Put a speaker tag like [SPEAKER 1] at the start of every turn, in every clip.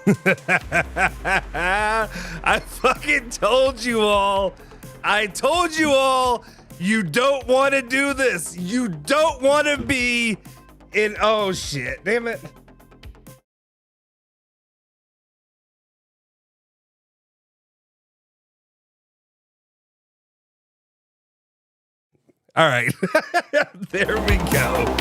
[SPEAKER 1] I fucking told you all. I told you all. You don't want to do this. You don't want to be in. Oh, shit. Damn it. All right. There we go.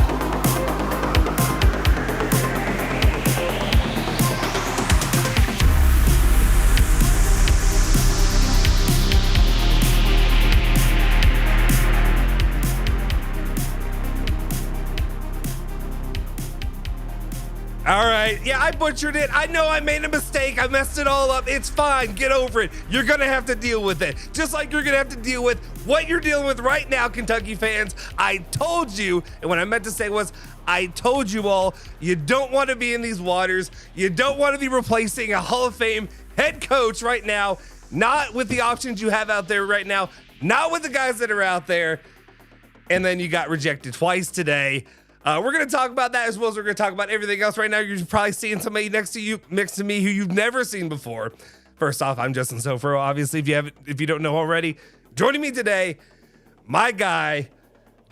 [SPEAKER 1] All right. Yeah, I butchered it. I know I made a mistake. I messed it all up. It's fine. Get over it. You're going to have to deal with it. Just like you're going to have to deal with what you're dealing with right now, Kentucky fans. I told you, and what I meant to say was, I told you all, you don't want to be in these waters. You don't want to be replacing a Hall of Fame head coach right now. Not with the options you have out there right now. Not with the guys that are out there. And then you got rejected twice today. We're going to talk about that as well as we're going to talk about everything else right now. You're probably seeing somebody next to me who you've never seen before. First off, I'm Justin Soforo. Obviously, if you don't know already, joining me today, my guy,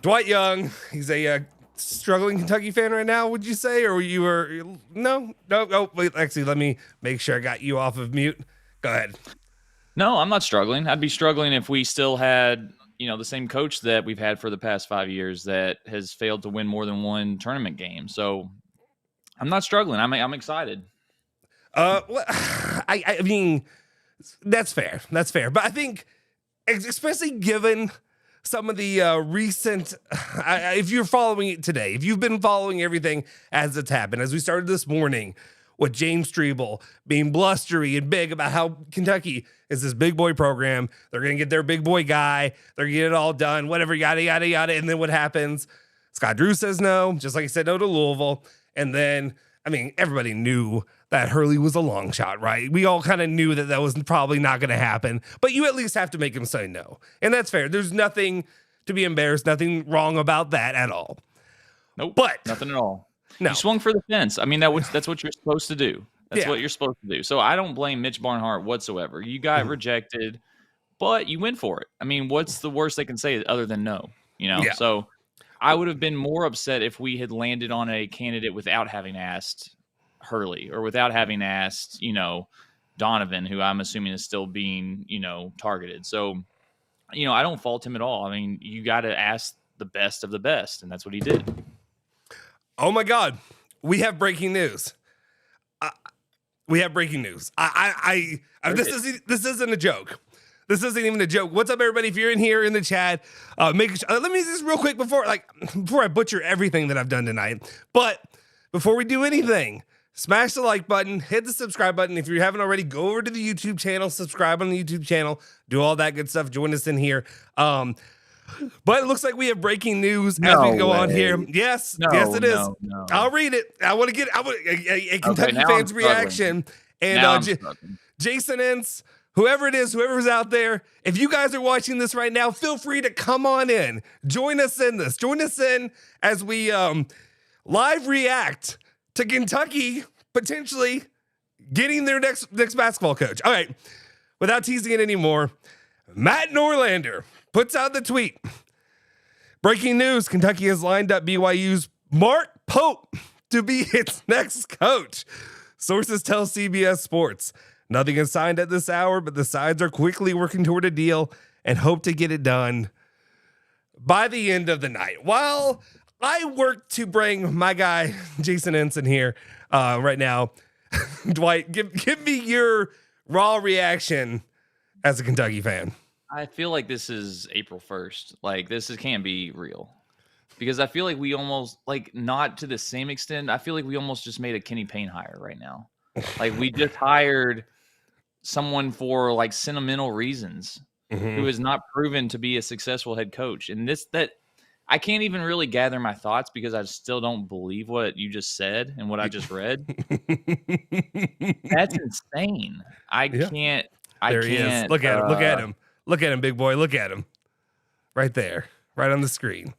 [SPEAKER 1] Dwight Young. He's a struggling Kentucky fan right now, would you say? Or you were, no, wait, actually, let me make sure I got you off of mute. Go ahead.
[SPEAKER 2] No, I'm not struggling. I'd be struggling if we still had, the same coach that we've had for the past 5 years that has failed to win more than one tournament game. So I'm not struggling. I'm excited.
[SPEAKER 1] Well, I mean, that's fair. That's fair. But I think, especially given some of the recent, if you're following it today, if you've been following everything as it's happened, as we started this morning with James Strebel being blustery and big about how Kentucky is this big boy program. They're going to get their big boy guy. They're going to get it all done, whatever, yada, yada, yada. And then what happens? Scott Drew says no, just like he said no to Louisville. And then, I mean, everybody knew that Hurley was a long shot, right? We all kind of knew that was probably not going to happen, but you at least have to make him say no. And that's fair. There's nothing to be embarrassed, nothing wrong about that at all.
[SPEAKER 2] Nope.
[SPEAKER 1] But
[SPEAKER 2] nothing at all.
[SPEAKER 1] No.
[SPEAKER 2] You swung for the fence. I mean, that's what you're supposed to do. That's what you're supposed to do. So I don't blame Mitch Barnhart whatsoever. You got rejected, but you went for it. I mean, what's the worst they can say other than no? So I would have been more upset if we had landed on a candidate without having asked Hurley or without having asked, Donovan, who I'm assuming is still being, targeted. So, I don't fault him at all. I mean, you got to ask the best of the best, and that's what he did.
[SPEAKER 1] Oh my God, we have breaking news. We have breaking news. This isn't a joke. This isn't even a joke. What's up, everybody? If you're in here in the chat, let me just real quick before I butcher everything that I've done tonight. But before we do anything, smash the like button, hit the subscribe button. If you haven't already, go over to the YouTube channel, subscribe on the YouTube channel, do all that good stuff. Join us in here. But it looks like we have breaking news as we go on here. Yes, it is. No. I'll read it. I want to get a Kentucky fan's reaction. And Jason Ince, whoever's out there, if you guys are watching this right now, feel free to come on in. Join us in this. Join us in as we live react to Kentucky potentially getting their next basketball coach. All right, without teasing it anymore, Matt Norlander puts out the tweet. Breaking news, Kentucky has lined up BYU's Mark Pope to be its next coach. Sources tell CBS Sports. Nothing is signed at this hour, but the sides are quickly working toward a deal and hope to get it done by the end of the night. While I work to bring my guy, Jason Ensign, here right now, Dwight, give me your raw reaction as a Kentucky fan.
[SPEAKER 2] I feel like this is April 1st. Like, can't be real. Because I feel like we almost, not to the same extent, I feel like we almost just made a Kenny Payne hire right now. Like, we just hired someone for, sentimental reasons who has not proven to be a successful head coach. And I can't even really gather my thoughts because I still don't believe what you just said and what I just read. That's insane. I can't.
[SPEAKER 1] He is. Look at him. Look at him. Look at him, big boy. Look at him. Right there. Right on the screen.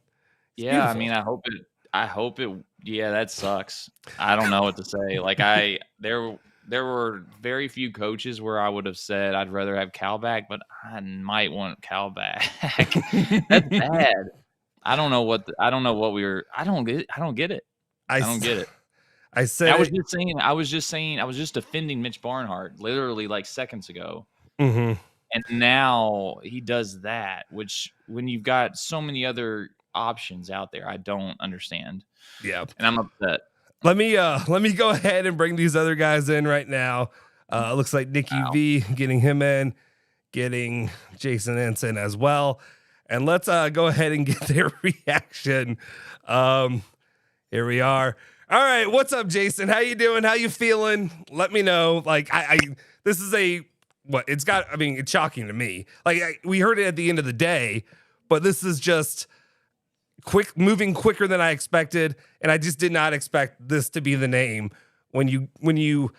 [SPEAKER 1] It's
[SPEAKER 2] beautiful. I mean, I hope it. Yeah, that sucks. I don't know what to say. there were very few coaches where I would have said I'd rather have Cal back, but I might want Cal back. That's bad. I don't know what I don't get it. I don't get it.
[SPEAKER 1] I said
[SPEAKER 2] I was just saying I was just defending Mitch Barnhart literally like seconds ago.
[SPEAKER 1] Mm-hmm.
[SPEAKER 2] And now he does that, which when you've got so many other options out there, I don't understand.
[SPEAKER 1] Yeah.
[SPEAKER 2] And I'm upset.
[SPEAKER 1] Let me go ahead and bring these other guys in right now. Looks like Nikki V getting him in, getting Jason Ensign as well. And let's go ahead and get their reaction. Here we are. All right, what's up, Jason? How you doing? How you feeling? Let me know. Like this is it's shocking to me. Like we heard it at the end of the day, but this is just moving quicker than I expected, and I just did not expect this to be the name when you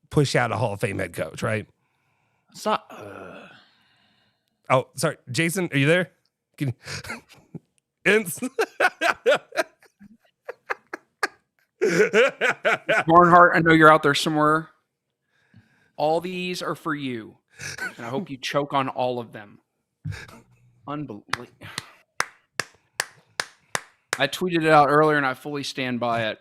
[SPEAKER 1] push out a Hall of Fame head coach, right?
[SPEAKER 2] Stop.
[SPEAKER 1] Oh, sorry, Jason, are you there? Can you...
[SPEAKER 3] Barnhart, I know you're out there somewhere. All these are for you, and I hope you choke on all of them. Unbelievable. I tweeted it out earlier, and I fully stand by it.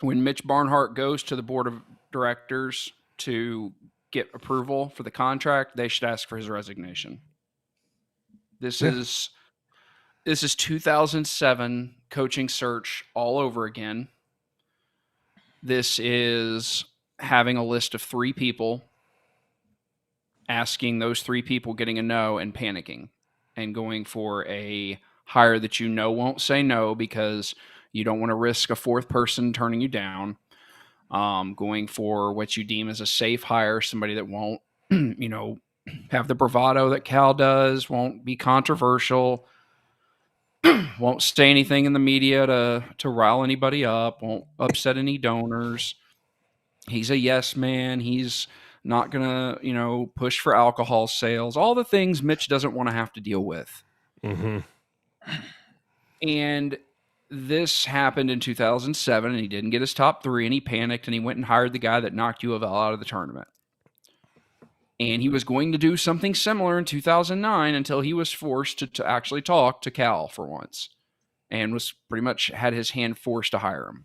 [SPEAKER 3] When Mitch Barnhart goes to the board of directors to get approval for the contract, they should ask for his resignation. This is 2007 coaching search all over again. This is having a list of 3 people, asking those 3 people, getting a no, and panicking, and going for a hire that you know won't say no because you don't want to risk a 4th person turning you down. Going for what you deem as a safe hire, somebody that won't, have the bravado that Cal does, won't be controversial, won't say anything in the media to rile anybody up, won't upset any donors. He's a yes man. He's not going to, push for alcohol sales, all the things Mitch doesn't want to have to deal with.
[SPEAKER 1] Mm-hmm.
[SPEAKER 3] And this happened in 2007, and he didn't get his top 3, and he panicked, and he went and hired the guy that knocked U of L out of the tournament. And he was going to do something similar in 2009 until he was forced to actually talk to Cal for once, and was pretty much had his hand forced to hire him.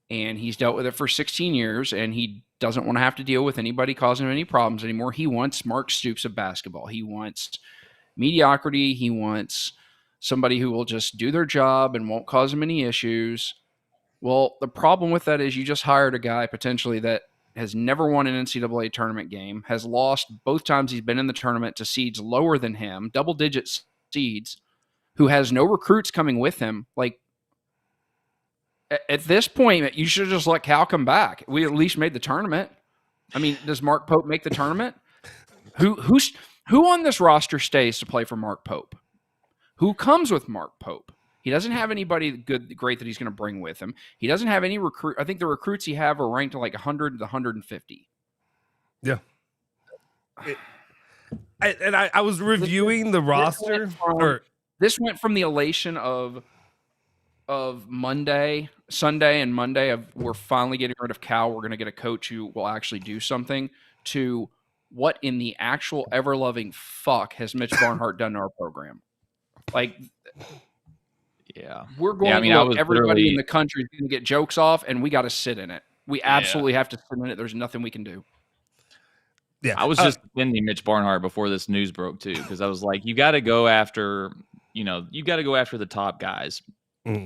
[SPEAKER 3] And he's dealt with it for 16 years, and he doesn't want to have to deal with anybody causing him any problems anymore. He wants Mark Stoops of basketball. He wants mediocrity. He wants somebody who will just do their job and won't cause him any issues. Well, the problem with that is you just hired a guy potentially that has never won an NCAA tournament game, has lost both times he's been in the tournament to seeds lower than him, double-digit seeds, who has no recruits coming with him. Like, at this point, you should have just let Cal come back. We at least made the tournament. I mean, does Mark Pope make the tournament? Who on this roster stays to play for Mark Pope? Who comes with Mark Pope? He doesn't have anybody great that he's going to bring with him. He doesn't have any recruit. I think the recruits he have are ranked to like 100 to 150.
[SPEAKER 1] Yeah. I was reviewing the roster.
[SPEAKER 3] This went from the elation of Sunday and Monday of we're finally getting rid of Cal, we're going to get a coach who will actually do something, to what in the actual ever-loving fuck has Mitch Barnhart done to our program? Like,
[SPEAKER 2] yeah,
[SPEAKER 3] we're going to look, everybody in the country is going to get jokes off, and we got to sit in it. We absolutely have to sit in it. There's nothing we can do.
[SPEAKER 1] Yeah,
[SPEAKER 2] I was just defending Mitch Barnhart before this news broke too, because I was like, you got to go after, the top guys.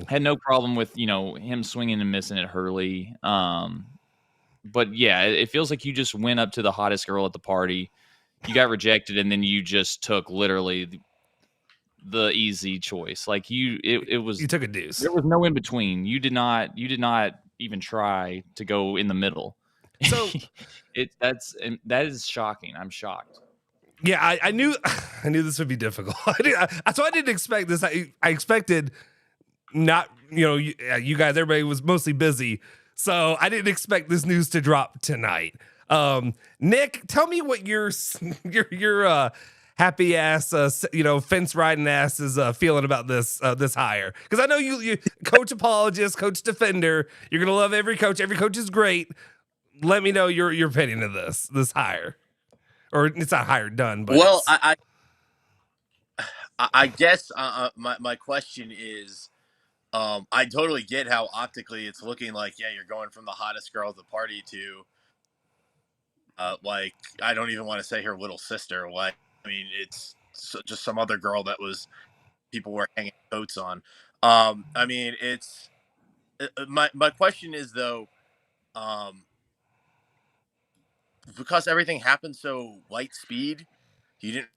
[SPEAKER 2] Had no problem with him swinging and missing at Hurley, but yeah, it feels like you just went up to the hottest girl at the party, you got rejected, and then you just took literally the easy choice. Like you took a deuce. There was no in between. You did not even try to go in the middle.
[SPEAKER 1] So
[SPEAKER 2] that is shocking. I'm shocked.
[SPEAKER 1] Yeah, I knew this would be difficult. So I didn't expect this. I expected not, you guys, everybody was mostly busy. So I didn't expect this news to drop tonight. Nick, tell me what your happy ass, fence riding ass is feeling about this hire? Because I know you coach apologist, coach defender. You're gonna love every coach. Every coach is great. Let me know your opinion of this hire, or it's not hire done, but
[SPEAKER 4] well, I guess my question is, I totally get how optically it's looking like, yeah, you're going from the hottest girl at the party to, like, I don't even want to say her little sister. Like, I mean, it's just some other girl that people were hanging coats on. I mean, it's my question is though, because everything happened so light speed, you didn't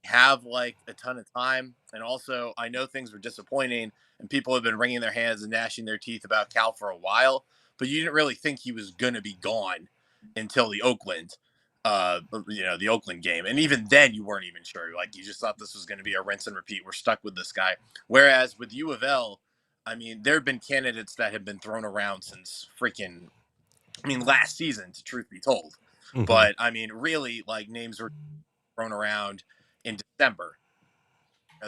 [SPEAKER 4] have like a ton of time. And also, I know things were disappointing and people have been wringing their hands and gnashing their teeth about Cal for a while, but you didn't really think he was going to be gone until the Oakland game. And even then you weren't even sure. Like, you just thought this was going to be a rinse and repeat. We're stuck with this guy. Whereas with U of L, I mean, there have been candidates that have been thrown around since last season, to truth be told. Mm-hmm. But I mean, really, like, names were thrown around in December.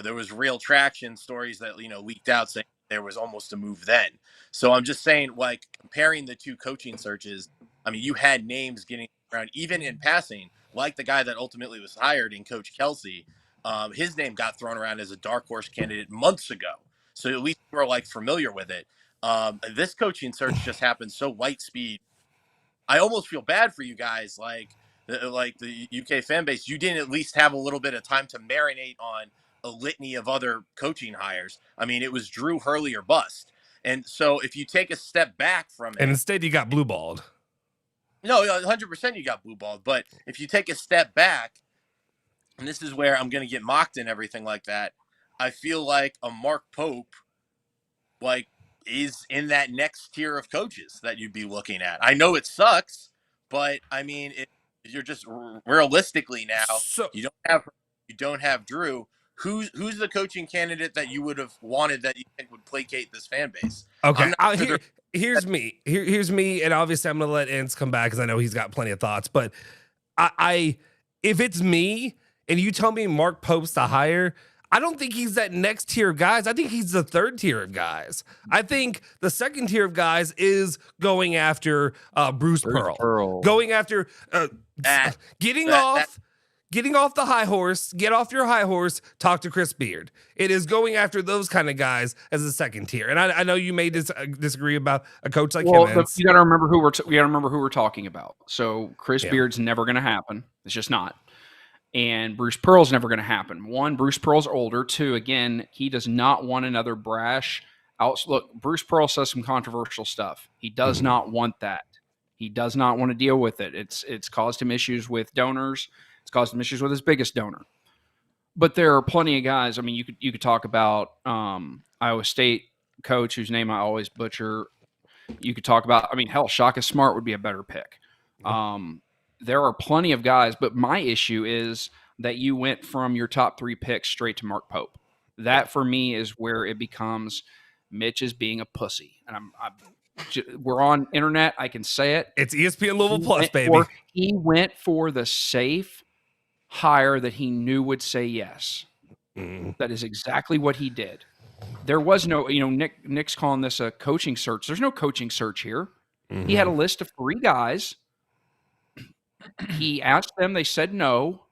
[SPEAKER 4] There was real traction, stories that, leaked out saying there was almost a move then. So I'm just saying, like, comparing the two coaching searches, I mean, you had names getting around, even in passing, like the guy that ultimately was hired in Coach Kelsey. His name got thrown around as a dark horse candidate months ago. So at least we're, like, familiar with it. This coaching search just happened so light speed. I almost feel bad for you guys, like the UK fan base. You didn't at least have a little bit of time to marinate on a litany of other coaching hires. I mean, it was Drew, Hurley, or bust. And so if you take a step back from it,
[SPEAKER 1] and instead you got blue balled.
[SPEAKER 4] No, 100% you got blue balled. But if you take a step back, and this is where I'm going to get mocked and everything like that, I feel like a Mark Pope, like, is in that next tier of coaches that you'd be looking at. I know it sucks, but I mean, you're just realistically now, so, you don't have Drew. Who's the coaching candidate that you would have wanted that you think would placate this fan base?
[SPEAKER 1] Okay, here's me. Here's me, and obviously I'm gonna let Ince come back because I know he's got plenty of thoughts. But I if it's me and you tell me Mark Pope's the hire, I don't think he's that next tier of guys. I think he's the third tier of guys. I think the second tier of guys is going after Bruce Pearl. Going after getting off the high horse, get off your high horse, talk to Chris Beard. It is going after those kind of guys as a second tier. And I know you may disagree about a coach like him.
[SPEAKER 3] You got to remember who we're talking about. So Chris Beard's never going to happen. It's just not. And Bruce Pearl's never going to happen. One, Bruce Pearl's older. Two, again, he does not want another brash Look, Bruce Pearl says some controversial stuff. He does not want that. He does not want to deal with it. It's caused him issues with donors. It's caused him issues with his biggest donor. But there are plenty of guys. I mean, you could talk about Iowa State coach whose name I always butcher. You could talk about, I mean, hell, Shaka Smart would be a better pick. There are plenty of guys, but my issue is that you went from your top 3 picks straight to Mark Pope. That for me is where it becomes Mitch is being a pussy. And we're on internet. I can say it.
[SPEAKER 1] It's ESPN Louisville Plus, baby.
[SPEAKER 3] He went for the safe hire that he knew would say yes. That is exactly what he did. There was no, Nick's calling this a coaching search. There's no coaching search here. He had a list of 3 guys. He asked them. They said no.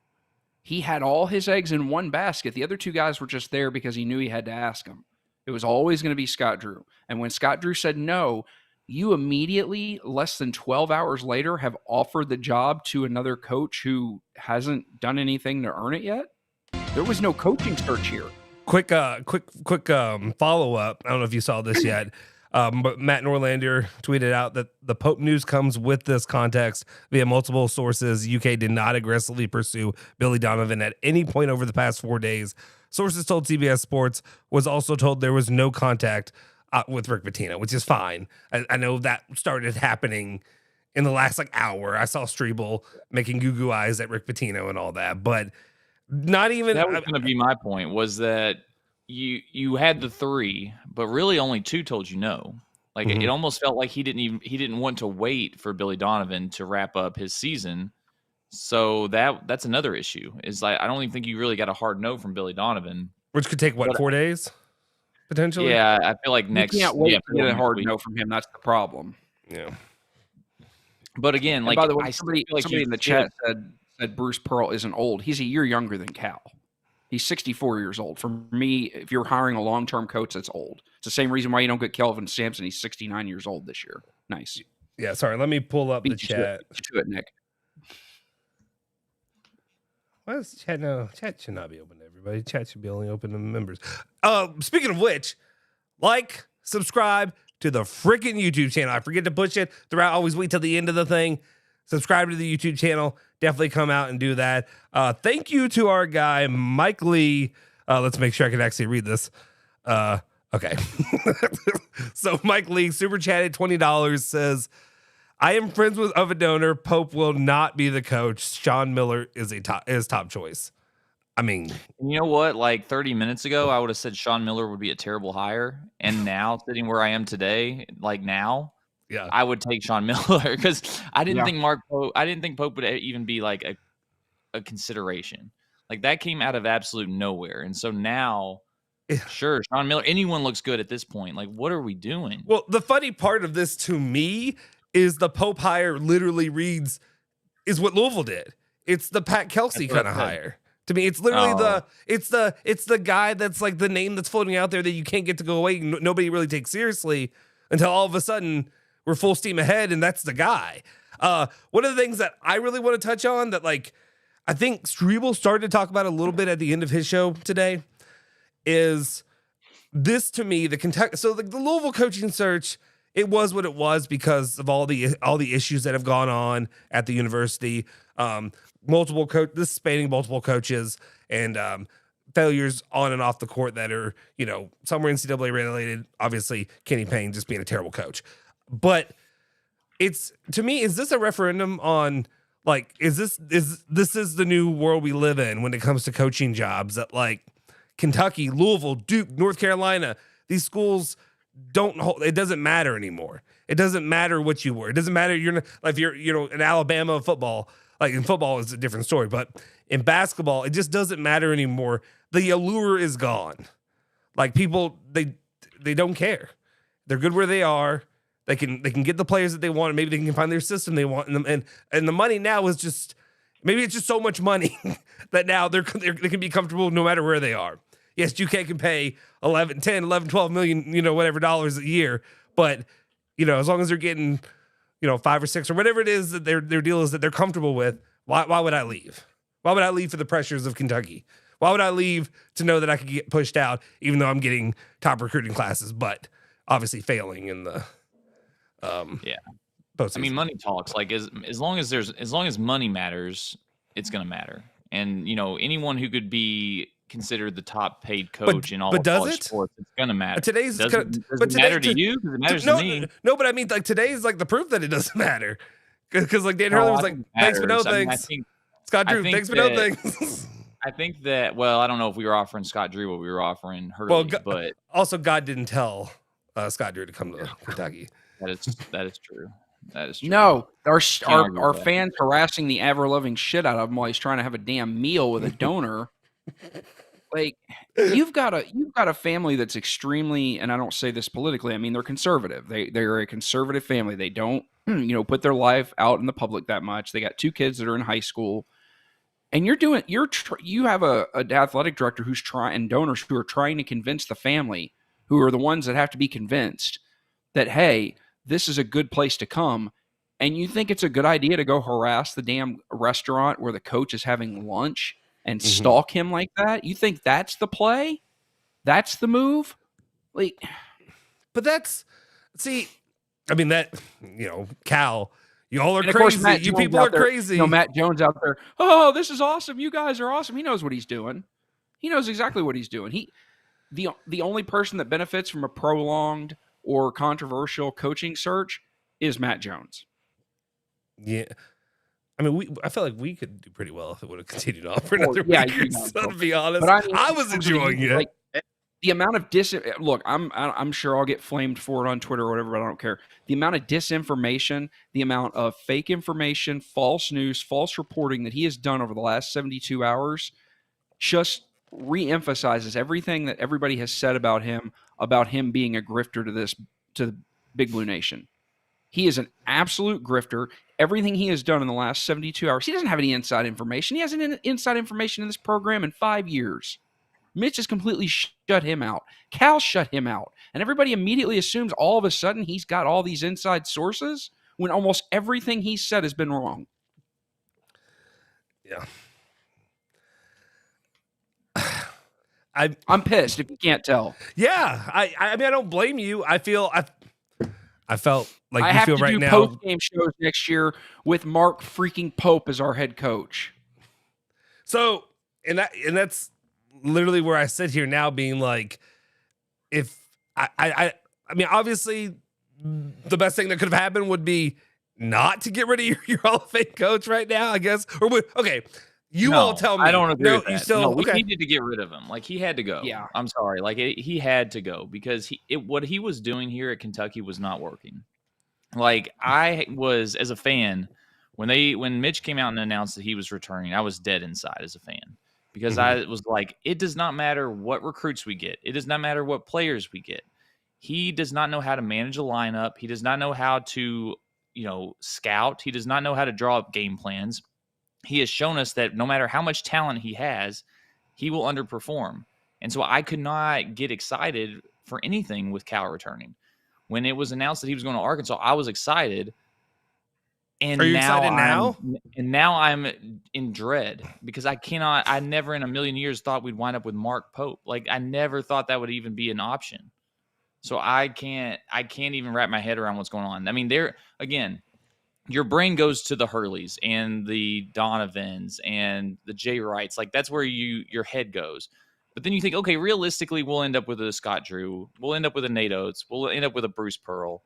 [SPEAKER 3] He had all his eggs in one basket. The other 2 guys were just there because he knew he had to ask them. It was always going to be Scott Drew. And when Scott Drew said no, you immediately, less than 12 hours later, have offered the job to another coach who hasn't done anything to earn it yet. There was no coaching search here.
[SPEAKER 1] Quick follow-up. I don't know if you saw this yet. But Matt Norlander tweeted out that the Pope news comes with this context via multiple sources. UK did not aggressively pursue Billy Donovan at any point over the past 4 days. Sources told CBS Sports was also told there was no contact with Rick Pitino, which is fine. I know that started happening in the last hour. I saw Strebel making goo eyes at Rick Pitino and all that, but not even.
[SPEAKER 2] That was going to be my point, was that you had the 3, but really only 2 told you no. It almost felt like he didn't want to wait for Billy Donovan to wrap up his season So that's another issue. Is like I don't even think you really got a hard no from Billy Donovan.
[SPEAKER 1] Which could take, what, 4 days? Potentially?
[SPEAKER 2] Yeah, I feel like next.
[SPEAKER 3] You can't wait
[SPEAKER 2] yeah,
[SPEAKER 3] to get a
[SPEAKER 2] next
[SPEAKER 3] hard
[SPEAKER 2] week.
[SPEAKER 3] no from him. That's the problem.
[SPEAKER 1] Yeah.
[SPEAKER 2] But again,
[SPEAKER 3] And
[SPEAKER 2] like
[SPEAKER 3] by the way,
[SPEAKER 2] I still feel like
[SPEAKER 3] somebody
[SPEAKER 2] you
[SPEAKER 3] in the
[SPEAKER 2] should-
[SPEAKER 3] chat said Bruce Pearl isn't old. He's a year younger than Cal. He's 64 years old. For me, if you're hiring a long-term coach, that's old. It's the same reason why you don't get Kelvin Sampson. He's 69 years old this year. Nice.
[SPEAKER 1] Yeah, sorry. Let me pull up the
[SPEAKER 3] Beat you to
[SPEAKER 1] chat.
[SPEAKER 3] it. Beat you to it, Nick.
[SPEAKER 1] Why is chat? No, chat should not be open to everybody. Chat should be only open to members. Speaking of which, like, subscribe to the freaking YouTube channel. I forget to push it throughout. Always wait till the end of the thing. Subscribe to the YouTube channel. Definitely come out and do that. Thank you to our guy, Mike Lee. Let's make sure I can actually read this. Okay. So Mike Lee, super chatted $20, says, I am friends of a donor. Pope will not be the coach. Sean Miller is top choice. I mean,
[SPEAKER 2] you know what? Like 30 minutes ago, I would have said Sean Miller would be a terrible hire. And now, sitting where I am today, like now,
[SPEAKER 1] yeah,
[SPEAKER 2] I would take Sean Miller because I didn't
[SPEAKER 3] Yeah.
[SPEAKER 2] think I didn't think Pope would even be like a consideration. Like that came out of absolute nowhere. And so now, sure, Sean Miller, anyone looks good at this point. Like, what are we doing?
[SPEAKER 1] Well, the funny part of this to me is the Pope hire literally is what Louisville did. It's the Pat Kelsey kind of hire. To me, it's literally it's the guy that's like the name that's floating out there that you can't get to go away. Nobody really takes seriously until all of a sudden we're full steam ahead, and that's the guy. One of the things that I really want to touch on that, like, I think Strebel started to talk about a little bit at the end of his show today is this to me, the Kentucky. So the Louisville coaching search, it was what it was because of all the issues that have gone on at the university. This spanning multiple coaches and failures on and off the court that are, some were NCAA related. Obviously, Kenny Payne just being a terrible coach. But to me, is this a referendum on, like, is this the new world we live in when it comes to coaching jobs, that like Kentucky, Louisville, Duke, North Carolina, these schools don't hold, it doesn't matter anymore. It doesn't matter what you were. It doesn't matter. You're not, like, if you're, in Alabama football, like in football is a different story, but in basketball, it just doesn't matter anymore. The allure is gone. Like, people, they don't care. They're good where they are. They can get the players that they want, and maybe they can find their system they want. And the money now is just, maybe it's just so much money that now they can be comfortable no matter where they are. Yes, UK can pay 11, 12 million, whatever dollars a year. But, as long as they're getting, 5 or 6 or whatever it is that their deal is that they're comfortable with, why would I leave? Why would I leave for the pressures of Kentucky? Why would I leave to know that I could get pushed out, even though I'm getting top recruiting classes, but obviously failing in the postseason?
[SPEAKER 2] I mean, money talks. Like as long as money matters, it's going to matter. And anyone who could be considered the top paid coach in all of college sports, it's going to matter. Does it matter to you? Because it matters to me.
[SPEAKER 1] No, but I mean, like, today is like the proof that it doesn't matter. Because like Dan Hurley was like, thanks but no thanks. Scott Drew, thanks but no thanks.
[SPEAKER 2] I think that, well, I don't know if we were offering Scott Drew what we were offering Hurley, but
[SPEAKER 1] also God didn't tell Scott Drew to come to Kentucky.
[SPEAKER 2] That is true. That is true.
[SPEAKER 3] No, our fans harassing the ever-loving shit out of him while he's trying to have a damn meal with a donor. Like, you've got a family that's extremely, and I don't say this politically, I mean, they're conservative. They're a conservative family. They don't, put their life out in the public that much. They got 2 kids that are in high school, and you have a athletic director who's trying, and donors who are trying to convince the family, who are the ones that have to be convinced that, hey, this is a good place to come. And you think it's a good idea to go harass the damn restaurant where the coach is having lunch and stalk him like that? You think that's the play? That's the move? Like,
[SPEAKER 1] but I mean, that, Cal, you all are
[SPEAKER 3] and of course,
[SPEAKER 1] crazy. You people are crazy.
[SPEAKER 3] Matt Jones out there. Oh, this is awesome. You guys are awesome. He knows what he's doing. He knows exactly what he's doing. The only person that benefits from a prolonged or controversial coaching search is Matt Jones.
[SPEAKER 1] Yeah. I mean, I felt like we could do pretty well if it would have continued on for another week or so, to be honest. But I was enjoying it.
[SPEAKER 3] Like, The amount of look, I'm sure I'll get flamed for it on Twitter or whatever, but I don't care. The amount of disinformation, the amount of fake information, false news, false reporting that he has done over the last 72 hours just reemphasizes everything that everybody has said about him being a grifter to the Big Blue Nation. He is an absolute grifter. Everything he has done in the last 72 hours, he doesn't have any inside information. He hasn't inside information in this program in 5 years. Mitch has completely shut him out. Cal shut him out. And everybody immediately assumes all of a sudden he's got all these inside sources when almost everything he said has been wrong.
[SPEAKER 1] Yeah.
[SPEAKER 3] I'm pissed if you can't tell.
[SPEAKER 1] Yeah. I mean, I don't blame you. I felt like
[SPEAKER 3] I
[SPEAKER 1] you
[SPEAKER 3] have
[SPEAKER 1] feel
[SPEAKER 3] to
[SPEAKER 1] right
[SPEAKER 3] do
[SPEAKER 1] now.
[SPEAKER 3] post-game shows next year with Mark freaking Pope as our head coach.
[SPEAKER 1] So, and that's literally where I sit here now being like, if I mean, obviously the best thing that could have happened would be not to get rid of your Hall of Fame coach right now, I guess. Or okay, all tell me.
[SPEAKER 2] I don't agree with that.
[SPEAKER 1] You still
[SPEAKER 2] we needed to get rid of him. Like, he had to go.
[SPEAKER 3] Yeah.
[SPEAKER 2] I'm sorry. Like, he had to go because what he was doing here at Kentucky was not working. Like, I was, as a fan, when Mitch came out and announced that he was returning, I was dead inside as a fan. Because I was like, it does not matter what recruits we get. It does not matter what players we get. He does not know how to manage a lineup. He does not know how to, scout. He does not know how to draw up game plans. He has shown us that no matter how much talent he has, he will underperform. And so I could not get excited for anything with Cal returning. When it was announced that he was going to Arkansas, I was excited. And
[SPEAKER 1] are you excited now?
[SPEAKER 2] And now I'm in dread because I never in a million years thought we'd wind up with Mark Pope. Like, I never thought that would even be an option. So I can't even wrap my head around what's going on. I mean, your brain goes to the Hurleys and the Donovans and the Jay Wrights. Like, that's where your head goes. But then you think, okay, realistically, we'll end up with a Scott Drew. We'll end up with a Nate Oates. We'll end up with a Bruce Pearl.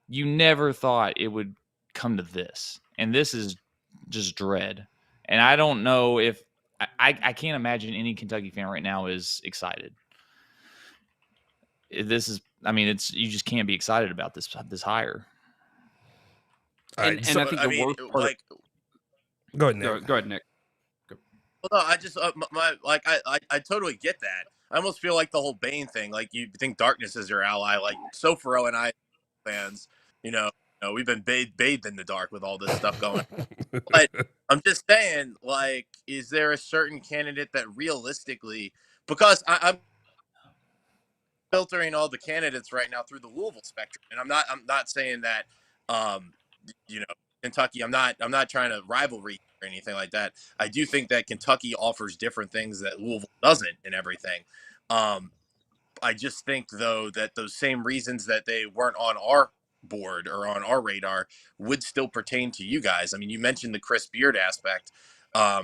[SPEAKER 2] You never thought it would come to this, and this is just dread. And I don't know if I can't imagine any Kentucky fan right now is excited. This is, I mean, you just can't be excited about this hire.
[SPEAKER 3] And I think the worst part.
[SPEAKER 4] Like,
[SPEAKER 1] go ahead, Nick.
[SPEAKER 3] Go ahead, Nick.
[SPEAKER 4] Well, no, I just I totally get that. I almost feel like the whole Bane thing. Like, you think darkness is your ally. Like, Soforo and I fans, we've been bathed in the dark with all this stuff going. But I'm just saying, like, is there a certain candidate that realistically, because I'm filtering all the candidates right now through the Louisville spectrum, and I'm not saying that, Kentucky. I'm not trying to rivalry or anything like that. I do think that Kentucky offers different things that Louisville doesn't and everything. I just think, though, that those same reasons that they weren't on our board or on our radar would still pertain to you guys. I mean, you mentioned the Chris Beard aspect. I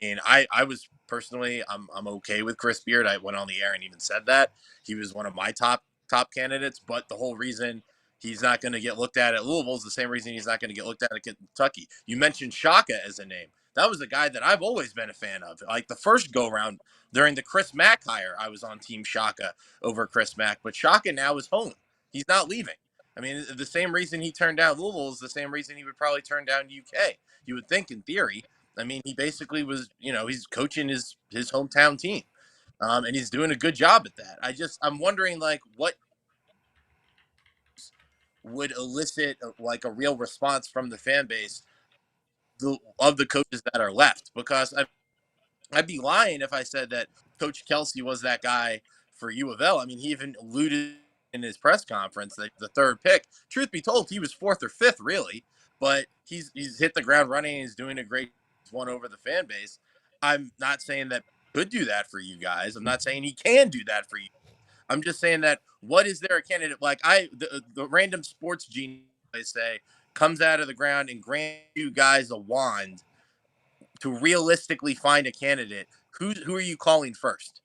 [SPEAKER 4] mean, I was personally, I'm okay with Chris Beard. I went on the air and even said that he was one of my top candidates, but the whole reason he's not going to get looked at Louisville is the same reason he's not going to get looked at Kentucky. You mentioned Shaka as a name. That was a guy that I've always been a fan of. Like, the first go round during the Chris Mack hire, I was on Team Shaka over Chris Mack, but Shaka now is home. He's not leaving. I mean, the same reason he turned down Louisville is the same reason he would probably turn down UK. You would think, in theory. I mean, he basically was, he's coaching his hometown team, and he's doing a good job at that. I'm wondering, like, what would elicit like a real response from the fan base of the coaches that are left, because I'd be lying if I said that Coach Kelsey was that guy for U of L. I mean, he even alluded in his press conference that the third pick. Truth be told, he was fourth or fifth, really, but he's hit the ground running. He's doing a great one over the fan base. I'm not saying that he could do that for you guys. I'm not saying he can do that for you. I'm just saying that, what is there a candidate like the random sports genius, I say, comes out of the ground and grants you guys a wand to realistically find a candidate? Who are you calling first?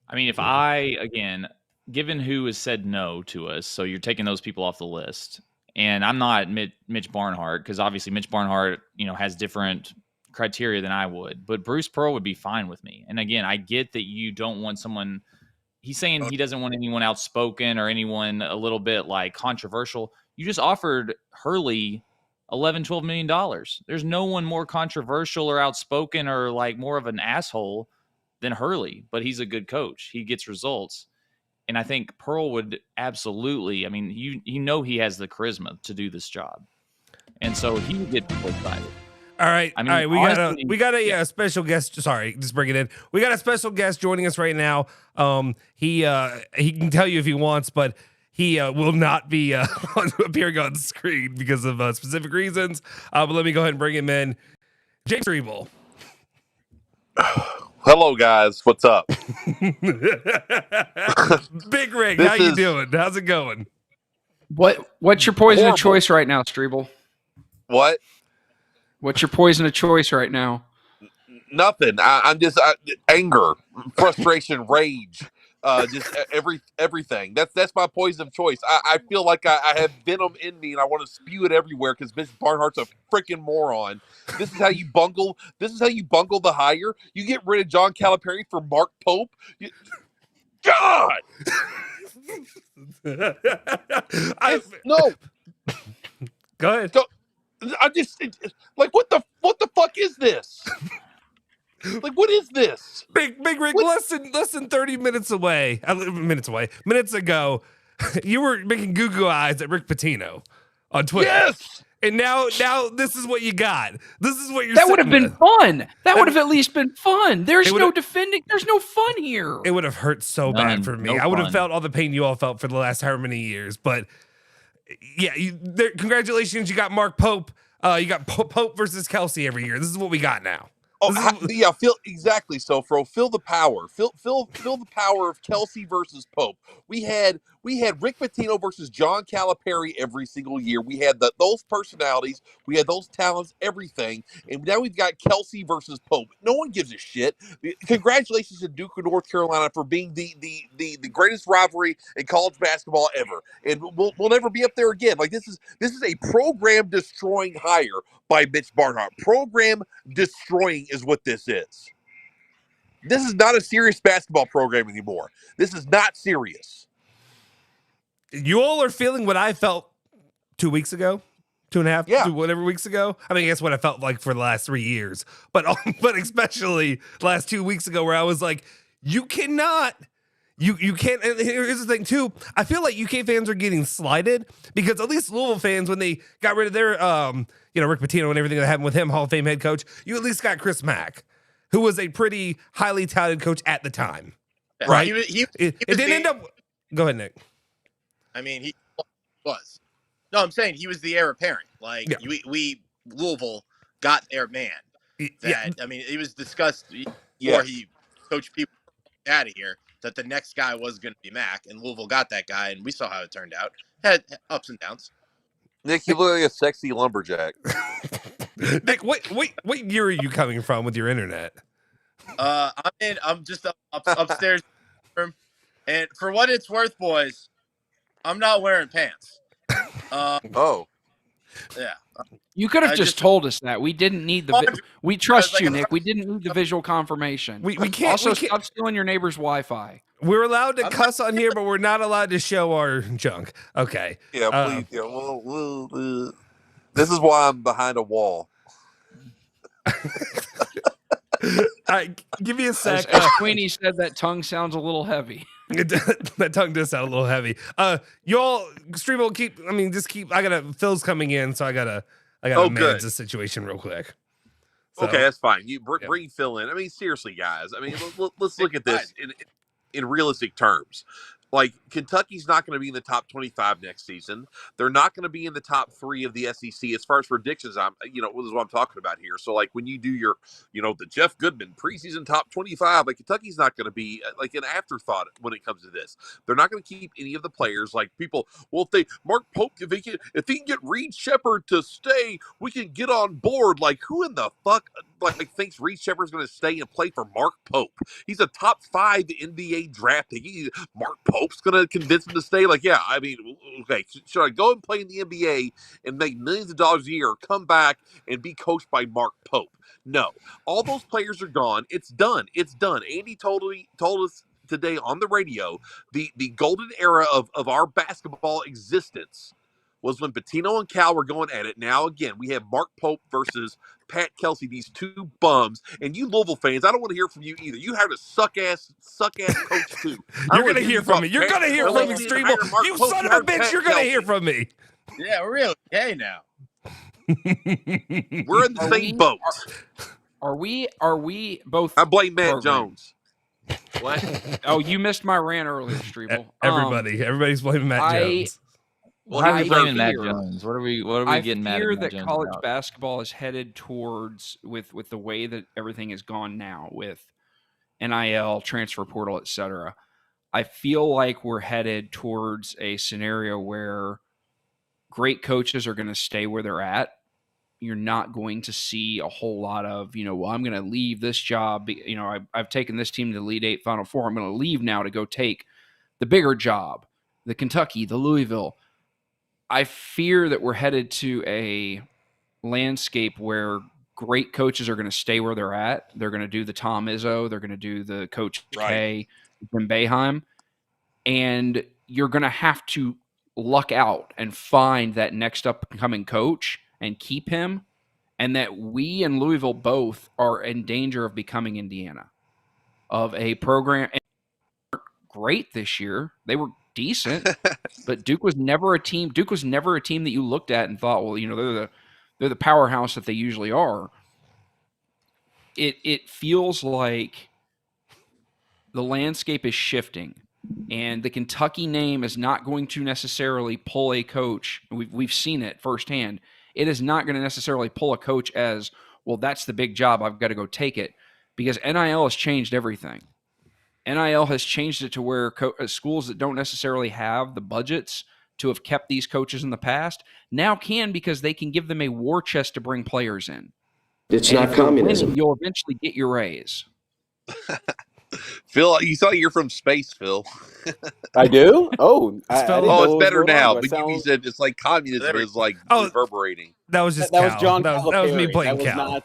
[SPEAKER 2] I mean, again, given who has said no to us, so you're taking those people off the list, and I'm not Mitch Barnhart, because obviously Mitch Barnhart, has different criteria than I would. But Bruce Pearl would be fine with me. And again, I get that you don't want someone. He's saying he doesn't want anyone outspoken or anyone a little bit like controversial. You just offered Hurley $11-12 million. There's no one more controversial or outspoken or like more of an asshole than Hurley, but he's a good coach. He gets results. And I think Pearl would absolutely, I mean, you know he has the charisma to do this job. And so he would get people excited.
[SPEAKER 1] All right.
[SPEAKER 2] I mean,
[SPEAKER 1] all right.
[SPEAKER 2] honestly,
[SPEAKER 1] We got a special guest. Sorry, just bring it in. We got a special guest joining us right now. He can tell you if he wants, but he will not be appearing on screen because of specific reasons. But let me go ahead and bring him in. James Ville.
[SPEAKER 5] Hello, guys. What's up?
[SPEAKER 1] Big Rig. How you doing? How's it going?
[SPEAKER 3] What's your poison
[SPEAKER 5] Horrible.
[SPEAKER 3] of choice right now, Strebel?
[SPEAKER 5] What?
[SPEAKER 3] What's your poison of choice right now?
[SPEAKER 5] Nothing. I'm just anger, frustration, rage, just everything. That's my poison of choice. I feel like I have venom in me and I want to spew it everywhere because Mitch Barnhart's a freaking moron. This is how you bungle. This is how you bungle the hire. You get rid of John Calipari for Mark Pope. God. No.
[SPEAKER 1] Go ahead.
[SPEAKER 5] I just like what the fuck is this? Like what is this?
[SPEAKER 1] Big Rig, less than 30 minutes ago, you were making goo eyes at Rick Pitino on Twitter.
[SPEAKER 5] Yes.
[SPEAKER 1] And now this is what you got. This is what you're.
[SPEAKER 3] That would have been
[SPEAKER 1] with.
[SPEAKER 3] fun. That would have at least been fun. There's
[SPEAKER 1] It
[SPEAKER 3] no
[SPEAKER 1] would've-
[SPEAKER 3] defending. There's no fun here.
[SPEAKER 1] It would have hurt so
[SPEAKER 2] None.
[SPEAKER 1] bad for me.
[SPEAKER 2] No
[SPEAKER 1] I would have
[SPEAKER 2] fun.
[SPEAKER 1] felt all the pain you all felt for the last however many years. But yeah, congratulations, you got Mark Pope. You got Pope versus Kelsey every year. This is what we got now.
[SPEAKER 5] Yeah, feel exactly. So, feel the power. Feel the power of Kelsey versus Pope. We had Rick Pitino versus John Calipari every single year. We had those personalities. We had those talents, everything. And now we've got Kelsey versus Pope. No one gives a shit. Congratulations to Duke of North Carolina for being the greatest rivalry in college basketball ever. And we'll never be up there again. Like this is a program destroying hire by Mitch Barnhart. Program destroying is what this is. This is not a serious basketball program anymore. This is not serious.
[SPEAKER 1] You all are feeling what I felt 2 weeks ago, 2.5, whatever weeks ago. I mean, I guess what I felt like for the last 3 years, but especially last 2 weeks ago, where I was like, you cannot. You can't. And here's the thing too. I feel like UK fans are getting slighted because at least Louisville fans, when they got rid of their, Rick Pitino and everything that happened with him, Hall of Fame head coach, you at least got Chris Mack, who was a pretty highly touted coach at the time, right? It didn't end up. Go ahead, Nick.
[SPEAKER 4] I mean, he was. No, I'm saying he was the heir apparent. Like we Louisville got their man. I mean, it was discussed before he coached people out of here that the next guy was going to be Mac, and Louisville got that guy, and we saw how it turned out. Had ups and downs.
[SPEAKER 5] Nick, you look like a sexy lumberjack.
[SPEAKER 1] Nick, what year are you coming from with your internet?
[SPEAKER 4] I'm just upstairs, and for what it's worth, boys, I'm not wearing pants. Yeah.
[SPEAKER 3] You could have just told us that. We didn't need the. We trust you, Nick. We didn't need the visual confirmation.
[SPEAKER 1] We can't.
[SPEAKER 3] Also, stop stealing your neighbor's Wi-Fi.
[SPEAKER 1] We're allowed to cuss on here, but we're not allowed to show our junk. Okay.
[SPEAKER 5] Yeah, please. Yeah, well, this is why I'm behind a wall.
[SPEAKER 1] All right, give me a sec.
[SPEAKER 3] As Queenie said, that tongue sounds a little heavy.
[SPEAKER 1] That tongue does sound a little heavy. Y'all, stream will keep. I mean, just keep. Phil's coming in, so I gotta manage the situation real quick. So,
[SPEAKER 5] okay, that's fine. You bring Phil in. I mean, seriously, guys. I mean, let's look at this in realistic terms. Like, Kentucky's not going to be in the top 25 next season. They're not going to be in the top 3 of the SEC as far as predictions. This is what I'm talking about here. So, like, when you do your, the Jeff Goodman preseason top 25, like, Kentucky's not going to be like an afterthought when it comes to this. They're not going to keep any of the players. Like, people, Mark Pope, if he can get Reed Shepherd to stay, we can get on board. Like, who in the fuck thinks Reed Shepherd's going to stay and play for Mark Pope? He's a top 5 NBA draft pick. Mark Pope. Pope's going to convince him to stay? Like, yeah, I mean, okay, should I go and play in the NBA and make millions of dollars a year, or come back and be coached by Mark Pope? No. All those players are gone. It's done. It's done. Andy told us today on the radio, the golden era of our basketball existence was when Pitino and Cal were going at it. Now, again, we have Mark Pope versus Pat Kelsey, these two bums. And you Louisville fans, I don't want to hear from you either. You hired a suck-ass coach, too.
[SPEAKER 1] You're going to hear from me. You're going to hear from me, Streeble. You son of a bitch, you're going to hear from me.
[SPEAKER 4] Yeah, we're really okay now.
[SPEAKER 5] We're in the same boat.
[SPEAKER 3] Are we both?
[SPEAKER 5] I blame Matt Jones.
[SPEAKER 3] What? Oh, you missed my rant earlier, Streeble.
[SPEAKER 1] Everybody's blaming Matt Jones.
[SPEAKER 2] Well, how are we blaming Matt Jones? What are we getting mad at Matt Jones? I fear that college
[SPEAKER 3] basketball is headed towards, with the way that everything has gone now with NIL, transfer portal, etc. I feel like we're headed towards a scenario where great coaches are going to stay where they're at. You're not going to see a whole lot of, well, I'm going to leave this job. I've taken this team to the Elite Eight, Final Four. I'm going to leave now to go take the bigger job, the Kentucky, the Louisville. I fear that we're headed to a landscape where great coaches are going to stay where they're at. They're going to do the Tom Izzo. They're going to do the Coach K, Jim Boeheim. And you're going to have to luck out and find that next upcoming coach and keep him. And that we and Louisville both are in danger of becoming Indiana, of a program. And they weren't great this year. They were decent, but Duke was never a team. Duke was never a team that you looked at and thought, well, they're the powerhouse that they usually are. It feels like the landscape is shifting, and the Kentucky name is not going to necessarily pull a coach. We've seen it firsthand. It is not going to necessarily pull a coach as, well, that's the big job, I've got to go take it, because NIL has changed everything. NIL has changed it to where schools that don't necessarily have the budgets to have kept these coaches in the past now can, because they can give them a war chest to bring players in.
[SPEAKER 6] It's not communism.
[SPEAKER 3] Winning, you'll eventually get your raise.
[SPEAKER 5] Phil, you thought you're from space, Phil.
[SPEAKER 6] I do? Oh,
[SPEAKER 5] it's better now. But you said it's like communism is like reverberating.
[SPEAKER 1] That was just
[SPEAKER 6] that was John.
[SPEAKER 1] That was me playing Cal.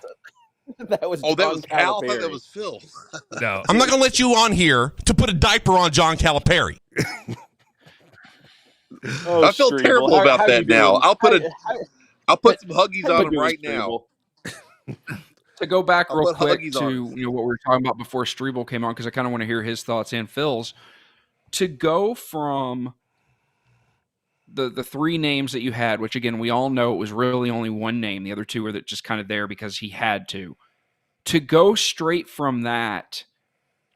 [SPEAKER 6] That was
[SPEAKER 5] Cal. I thought that was Phil.
[SPEAKER 1] No,
[SPEAKER 7] I'm not going to let you on here to put a diaper on John Calipari.
[SPEAKER 5] I feel terrible about that now. I'll put some Huggies on him right now.
[SPEAKER 3] To go back real quick to what we were talking about before Streeble came on, because I kind of want to hear his thoughts and Phil's. To go from the three names that you had, which again we all know it was really only one name, the other two were just kind of there because he had to go straight from that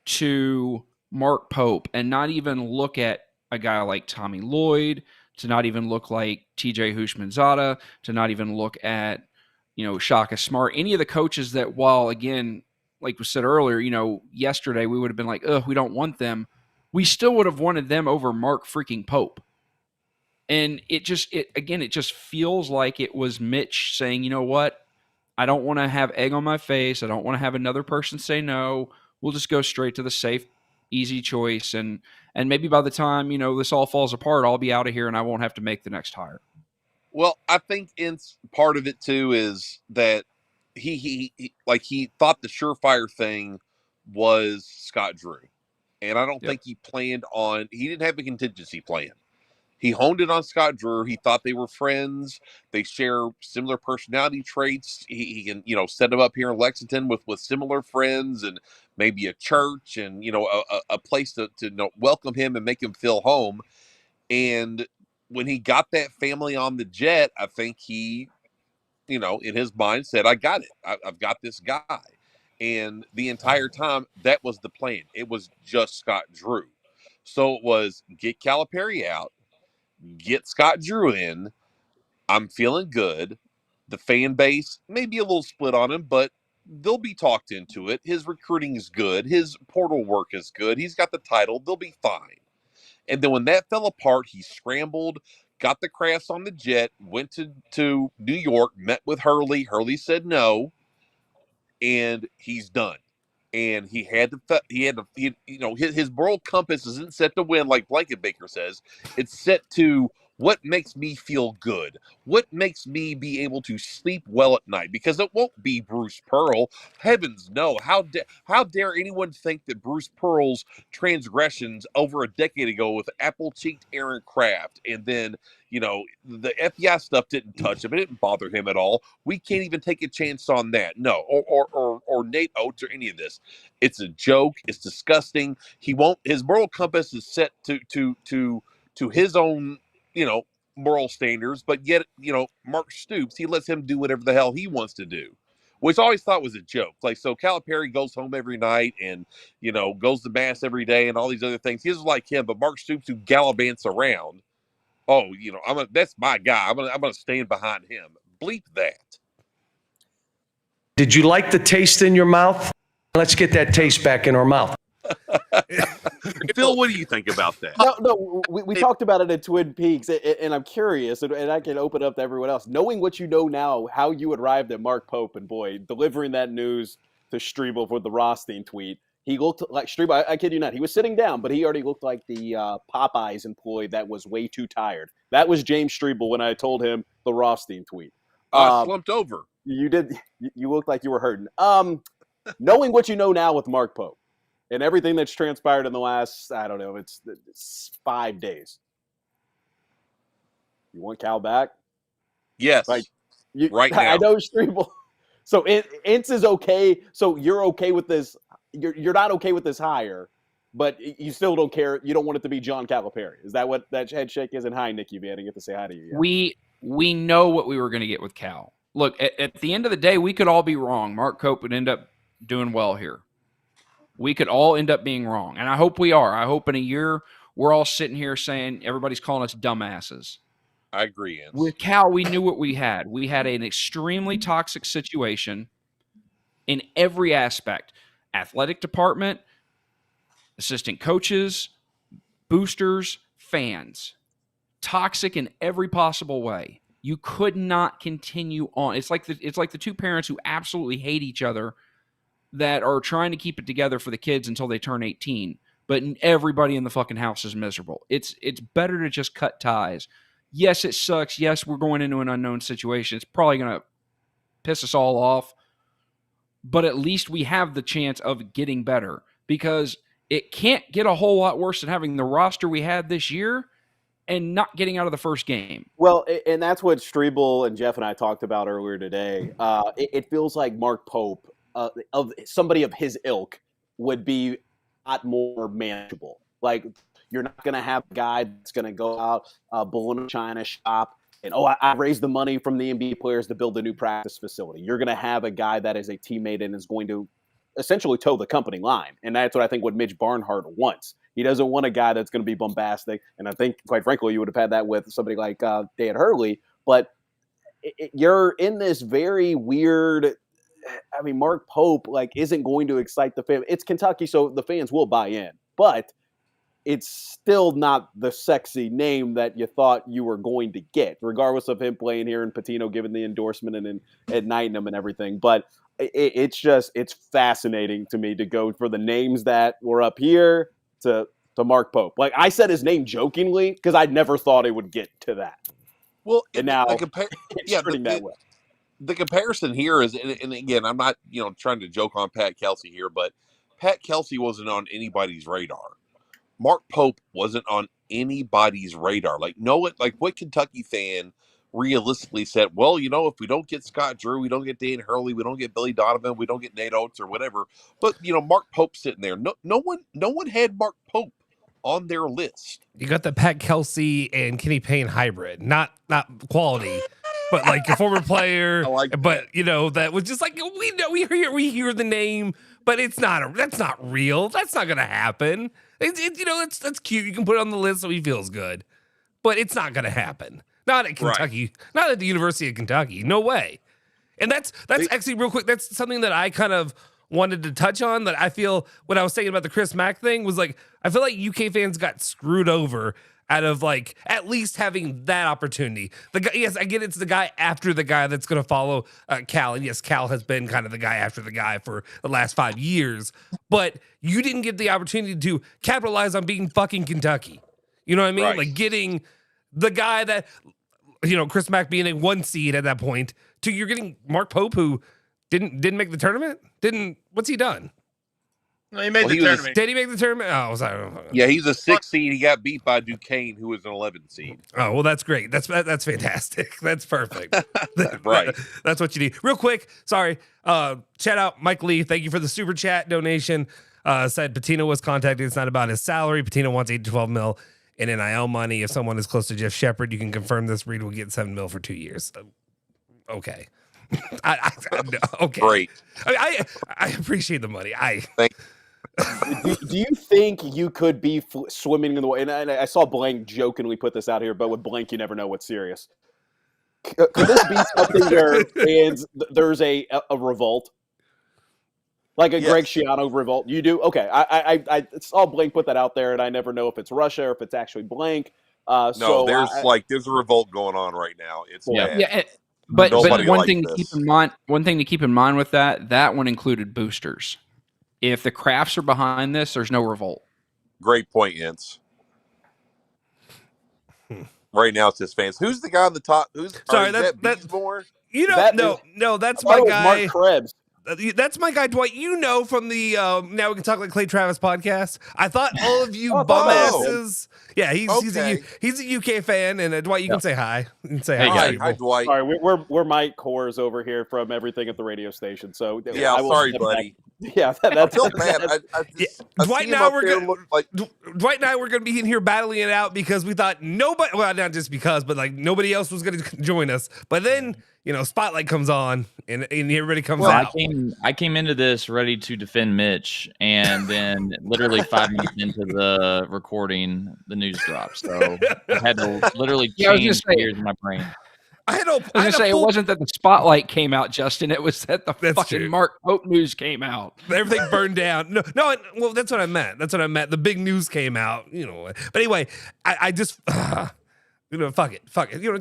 [SPEAKER 3] to Mark Pope and not even look at a guy like Tommy Lloyd, to not even look like TJ Houshmandzadeh, to not even look at Shaka Smart, any of the coaches that, while again, like we said earlier, yesterday we would have been like, we don't want them. We still would have wanted them over Mark freaking Pope. And it just feels like it was Mitch saying, you know what? I don't want to have egg on my face. I don't want to have another person say no. We'll just go straight to the safe, easy choice. And maybe by the time, this all falls apart, I'll be out of here and I won't have to make the next hire.
[SPEAKER 5] Well, I think part of it too is that he thought the surefire thing was Scott Drew. And I don't think he didn't have a contingency plan. He honed it on Scott Drew. He thought they were friends. They share similar personality traits. He can, set him up here in Lexington with similar friends and maybe a church and, a place to welcome him and make him feel home. And when he got that family on the jet, I think he, in his mind said, I got it. I've got this guy. And the entire time, that was the plan. It was just Scott Drew. So it was get Calipari out, get Scott Drew in. I'm feeling good. The fan base may be a little split on him, but they'll be talked into it. His recruiting is good. His portal work is good. He's got the title. They'll be fine. And then when that fell apart, he scrambled, got the crafts on the jet, went to New York, met with Hurley. Hurley said no, and he's done. and his moral compass isn't set to win like Blanket Baker says. It's set to what makes me feel good, what makes me be able to sleep well at night, because it won't be Bruce Pearl. Heavens no. How dare anyone think that Bruce Pearl's transgressions over a decade ago with apple-cheeked Aaron Kraft, and then the FBI stuff didn't touch him, it didn't bother him at all. We can't even take a chance on that. No, or Nate Oates or any of this. It's a joke. It's disgusting. His moral compass is set to his own moral standards, but yet Mark Stoops, he lets him do whatever the hell he wants to do, which I always thought was a joke. Like, so Calipari goes home every night and goes to mass every day and all these other things. He's like him, but Mark Stoops, who gallivants around, that's my guy. I'm gonna stand behind him. Bleep that.
[SPEAKER 8] Did you like the taste in your mouth? Let's get that taste back in our mouth.
[SPEAKER 5] Phil, what do you think about that?
[SPEAKER 6] No, we talked about it at Twin Peaks, and I'm curious, and I can open up to everyone else. Knowing what you know now, how you arrived at Mark Pope, and boy, delivering that news to Strebel for the Rothstein tweet, he looked like Strebel, I kid you not, he was sitting down, but he already looked like the Popeyes employee that was way too tired. That was James Strebel when I told him the Rothstein tweet.
[SPEAKER 5] Slumped over.
[SPEAKER 6] You did. You looked like you were hurting. Knowing what you know now with Mark Pope, and everything that's transpired in the last, I don't know, it's 5 days. You want Cal back?
[SPEAKER 5] Yes.
[SPEAKER 6] Right
[SPEAKER 5] now.
[SPEAKER 6] I know Strebel. So Ince is okay. So you're okay with this. You're not okay with this hire, but you still don't care. You don't want it to be John Calipari. Is that what that head shake is? And hi, Nikki V. I didn't get to say hi to you yet.
[SPEAKER 3] We know what we were going to get with Cal. Look, at the end of the day, we could all be wrong. Mark Cope would end up doing well here. We could all end up being wrong. And I hope we are. I hope in a year we're all sitting here saying everybody's calling us dumbasses.
[SPEAKER 5] I agree, Ince.
[SPEAKER 3] With Cal, we knew what we had. We had an extremely toxic situation in every aspect. Athletic department, assistant coaches, boosters, fans. Toxic in every possible way. You could not continue on. It's like the two parents who absolutely hate each other that are trying to keep it together for the kids until they turn 18, but everybody in the fucking house is miserable. It's better to just cut ties. Yes, it sucks. Yes, we're going into an unknown situation. It's probably going to piss us all off, but at least we have the chance of getting better, because it can't get a whole lot worse than having the roster we had this year and not getting out of the first game.
[SPEAKER 6] Well, and that's what Strebel and Jeff and I talked about earlier today. It feels like Mark Pope, of somebody of his ilk, would be a lot more manageable. Like, you're not going to have a guy that's going to go out, bull in a china shop, and, I raised the money from the NBA players to build a new practice facility. You're going to have a guy that is a teammate and is going to essentially toe the company line. And that's what I think what Mitch Barnhart wants. He doesn't want a guy that's going to be bombastic. And I think, quite frankly, you would have had that with somebody like Dan Hurley. But you're in this very weird – I mean, Mark Pope isn't going to excite the fans. It's Kentucky, so the fans will buy in. But it's still not the sexy name that you thought you were going to get, regardless of him playing here and Patino giving the endorsement and igniting him and everything. But it's fascinating to me to go for the names that were up here to Mark Pope. Like, I said his name jokingly because I never thought it would get to that.
[SPEAKER 5] Well,
[SPEAKER 6] and now
[SPEAKER 5] it's turning that way. The comparison here is, and again, I'm not trying to joke on Pat Kelsey here, but Pat Kelsey wasn't on anybody's radar. Mark Pope wasn't on anybody's radar. Like what Kentucky fan realistically said, well, if we don't get Scott Drew, we don't get Dan Hurley, we don't get Billy Donovan, we don't get Nate Oates or whatever. But Mark Pope's sitting there. No one had Mark Pope on their list.
[SPEAKER 1] You got the Pat Kelsey and Kenny Payne hybrid, not quality, but like a former player. But that was just like we hear the name, but that's not real. That's not gonna happen. That's cute. You can put it on the list so he feels good, but it's not gonna happen. Not at Kentucky. Right. Not at the University of Kentucky. No way. And that's actually real quick. That's something that I kind of wanted to touch on, that I feel what I was saying about the Chris Mack thing was like, I feel like UK fans got screwed over out of like at least having that opportunity. The guy, yes, I get it's the guy after the guy that's going to follow Cal, and yes, Cal has been kind of the guy after the guy for the last 5 years, but you didn't get the opportunity to capitalize on being fucking Kentucky. You know what I mean?
[SPEAKER 5] Right.
[SPEAKER 1] Like getting the guy that, you know, Chris Mack being a 1 seed at that point, to you're getting Mark Pope, who didn't make the tournament. What's he done?
[SPEAKER 4] No, he made
[SPEAKER 5] Well,
[SPEAKER 4] the
[SPEAKER 5] he was a-
[SPEAKER 4] tournament.
[SPEAKER 1] Did he make the tournament? Oh, sorry.
[SPEAKER 5] Yeah, he's a 6 seed. He got beat by Duquesne, who was an 11 seed.
[SPEAKER 1] Oh, well, that's great. That's fantastic. That's perfect.
[SPEAKER 5] Right.
[SPEAKER 1] That's what you need. Real quick, sorry. Shout out Mike Lee. Thank you for the super chat donation. Said Patino was contacted. It's not about his salary. Patino wants 8 to 12 mil in NIL money. If someone is close to Jeff Shepard, you can confirm this. Reed will get 7 mil for 2 years. Okay. Okay.
[SPEAKER 5] Great.
[SPEAKER 1] I appreciate the money.
[SPEAKER 6] Do you think you could be swimming in the way? And I saw Blank jokingly put this out here, but with Blank, you never know what's serious. Could this be something where fans, there's a revolt? Like a Greg Schiano revolt? You do? Okay. I saw Blank put that out there, and I never know if it's Russia or if it's actually Blank.
[SPEAKER 5] No, there's a revolt going on right now. It's bad.
[SPEAKER 3] Yeah. But
[SPEAKER 5] Nobody
[SPEAKER 3] one
[SPEAKER 5] likes
[SPEAKER 3] thing to keep in mind, with that one included boosters. If the Crafts are behind this, there's no revolt.
[SPEAKER 5] Great point, Ince. Right now, it's his fans. Who's the guy on the top?
[SPEAKER 1] Sorry,
[SPEAKER 5] is
[SPEAKER 1] that
[SPEAKER 5] Beesmore?
[SPEAKER 1] You know,
[SPEAKER 6] That
[SPEAKER 1] no, that's
[SPEAKER 6] I thought
[SPEAKER 1] my
[SPEAKER 6] it was
[SPEAKER 1] guy.
[SPEAKER 6] Mark Krebs.
[SPEAKER 1] That's my guy, Dwight. You know from the Now We Can Talk Like Clay Travis podcast. I thought all of you bum asses. Yeah, he's a UK fan, and Dwight, you can say hi. You can say hi.
[SPEAKER 5] Hi, Dwight.
[SPEAKER 6] Sorry, we're Mike Kors over here from everything at the radio station. So
[SPEAKER 5] Yeah, sorry, buddy.
[SPEAKER 6] Yeah,
[SPEAKER 5] I
[SPEAKER 6] that's
[SPEAKER 5] feel bad.
[SPEAKER 1] Dwight and I were Dwight and I were going to be in here battling it out because we thought nobody. Well, not just because, but like nobody else was going to join us. But then Spotlight comes on, and everybody comes out.
[SPEAKER 2] I came into this ready to defend Mitch, and then literally 5 minutes into the recording, the news dropped. So I had to literally change gears in my brain.
[SPEAKER 3] I was going to say, it wasn't that the Spotlight came out, Justin. It was that the fucking
[SPEAKER 1] true.
[SPEAKER 3] Mark Pope news came out.
[SPEAKER 1] Everything burned down. No. Well, that's what I meant. The big news came out. But anyway, I just. Fuck it.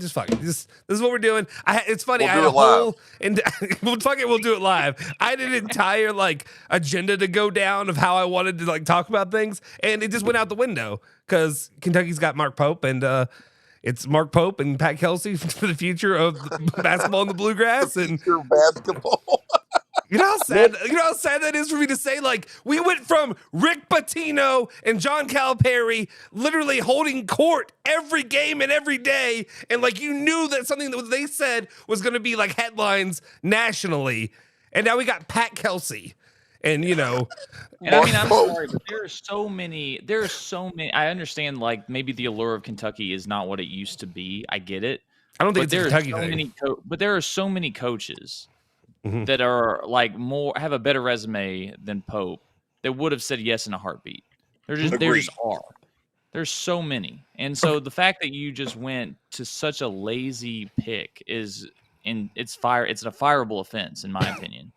[SPEAKER 1] Just fuck it. This is what we're doing. It's funny.
[SPEAKER 5] We'll
[SPEAKER 1] I had
[SPEAKER 5] do
[SPEAKER 1] a
[SPEAKER 5] it live.
[SPEAKER 1] whole, and we'll do it live. I had an entire agenda to go down of how I wanted to talk about things, and it just went out the window because Kentucky's got Mark Pope, and it's Mark Pope and Pat Kelsey for the future of basketball in the bluegrass, and
[SPEAKER 5] basketball.
[SPEAKER 1] You know how sad that is for me to say? We went from Rick Pitino and John Calipari literally holding court every game and every day, and you knew that something that they said was going to be headlines nationally, and now we got Pat Kelsey, and
[SPEAKER 2] And I'm sorry, but there are so many. I understand maybe the allure of Kentucky is not what it used to be. I get it.
[SPEAKER 1] I don't think
[SPEAKER 2] But
[SPEAKER 1] it's a
[SPEAKER 2] there are
[SPEAKER 1] Kentucky thing.
[SPEAKER 2] but there are so many coaches
[SPEAKER 1] Mhm.
[SPEAKER 2] that are have a better resume than Pope that would have said yes in a heartbeat. There just are. There's so many. And so the fact that you just went to such a lazy pick it's a fireable offense in my opinion.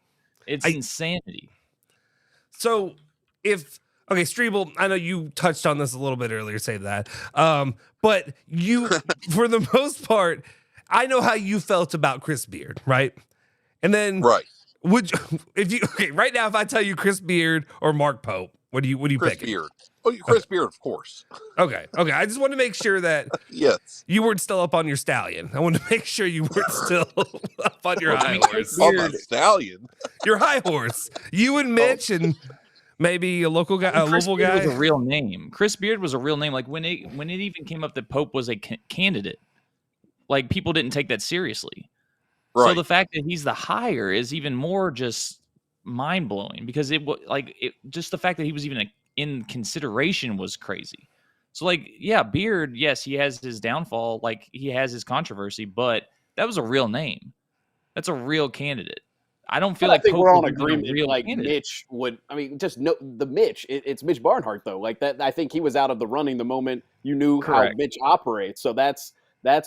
[SPEAKER 2] It's insanity.
[SPEAKER 1] So Strebel, I know you touched on this a little bit earlier, say that. But you, for the most part, I know how you felt about Chris Beard, right? And then
[SPEAKER 5] Right.
[SPEAKER 1] Right now, if I tell you Chris Beard or Mark Pope, what do you
[SPEAKER 5] Chris
[SPEAKER 1] pick?
[SPEAKER 5] Beard. Oh, Chris Beard, of course.
[SPEAKER 1] Okay. I just want to make sure that
[SPEAKER 5] Yes.
[SPEAKER 1] you weren't still up on your stallion. I want to make sure you weren't still up on your high horse.
[SPEAKER 5] On the stallion.
[SPEAKER 1] Your high horse. You and Mitch and maybe a local guy, a
[SPEAKER 2] Chris
[SPEAKER 1] Louisville
[SPEAKER 2] Beard
[SPEAKER 1] guy.
[SPEAKER 2] was a real name. Chris Beard was a real name. When it even came up that Pope was a candidate, people didn't take that seriously.
[SPEAKER 5] Right.
[SPEAKER 2] So the fact that he's the hire is even more just mind blowing because just the fact that he was even in consideration was crazy. So Beard, yes, he has his downfall, he has his controversy, but that was a real name. That's a real candidate. I don't feel
[SPEAKER 6] I think
[SPEAKER 2] Pope
[SPEAKER 6] we're on
[SPEAKER 2] would be a
[SPEAKER 6] agreement.
[SPEAKER 2] real candidate.
[SPEAKER 6] Mitch would. I mean, just no. The Mitch. It's Mitch Barnhart though. That I think he was out of the running the moment you knew
[SPEAKER 2] Correct.
[SPEAKER 6] how Mitch operates. So that's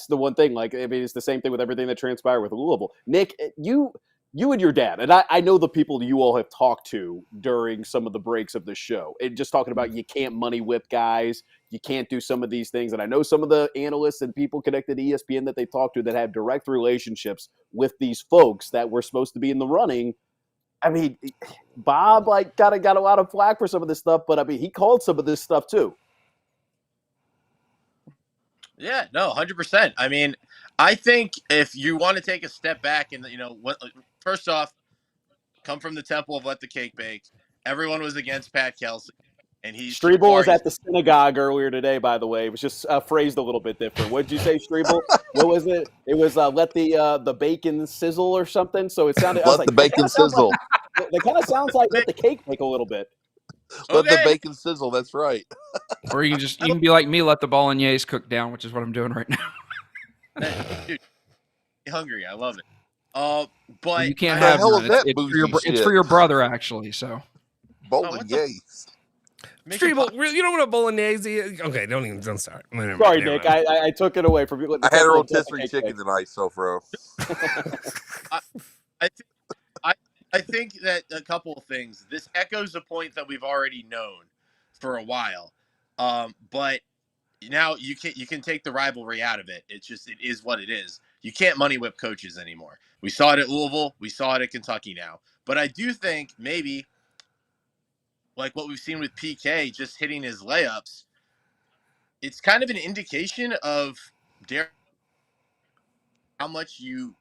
[SPEAKER 6] the one thing. It's the same thing with everything that transpired with Louisville. Nick, you and your dad, and I know the people you all have talked to during some of the breaks of the show, and just talking about you can't money whip guys. you can't do some of these things. And I know some of the analysts and people connected to ESPN that they talk to that have direct relationships with these folks that were supposed to be in the running. I mean, Bob got a lot of flack for some of this stuff, but I mean, he called some of this stuff too.
[SPEAKER 4] Yeah, no, 100%. I mean, I think if you want to take a step back and, first off, come from the temple of let the cake bake. Everyone was against Pat Kelsey, and he's to the
[SPEAKER 6] Streble was
[SPEAKER 4] party.
[SPEAKER 6] at the synagogue earlier today, by the way. It was just phrased a little bit different. What did you say, Streble? What was it? It was let the bacon sizzle or something. So it sounded. I was
[SPEAKER 5] Let
[SPEAKER 6] like,
[SPEAKER 5] the bacon sizzle.
[SPEAKER 6] That kind of sounds like let the cake bake a little bit.
[SPEAKER 5] Let the
[SPEAKER 4] Okay.
[SPEAKER 5] bacon sizzle. That's right.
[SPEAKER 3] Or you can be like me, let the bolognese cook down, which is what I'm doing right now.
[SPEAKER 4] Dude, hungry. I love it.
[SPEAKER 3] Well,
[SPEAKER 4] But
[SPEAKER 3] you can't
[SPEAKER 5] the
[SPEAKER 3] have
[SPEAKER 5] hell
[SPEAKER 3] none.
[SPEAKER 5] is that
[SPEAKER 3] It's for your brother, actually. So
[SPEAKER 5] Bolognese.
[SPEAKER 1] Streble, you don't want a bolognese? Okay, don't start.
[SPEAKER 6] Sorry, Nick. I took it away from you.
[SPEAKER 5] I had a rotisserie chicken tonight, Soforo.
[SPEAKER 4] I think that a couple of things. This echoes a point that we've already known for a while, but now you can take the rivalry out of it. It is what it is. You can't money whip coaches anymore. We saw it at Louisville. We saw it at Kentucky now. But I do think maybe like what we've seen with PK just hitting his layups, it's kind of an indication of how much you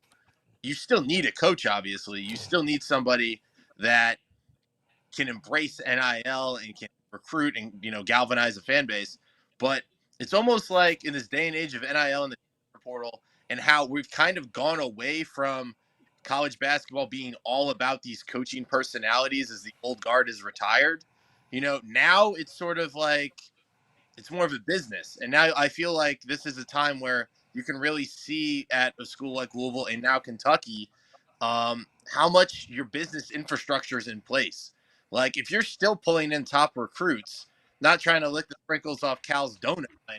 [SPEAKER 4] still need a coach, obviously. You still need somebody that can embrace NIL and can recruit and, galvanize a fan base. But it's almost like in this day and age of NIL and the portal and how we've kind of gone away from college basketball being all about these coaching personalities as the old guard is retired. Now it's sort of like it's more of a business. And now I feel like this is a time where you can really see at a school like Louisville and now Kentucky how much your business infrastructure is in place. Like if you're still pulling in top recruits, not trying to lick the sprinkles off Cal's donut. I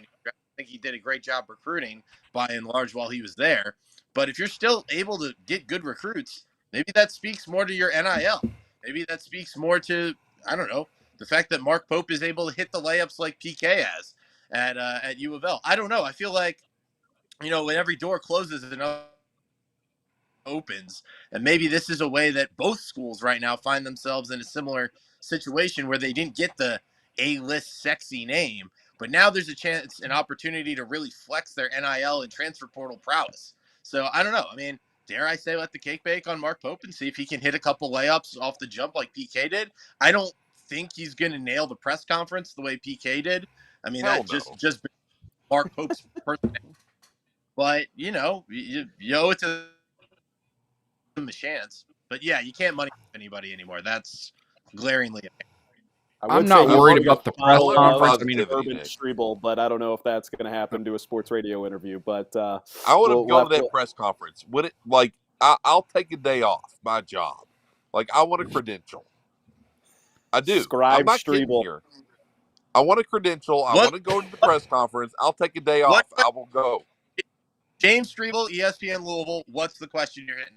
[SPEAKER 4] think he did a great job recruiting by and large while he was there. But if you're still able to get good recruits, maybe that speaks more to your NIL. Maybe that speaks more to, I don't know, the fact that Mark Pope is able to hit the layups like PK has at U of L. I don't know. I feel like, when every door closes, another opens. And maybe this is a way that both schools right now find themselves in a similar situation where they didn't get the A-list sexy name, but now there's a chance, an opportunity to really flex their NIL and transfer portal prowess. So I don't know. I mean, dare I say let the cake bake on Mark Pope and see if he can hit a couple layups off the jump like PK did? I don't think he's going to nail the press conference the way PK did. I mean, just Mark Pope's personality. But, you owe it to them a chance. But yeah, you can't money anybody anymore. That's glaringly.
[SPEAKER 3] I'm not worried about the press conference.
[SPEAKER 5] I mean,
[SPEAKER 6] Urban Streble, but I don't know if that's going to happen to a sports radio interview. But
[SPEAKER 5] I would have gone to that press conference. Would it I'll take a day off my job. Like I want a credential. I do.
[SPEAKER 6] Scribe
[SPEAKER 5] I'm not
[SPEAKER 6] Streble.
[SPEAKER 5] here. I want a credential. I want to go to the press conference. I'll take a day off. I will go.
[SPEAKER 4] James Streble, ESPN Louisville. What's the question you're hitting?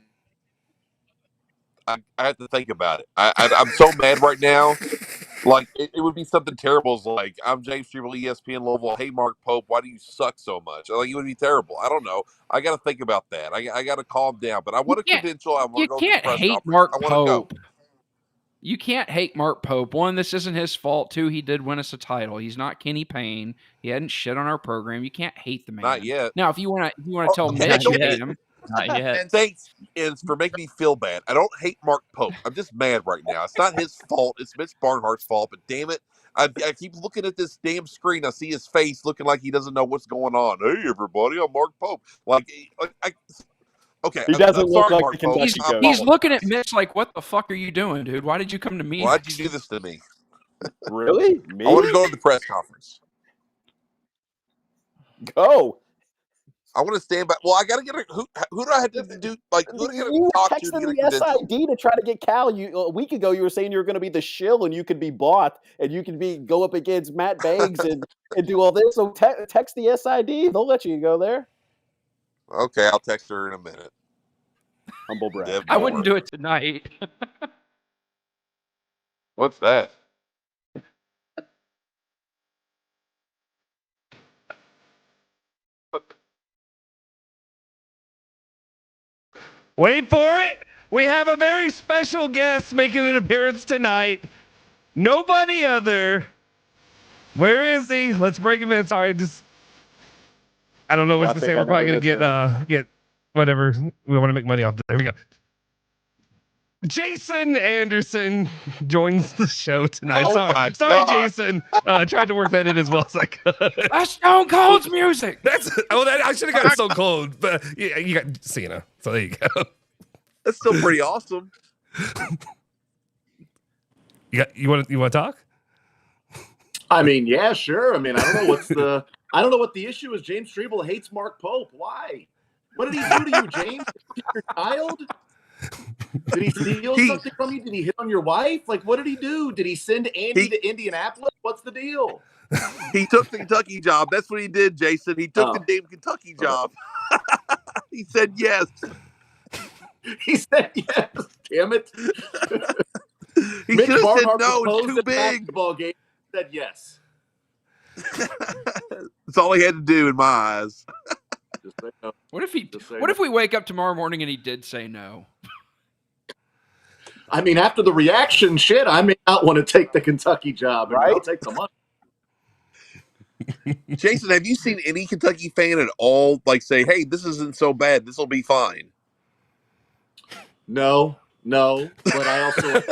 [SPEAKER 5] I have to think about it. I'm so mad right now. Like it would be something terrible. As like I'm James Streble, ESPN Louisville. Hey, Mark Pope, why do you suck so much? Like it would be terrible. I don't know. I got to think about that. I got to calm down. But I want a credential. I want to go to the press conference.
[SPEAKER 3] Mark
[SPEAKER 5] I want to go.
[SPEAKER 3] You can't hate Mark Pope. One, this isn't his fault. Two, he did win us a title. He's not Kenny Payne. He hadn't shit on our program. You can't hate the man.
[SPEAKER 5] Not yet.
[SPEAKER 3] Now, if you want to tell Mitch you hate him,
[SPEAKER 2] not yet.
[SPEAKER 5] And thanks for making me feel bad. I don't hate Mark Pope. I'm just mad right now. It's not his fault. It's Mitch Barnhart's fault. But damn it, I keep looking at this damn screen. I see his face looking like he doesn't know what's going on. Hey, everybody, I'm Mark Pope. Okay,
[SPEAKER 6] he doesn't look
[SPEAKER 5] sorry,
[SPEAKER 6] like
[SPEAKER 5] Mark
[SPEAKER 6] the Kentucky
[SPEAKER 5] Pope.
[SPEAKER 6] coach.
[SPEAKER 3] He's looking at Mitch like, "What the fuck are you doing, dude? Why did you come to me?"
[SPEAKER 5] Why'd you do this to me?
[SPEAKER 6] Really? Me?
[SPEAKER 5] I want to go to the press conference.
[SPEAKER 6] Go.
[SPEAKER 5] I want to stand by. Well, I got to get who do I have to do? Like, who do I got to talk to
[SPEAKER 6] texted
[SPEAKER 5] get a
[SPEAKER 6] the SID to try to get Cal. A week ago, you were saying you were going to be the shill and you could be bought and you could go up against Matt Banks and do all this. So text the SID. They'll let you go there.
[SPEAKER 5] Okay, I'll text her in a minute.
[SPEAKER 6] Humble brag.
[SPEAKER 3] I wouldn't do it tonight.
[SPEAKER 5] What's that?
[SPEAKER 1] Wait for it. We have a very special guest making an appearance tonight. Nobody other. Where is he? Let's bring him in. Sorry, I don't know what to say. We're probably gonna get whatever. We want to make money off this. There we go. Jason Anderson joins the show tonight. Sorry, Jason. Tried to work that in as well as I could.
[SPEAKER 3] That's Stone Cold's music.
[SPEAKER 1] I should have got Stone Cold, but yeah, you got Cena. So there you go.
[SPEAKER 5] That's still pretty awesome.
[SPEAKER 1] You want to talk?
[SPEAKER 9] I mean, yeah, sure. I mean, I don't know what the issue is. James Strebel hates Mark Pope. Why? What did he do to you, James? Your child? Did he steal something from you? Did he hit on your wife? Like, what did he do? Did he send Andy to Indianapolis? What's the deal?
[SPEAKER 5] He took the Kentucky job. That's what he did, Jason. He took the damn Kentucky job. He said yes.
[SPEAKER 9] He said yes. Damn it.
[SPEAKER 5] He should have said no. It's too big.
[SPEAKER 9] Basketball game. He said yes.
[SPEAKER 5] That's all he had to do in my eyes.
[SPEAKER 9] Just say no.
[SPEAKER 3] What if we wake up tomorrow morning and he did say no?
[SPEAKER 9] I mean, after the reaction, shit, I may not want to take the Kentucky job. Right? I'll take the money.
[SPEAKER 5] Jason, have you seen any Kentucky fan at all like say, hey, this isn't so bad. This will be fine?
[SPEAKER 9] No. But I also,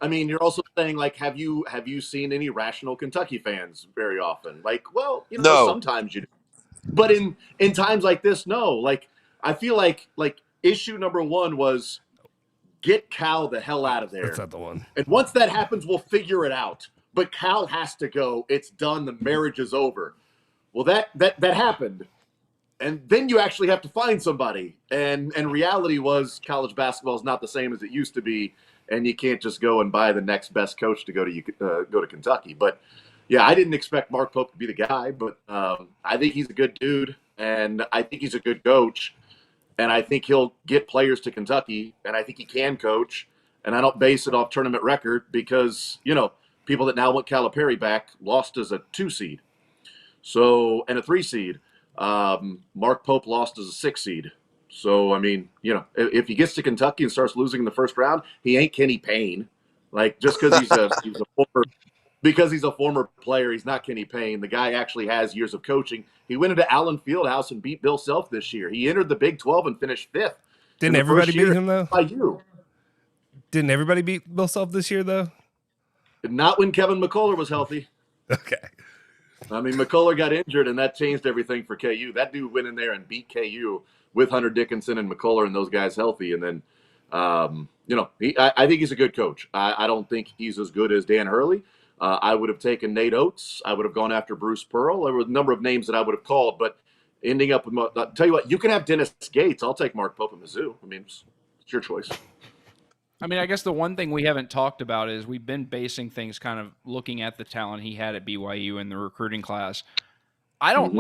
[SPEAKER 9] I mean, you're also saying, like, have you seen any rational Kentucky fans very often? Like, well,
[SPEAKER 5] no.
[SPEAKER 9] Sometimes you do. But in times like this, no. Like, I feel like issue number one was get Cal the hell out of there.
[SPEAKER 1] That's not the one.
[SPEAKER 9] And once that happens, we'll figure it out. But Cal has to go. It's done. The marriage is over. Well, that happened. And then you actually have to find somebody. And reality was college basketball is not the same as it used to be. And you can't just go and buy the next best coach to go to Kentucky. But yeah, I didn't expect Mark Pope to be the guy, but I think he's a good dude, and I think he's a good coach, and I think he'll get players to Kentucky, and I think he can coach, and I don't base it off tournament record because, people that now want Calipari back lost as a 2 seed. So, and a 3 seed. Mark Pope lost as a 6 seed. So, I mean, if he gets to Kentucky and starts losing in the first round, he ain't Kenny Payne. Like, just because he's a former player, he's not Kenny Payne. The guy actually has years of coaching. He went into Allen Fieldhouse and beat Bill Self this year. He entered the Big 12 and finished 5th.
[SPEAKER 1] Didn't everybody beat him, though?
[SPEAKER 9] By you.
[SPEAKER 1] Didn't everybody beat Bill Self this year, though?
[SPEAKER 9] Not when Kevin McCullough was healthy.
[SPEAKER 1] Okay.
[SPEAKER 9] I mean, McCullough got injured, and that changed everything for KU. That dude went in there and beat KU with Hunter Dickinson and McCullough and those guys healthy. And then, I think he's a good coach. I don't think he's as good as Dan Hurley. I would have taken Nate Oates. I would have gone after Bruce Pearl. There were a number of names that I would have called, but ending up with – I'll tell you what, you can have Dennis Gates. I'll take Mark Pope at Mizzou. I mean, it's your choice.
[SPEAKER 3] I mean, I guess the one thing we haven't talked about is we've been basing things kind of looking at the talent he had at BYU in the recruiting class. I don't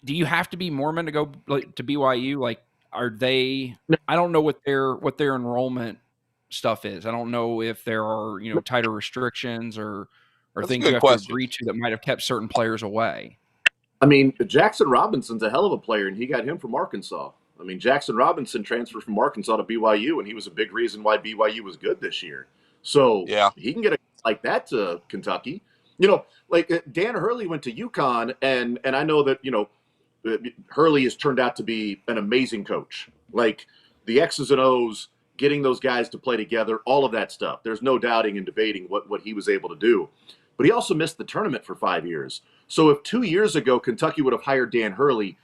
[SPEAKER 3] do you have to be Mormon to go to BYU? Like, are they, I don't know what their enrollment stuff is. I don't know if there are, tighter restrictions or things you have to agree to that might have kept certain players away.
[SPEAKER 9] I mean, Jackson Robinson's a hell of a player, and he got him from Arkansas. I mean, Jackson Robinson transferred from Arkansas to BYU, and he was a big reason why BYU was good this year. So yeah, he can get a like that to Kentucky. Like Dan Hurley went to UConn, and I know that, Hurley has turned out to be an amazing coach. Like the X's and O's, getting those guys to play together, all of that stuff. There's no doubting and debating what he was able to do. But he also missed the tournament for 5 years. So if 2 years ago Kentucky would have hired Dan Hurley,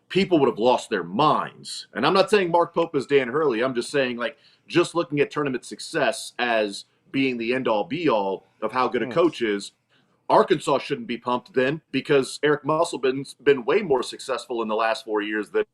[SPEAKER 9] people would have lost their minds. And I'm not saying Mark Pope is Dan Hurley. I'm just saying, just looking at tournament success as being the end-all, be-all of how good a coach is, Arkansas shouldn't be pumped then because Eric Musselman's been way more successful in the last 4 years than,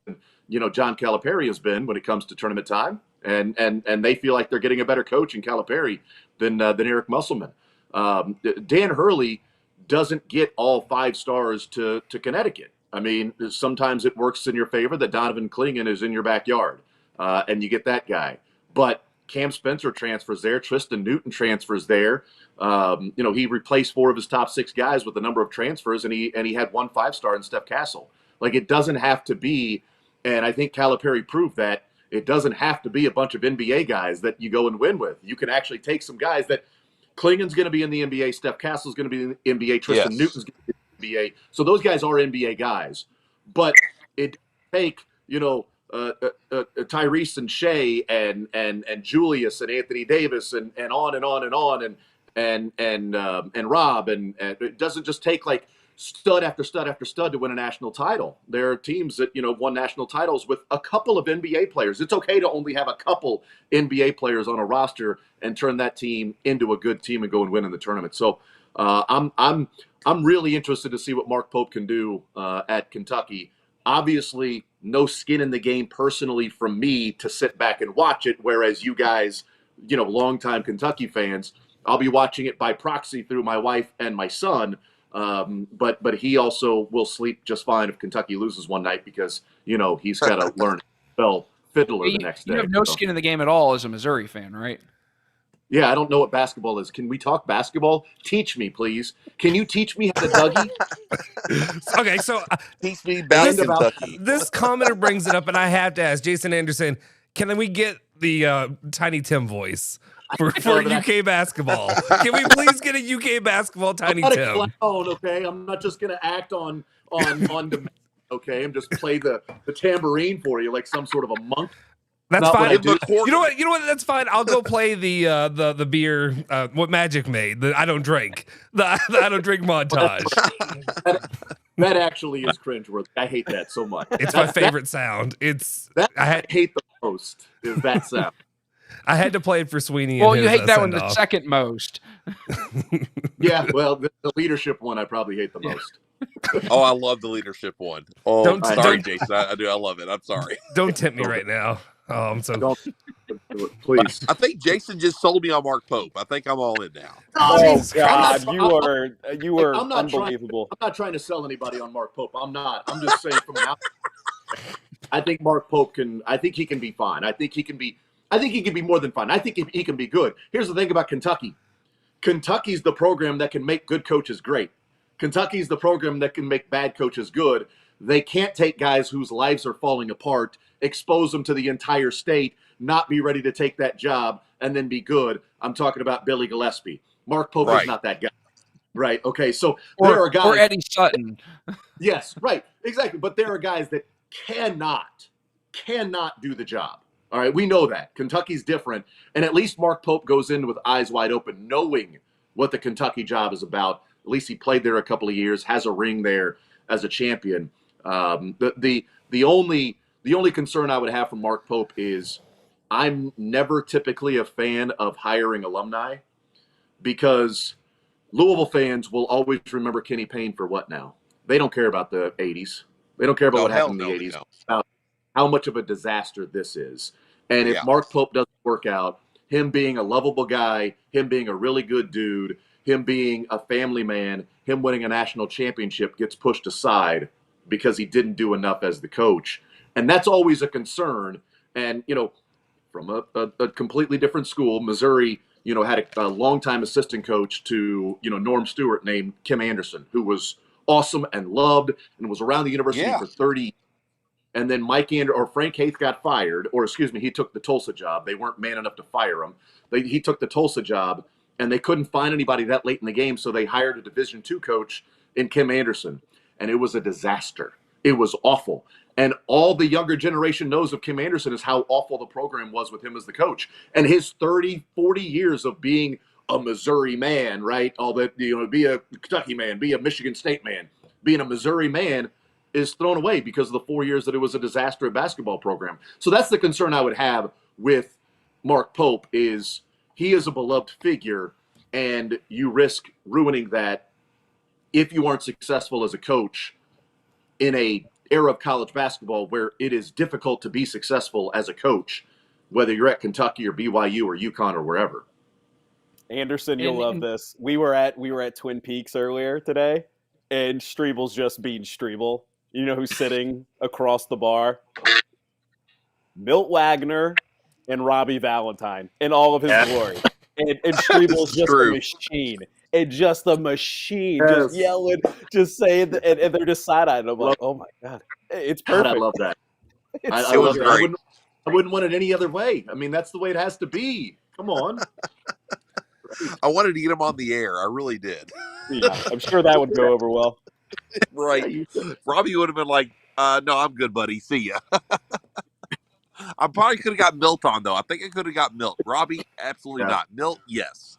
[SPEAKER 9] John Calipari has been when it comes to tournament time. And they feel like they're getting a better coach in Calipari than Eric Musselman. Dan Hurley doesn't get all 5 stars to Connecticut. I mean, sometimes it works in your favor that Donovan Clingan is in your backyard, and you get that guy. But Cam Spencer transfers there. Tristan Newton transfers there. He replaced 4 of his top 6 guys with a number of transfers, and he had 1 5-star in Steph Castle. Like, it doesn't have to be And I think Calipari proved that it doesn't have to be a bunch of NBA guys that you go and win with. You can actually take some guys that Klingon's going to be in the NBA, Steph Castle's going to be in the NBA, Tristan Newton's going to be in the NBA. So those guys are NBA guys. But it take, Tyrese and Shea and Julius and Anthony Davis and on and on and on and Rob and it doesn't just take like stud after stud after stud to win a national title. There are teams that won national titles with a couple of NBA players. It's okay to only have a couple NBA players on a roster and turn that team into a good team and go and win in the tournament. So I'm really interested to see what Mark Pope can do at Kentucky. Obviously, no skin in the game personally from me to sit back and watch it, whereas you guys, longtime Kentucky fans, I'll be watching it by proxy through my wife and my son. But he also will sleep just fine if Kentucky loses one night because, he's got to learn to spell fiddler the next day.
[SPEAKER 3] You have no skin in the game at all as a Missouri fan, right?
[SPEAKER 9] Yeah, I don't know what basketball is. Can we talk basketball? Teach me, please. Can you teach me how to Dougie?
[SPEAKER 1] Okay, so
[SPEAKER 5] teach me about Kentucky.
[SPEAKER 1] This commenter brings it up, and I have to ask Jason Anderson, can we get the Tiny Tim voice for UK basketball? Can we please get a UK basketball Tiny
[SPEAKER 9] I'm not
[SPEAKER 1] Tim?
[SPEAKER 9] a clown, okay? I'm not just going to act on demand, okay? I'm just play the tambourine for you like some sort of a monk.
[SPEAKER 1] That's
[SPEAKER 9] Not
[SPEAKER 1] fine.
[SPEAKER 9] what
[SPEAKER 1] You know what? That's fine. I'll go play the beer. What Magic made. The I don't drink. The I don't drink montage.
[SPEAKER 9] That actually is cringeworthy. I hate that so much.
[SPEAKER 1] It's my favorite sound.
[SPEAKER 9] I hate the most is that sound.
[SPEAKER 1] I had to play it for Sweeney.
[SPEAKER 3] Well,
[SPEAKER 1] and
[SPEAKER 3] you
[SPEAKER 1] his,
[SPEAKER 3] hate that one the
[SPEAKER 1] send-off.
[SPEAKER 3] second most.
[SPEAKER 9] Yeah, well, the leadership one I probably hate the most.
[SPEAKER 5] Oh, I love the leadership one. Oh, sorry, Jason. I do. I love it. I'm sorry.
[SPEAKER 1] Don't tempt me right now. Oh, I'm so.
[SPEAKER 9] Don't do it, please.
[SPEAKER 5] I think Jason just sold me on Mark Pope. I think I'm all in now.
[SPEAKER 6] Oh God, you were
[SPEAKER 9] I'm not
[SPEAKER 6] unbelievable.
[SPEAKER 9] I'm not trying to sell anybody on Mark Pope. I'm not. I'm just saying from an outside. I think Mark Pope can. I think he can be fine. I think he can be more than fine. I think he can be good. Here's the thing about Kentucky. Kentucky's the program that can make good coaches great. Kentucky's the program that can make bad coaches good. They can't take guys whose lives are falling apart, expose them to the entire state, not be ready to take that job, and then be good. I'm talking about Billy Gillespie. Mark Pope is not that guy. Right. Okay. So there are guys.
[SPEAKER 3] Or Eddie Sutton.
[SPEAKER 9] Yes. Right. Exactly. But there are guys that cannot do the job. All right. We know that. Kentucky's different. And at least Mark Pope goes in with eyes wide open, knowing what the Kentucky job is about. At least he played there a couple of years, has a ring there as a champion. The only concern I would have from Mark Pope is I'm never typically a fan of hiring alumni because Louisville fans will always remember Kenny Payne for what now? They don't care about the 80s. They don't care about what happened in the 80s. About how much of a disaster this is. And if Mark Pope doesn't work out, him being a lovable guy, him being a really good dude, him being a family man, him winning a national championship gets pushed aside because he didn't do enough as the coach. And that's always a concern. And, from a completely different school, Missouri, had a longtime assistant coach to, Norm Stewart named Kim Anderson, who was awesome and loved and was around the university for 30 years. And then Frank Haith got fired, he took the Tulsa job. They weren't man enough to fire him. He took the Tulsa job, and they couldn't find anybody that late in the game, so they hired a Division II coach in Kim Anderson. And it was a disaster. It was awful. And all the younger generation knows of Kim Anderson is how awful the program was with him as the coach. And his 30, 40 years of being a Missouri man, right? All that, be a Kentucky man, be a Michigan State man, being a Missouri man is thrown away because of the 4 years that it was a disaster at basketball program. So that's the concern I would have with Mark Pope is he is a beloved figure, and you risk ruining that if you aren't successful as a coach in a era of college basketball where it is difficult to be successful as a coach, whether you're at Kentucky or BYU or UConn or wherever.
[SPEAKER 6] Anderson, you'll love this. We were at Twin Peaks earlier today, and Strebel's just being Strebel. You know who's sitting across the bar? Milt Wagner and Robbie Valentine in all of his glory. And Strebel's just a machine. And just a machine, just yelling, just saying, and they're just side-eyeing. I'm like, oh my God, it's perfect.
[SPEAKER 9] God, I love that. I love it. I wouldn't want it any other way. I mean, that's the way it has to be. Come on.
[SPEAKER 5] I wanted to get him on the air. I really did.
[SPEAKER 6] Yeah, I'm sure that would go over well.
[SPEAKER 5] Right. Robbie would have been like, no, I'm good, buddy. See ya. I probably could have got Milt on, though. I think I could have got Milt. Robbie, absolutely not. Milt, yes.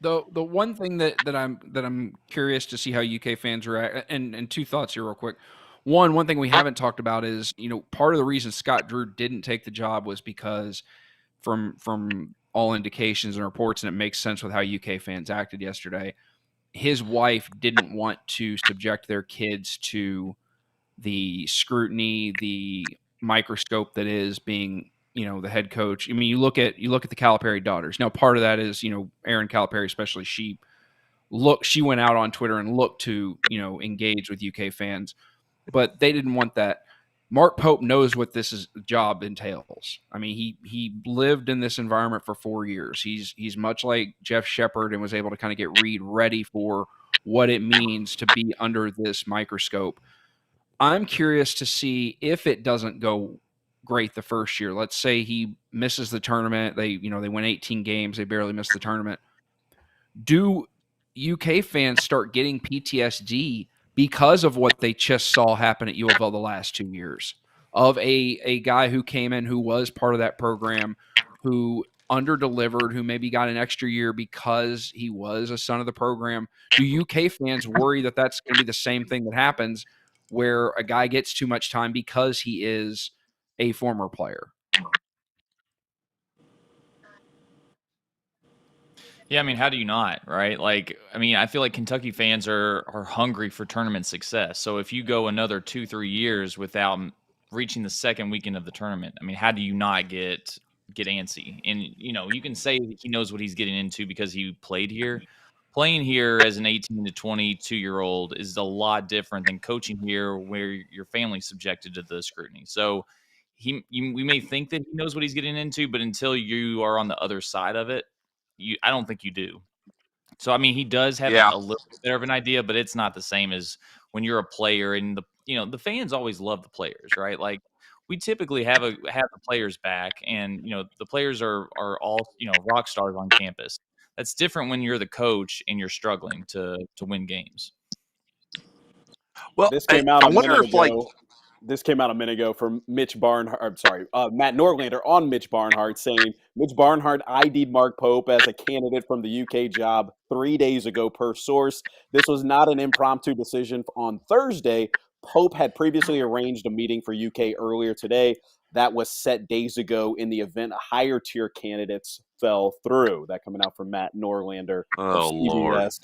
[SPEAKER 3] The one thing that I'm curious to see how UK fans react, and two thoughts here real quick. One thing we haven't talked about is, part of the reason Scott Drew didn't take the job was because from all indications and reports, and it makes sense with how UK fans acted yesterday, his wife didn't want to subject their kids to the scrutiny, the microscope that is being, the head coach. I mean, you look at the Calipari daughters. Now, part of that is, Erin Calipari, especially, she went out on Twitter and looked to, engage with UK fans, but they didn't want that. Mark Pope knows what this job entails. I mean, he lived in this environment for 4 years. He's much like Jeff Shepard and was able to kind of get Reed ready for what it means to be under this microscope. I'm curious to see if it doesn't go great the first year. Let's say he misses the tournament. They win 18 games. They barely miss the tournament. Do UK fans start getting PTSD because of what they just saw happen at U of L the last 2 years, of a guy who came in, who was part of that program, who underdelivered, who maybe got an extra year because he was a son of the program? Do UK fans worry that that's going to be the same thing that happens, where a guy gets too much time because he is a former player?
[SPEAKER 2] Yeah, I mean, how do you not, right? Like, I mean, I feel like Kentucky fans are hungry for tournament success. So if you go another 2-3 years without reaching the second weekend of the tournament, I mean, how do you not get antsy? And, you can say that he knows what he's getting into because he played here. Playing here as an 18 to 22-year-old is a lot different than coaching here where your family's subjected to the scrutiny. So we may think that he knows what he's getting into, but until you are on the other side of it, I don't think you do. So, I mean, he does have a little bit of an idea, but it's not the same as when you're a player, and the fans always love the players, right? Like, we typically have the players back, and the players are all rock stars on campus. That's different when you're the coach and you're struggling to win games.
[SPEAKER 6] Well, this came out This came out a minute ago from Matt Norlander on Mitch Barnhart, saying Mitch Barnhart ID'd Mark Pope as a candidate from the UK job 3 days ago per source. This was not an impromptu decision on Thursday. Pope had previously arranged a meeting for UK earlier today. That was set days ago. In the event higher tier candidates fell through. That coming out from Matt Norlander.
[SPEAKER 5] Oh, Lord.
[SPEAKER 3] This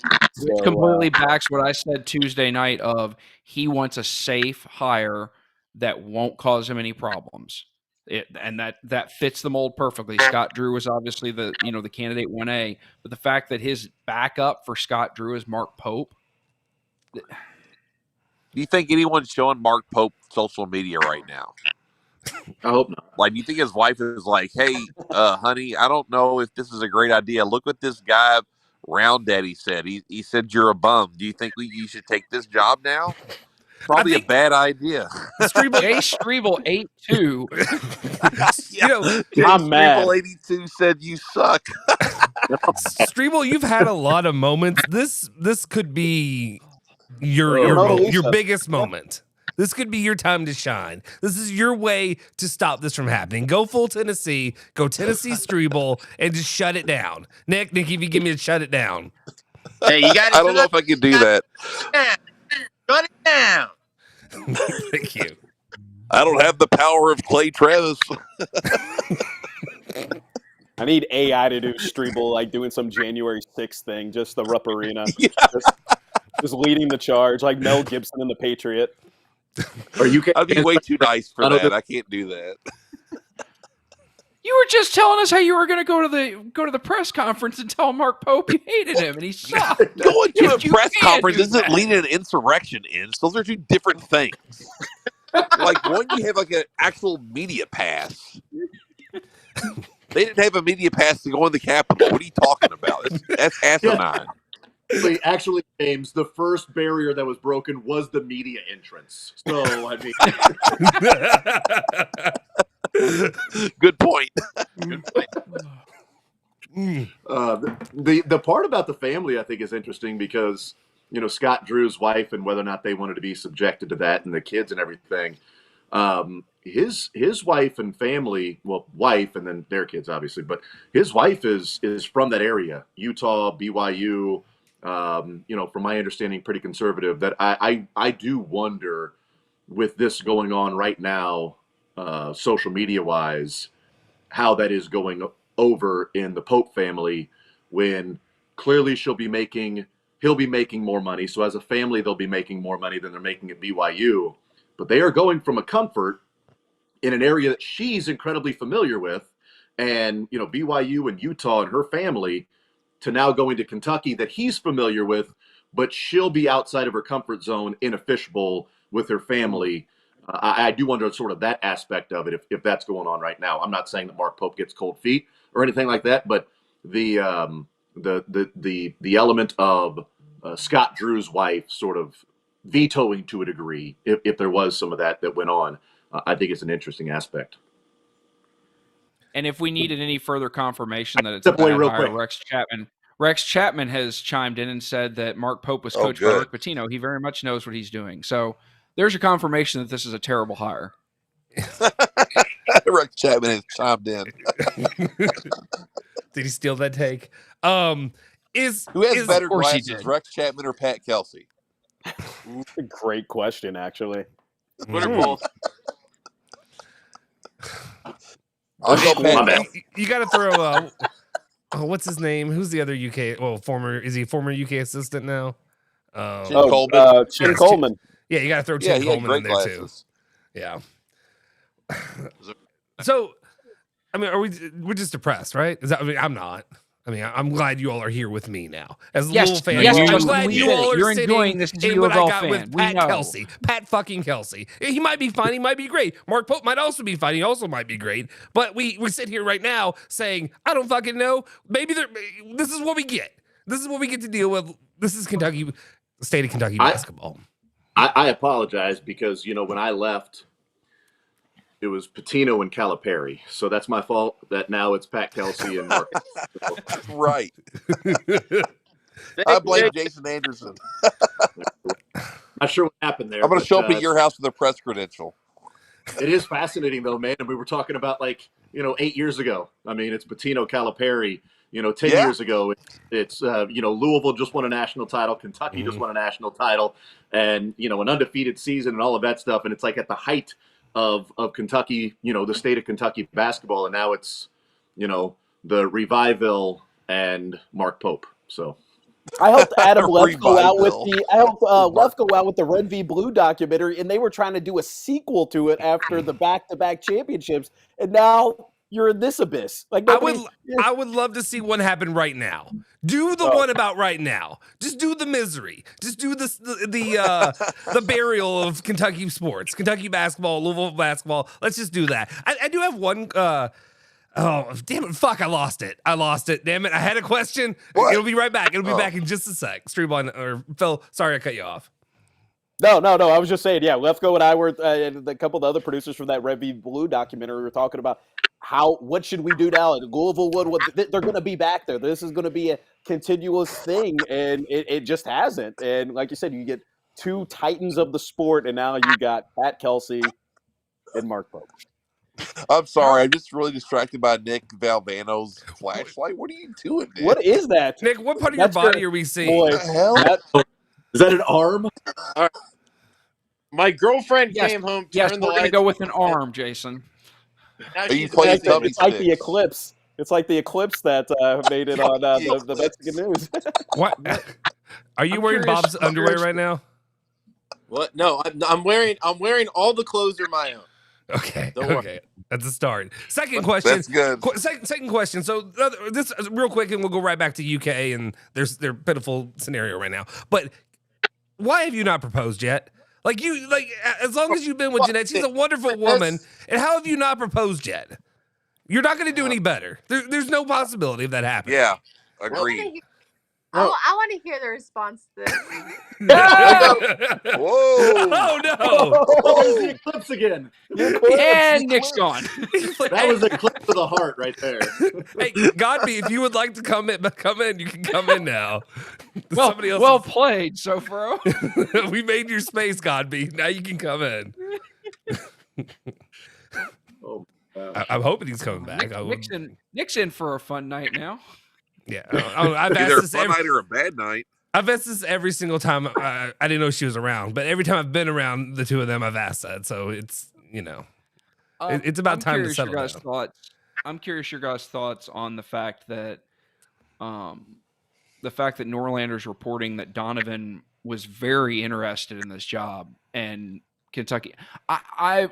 [SPEAKER 3] completely backs what I said Tuesday night of he wants a safe hire that won't cause him any problems. And that fits the mold perfectly. Scott Drew was obviously the candidate 1A, but the fact that his backup for Scott Drew is Mark Pope.
[SPEAKER 5] Do you think anyone's showing Mark Pope social media right now?
[SPEAKER 9] I hope not.
[SPEAKER 5] Like, do you think his wife is like, hey, honey, I don't know if this is a great idea. Look what this guy Round Daddy said. He said you're a bum. Do you think you should take this job now? Probably a bad idea.
[SPEAKER 3] Jay Strebel 82.
[SPEAKER 6] I'm mad.
[SPEAKER 5] Strebel 82 said you suck.
[SPEAKER 1] Strebel, you've had a lot of moments. This could be your biggest moment. This could be your time to shine. This is your way to stop this from happening. Go full Tennessee. Go Tennessee Strebel and just shut it down. Nick, if you give me a shut it down.
[SPEAKER 4] Hey, you got.
[SPEAKER 5] I don't know if I can do that.
[SPEAKER 4] Shut it down.
[SPEAKER 1] Thank you.
[SPEAKER 5] I don't have the power of Clay Travis.
[SPEAKER 6] I need AI to do Strebel, like doing some January 6th thing, just the Rupp Arena.
[SPEAKER 5] Yeah.
[SPEAKER 6] Just leading the charge, like Mel Gibson in The Patriot.
[SPEAKER 5] I'd be way too nice for that. I can't do that.
[SPEAKER 3] You were just telling us how you were going to go to the press conference and tell Mark Pope you hated him and he sucked.
[SPEAKER 5] Going to a press conference isn't leading an insurrection in. Those are two different things. Like, one, you have like an actual media pass. They didn't have a media pass to go in the Capitol. What are you talking about? That's asinine.
[SPEAKER 9] Actually, James, the first barrier that was broken was the media entrance. So, I mean,
[SPEAKER 5] Good point.
[SPEAKER 9] Good point. The part about the family, I think, is interesting because, you know, Scott Drew's wife and whether or not they wanted to be subjected to that and the kids and everything. His wife and family, well, wife and then their kids, obviously, but his wife is from that area, Utah, BYU, you know, from my understanding, pretty conservative. That I do wonder with this going on right now, social media wise, how that is going over in the Pope family when clearly he'll be making more money. So as a family, they'll be making more money than they're making at BYU, but they are going from a comfort in an area that she's incredibly familiar with, and, you know, BYU and Utah and her family, to now going to Kentucky that he's familiar with, but she'll be outside of her comfort zone in a fishbowl with her family. I do wonder sort of that aspect of it, if that's going on right now. I'm not saying that Mark Pope gets cold feet or anything like that, but the element of Scott Drew's wife sort of vetoing to a degree, if there was some of that went on, I think it's an interesting aspect.
[SPEAKER 3] And if we needed any further confirmation that it's a bad hire, Rex Chapman has chimed in and said that Mark Pope was coached by Rick Pitino. He very much knows what he's doing. So there's your confirmation that this is a terrible hire.
[SPEAKER 5] Rex Chapman has chimed in.
[SPEAKER 1] Did he steal that take?
[SPEAKER 5] Who has better glasses, Rex Chapman or Pat Kelsey?
[SPEAKER 6] A great question, actually.
[SPEAKER 4] Both.
[SPEAKER 1] You got to throw. What's his name? Who's the other UK? Well, is he a former UK assistant now?
[SPEAKER 6] Coleman. Chin Coleman.
[SPEAKER 1] Yeah, you got to throw Chin Coleman in there too. Yeah. So, I mean, we're just depressed, right? I'm not. I mean, I'm glad you all are here with me now. As a Louisville fan, I'm glad you all are
[SPEAKER 3] enjoying this
[SPEAKER 1] in what I got with Pat Kelsey. Pat fucking Kelsey. He might be fine. He might be great. Mark Pope might also be fine. He also might be great. But we sit here right now saying, I don't fucking know. Maybe this is what we get. This is what we get to deal with. This is Kentucky, state of Kentucky basketball.
[SPEAKER 9] I apologize because, you know, when I left, it was Pitino and Calipari. So that's my fault that now it's Pat Kelsey and Mark.
[SPEAKER 5] Right. I blame Jason Anderson.
[SPEAKER 9] Not sure what happened there.
[SPEAKER 5] I'm going to show up at your house with a press credential.
[SPEAKER 9] It is fascinating, though, man. And we were talking about, 8 years ago. I mean, it's Pitino, Calipari. 10 years ago, it's Louisville just won a national title. Kentucky just won a national title. And, an undefeated season and all of that stuff. And it's like at the height of Kentucky, the state of Kentucky basketball, and now it's, the Revival and Mark Pope. So
[SPEAKER 6] I helped Adam Leff go out with Leff go out with the Red v Blue documentary, and they were trying to do a sequel to it after the back-to-back championships, and now you're in this abyss. Like
[SPEAKER 1] I would love to see one happen right now. Do the one about right now. Just do the misery. Just do the burial of Kentucky sports, Kentucky basketball, Louisville basketball. Let's just do that. I do have one. Oh, damn it. Fuck, I lost it. Damn it. I had a question. What? It'll be right back. It'll be back in just a sec. Streamline or Phil, sorry I cut you off.
[SPEAKER 6] No. I was just saying, Lefko and I were, and a couple of the other producers from that Red v Blue documentary were talking about what should we do now? Louisville they're going to be back there. This is going to be a continuous thing, and it just hasn't. And like you said, you get two titans of the sport, and now you got Pat Kelsey and Mark Pope.
[SPEAKER 5] I'm sorry, I'm just really distracted by Nick Valvano's flashlight. What are you doing, Nick?
[SPEAKER 6] What is that?
[SPEAKER 1] Nick, what part of your body are we seeing?
[SPEAKER 5] What the hell?
[SPEAKER 9] Is that an arm?
[SPEAKER 4] My girlfriend came home.
[SPEAKER 3] Yes, we're going to go with an arm, Jason.
[SPEAKER 6] It's like the eclipse. It's like the eclipse that made it on the Mexican news.
[SPEAKER 1] What? Are you wearing Bob's underwear right now?
[SPEAKER 4] What? No, I'm wearing all the clothes are my own.
[SPEAKER 1] Okay. That's a start. Second question.
[SPEAKER 5] That's good.
[SPEAKER 1] Second question. So this real quick, and we'll go right back to UK and their pitiful scenario right now. But why have you not proposed yet? As long as you've been with Jeanette, she's a wonderful woman. And how have you not proposed yet? You're not going to do any better. There's no possibility of that happening.
[SPEAKER 5] Yeah, agreed.
[SPEAKER 10] I want to hear the response to this.
[SPEAKER 5] Whoa!
[SPEAKER 1] Oh no!
[SPEAKER 9] Oh, there's the eclipse again.
[SPEAKER 3] And Nick's gone.
[SPEAKER 9] That was the eclipse of the heart right there.
[SPEAKER 1] Hey, Godby, if you would like to come in, you can come in now.
[SPEAKER 3] Well played, Soforo.
[SPEAKER 1] We made your space, Godby. Now you can come in.
[SPEAKER 9] Oh,
[SPEAKER 1] I'm hoping he's coming back.
[SPEAKER 3] Nick's in for a fun night now.
[SPEAKER 1] Yeah, I've asked
[SPEAKER 5] Either a
[SPEAKER 1] this
[SPEAKER 5] fun night or a bad night.
[SPEAKER 1] I've asked this every single time. I didn't know she was around, but every time I've been around the two of them, I've asked that. So it's it's about time to settle down.
[SPEAKER 3] I'm curious your guys' thoughts on the fact that Norlander's reporting that Donovan was very interested in this job, and Kentucky. I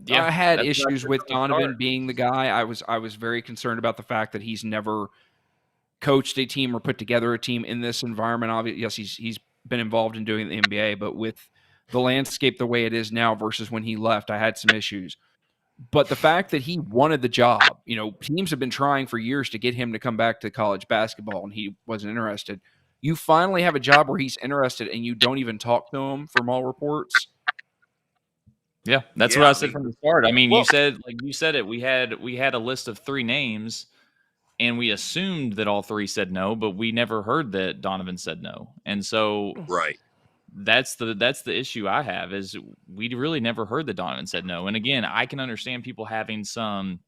[SPEAKER 3] had issues with Donovan being the guy. I was very concerned about the fact that he's never coached a team or put together a team in this environment. Obviously, yes, he's been involved in doing the NBA, but with the landscape the way it is now versus when he left, I had some issues. But the fact that he wanted the job, teams have been trying for years to get him to come back to college basketball, and he wasn't interested. You finally have a job where he's interested, and you don't even talk to him from all reports.
[SPEAKER 2] Yeah, that's what I said from the start. I mean, you said it. We had a list of 3 names, and we assumed that all 3 said no, but we never heard that Donovan said no. And so that's the issue I have is we really never heard that Donovan said no. And again, I can understand people having some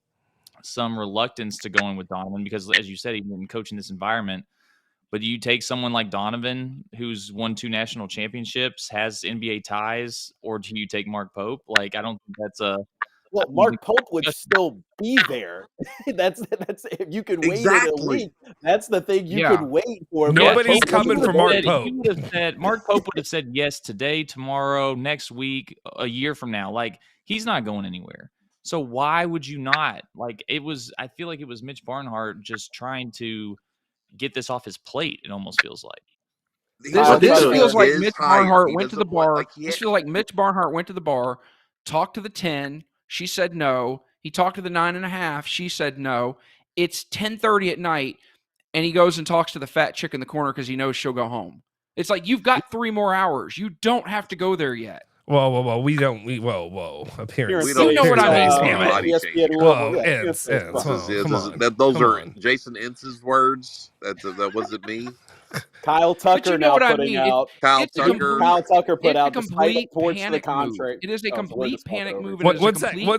[SPEAKER 2] reluctance to going with Donovan because, as you said, he's been coaching this environment. But do you take someone like Donovan, who's won 2 national championships, has NBA ties, or do you take Mark Pope? Like, I don't think that's a.
[SPEAKER 6] Well, Mark Pope would still be there. that's if you could wait it a week. That's the thing you could wait for.
[SPEAKER 1] Nobody's coming for Mark Pope.
[SPEAKER 2] Mark Pope would have said yes today, tomorrow, next week, a year from now. Like, he's not going anywhere. So why would you not? Like, I feel like it was Mitch Barnhart just trying to get this off his plate. It almost feels like.
[SPEAKER 3] This feels like Mitch Barnhart went to the bar. This feels like Mitch Barnhart went to the bar, talked to the 10. She said no. He talked to the 9.5. She said no. It's 10:30 at night, and he goes and talks to the fat chick in the corner because he knows she'll go home. It's like, you've got 3 more hours. You don't have to go there yet.
[SPEAKER 1] Whoa. We don't. Whoa. Appearance.
[SPEAKER 3] You know what I mean.
[SPEAKER 5] ESPN
[SPEAKER 1] Louisville.
[SPEAKER 5] Those are Jason Ince's words. That wasn't me.
[SPEAKER 6] Kyle Tucker now putting out.
[SPEAKER 5] Kyle Tucker
[SPEAKER 6] put out
[SPEAKER 3] complete
[SPEAKER 6] towards the
[SPEAKER 3] panic
[SPEAKER 6] contract.
[SPEAKER 3] It is a complete panic move.
[SPEAKER 1] One sec. No.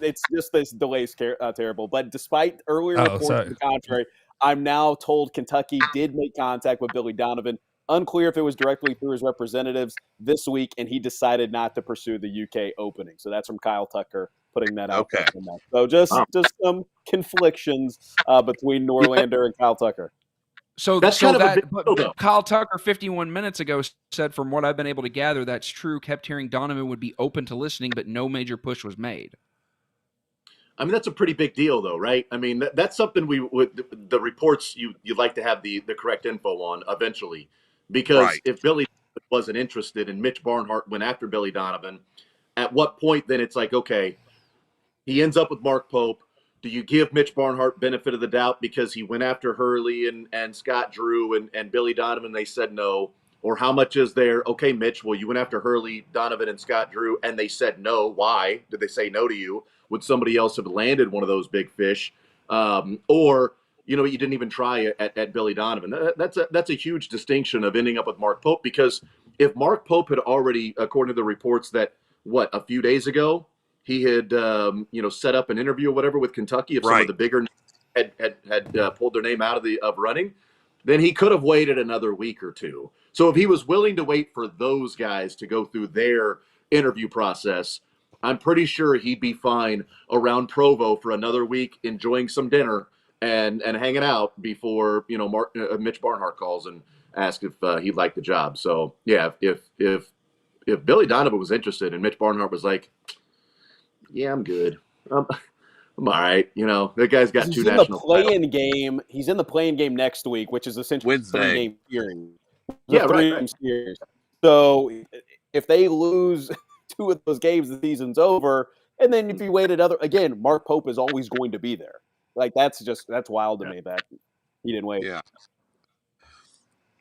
[SPEAKER 6] It's just this delay's terrible. But despite earlier reports to the contrary, I'm now told Kentucky did make contact with Billy Donovan. Unclear if it was directly through his representatives this week, and he decided not to pursue the UK opening. So that's from Kyle Tucker putting that out.
[SPEAKER 5] Okay.
[SPEAKER 6] So just some conflictions between Norlander and Kyle Tucker.
[SPEAKER 3] But Kyle Tucker 51 minutes ago said, from what I've been able to gather, that's true. Kept hearing Donovan would be open to listening, but no major push was made.
[SPEAKER 9] I mean, that's a pretty big deal, though, right? I mean, that's something the reports you'd like to have the correct info on eventually. Because if Billy wasn't interested and Mitch Barnhart went after Billy Donovan, at what point then it's like, okay, he ends up with Mark Pope. Do you give Mitch Barnhart benefit of the doubt because he went after Hurley and Scott Drew and Billy Donovan, they said no? Or how much is there? Okay, Mitch, well, you went after Hurley, Donovan, and Scott Drew, and they said no. Why did they say no to you? Would somebody else have landed one of those big fish? Or you didn't even try at Billy Donovan. That's a huge distinction of ending up with Mark Pope, because if Mark Pope had already, according to the reports that, a few days ago, he had, set up an interview or whatever with Kentucky, if some of the bigger had pulled their name out of running, then he could have waited another week or two. So if he was willing to wait for those guys to go through their interview process, I'm pretty sure he'd be fine around Provo for another week, enjoying some dinner and hanging out before Mitch Barnhart calls and asks if he'd like the job. So yeah, if Billy Donovan was interested and Mitch Barnhart was like, yeah, I'm good, I'm all right, that guy's got two national titles.
[SPEAKER 6] He's in the play-in game next week, which is essentially
[SPEAKER 5] Wednesday.
[SPEAKER 6] Game series.
[SPEAKER 5] Right.
[SPEAKER 6] Series. So if they lose 2 of those games, the season's over. And then if you wait Mark Pope is always going to be there. Like, that's wild to me. That He didn't wait.
[SPEAKER 5] Yeah.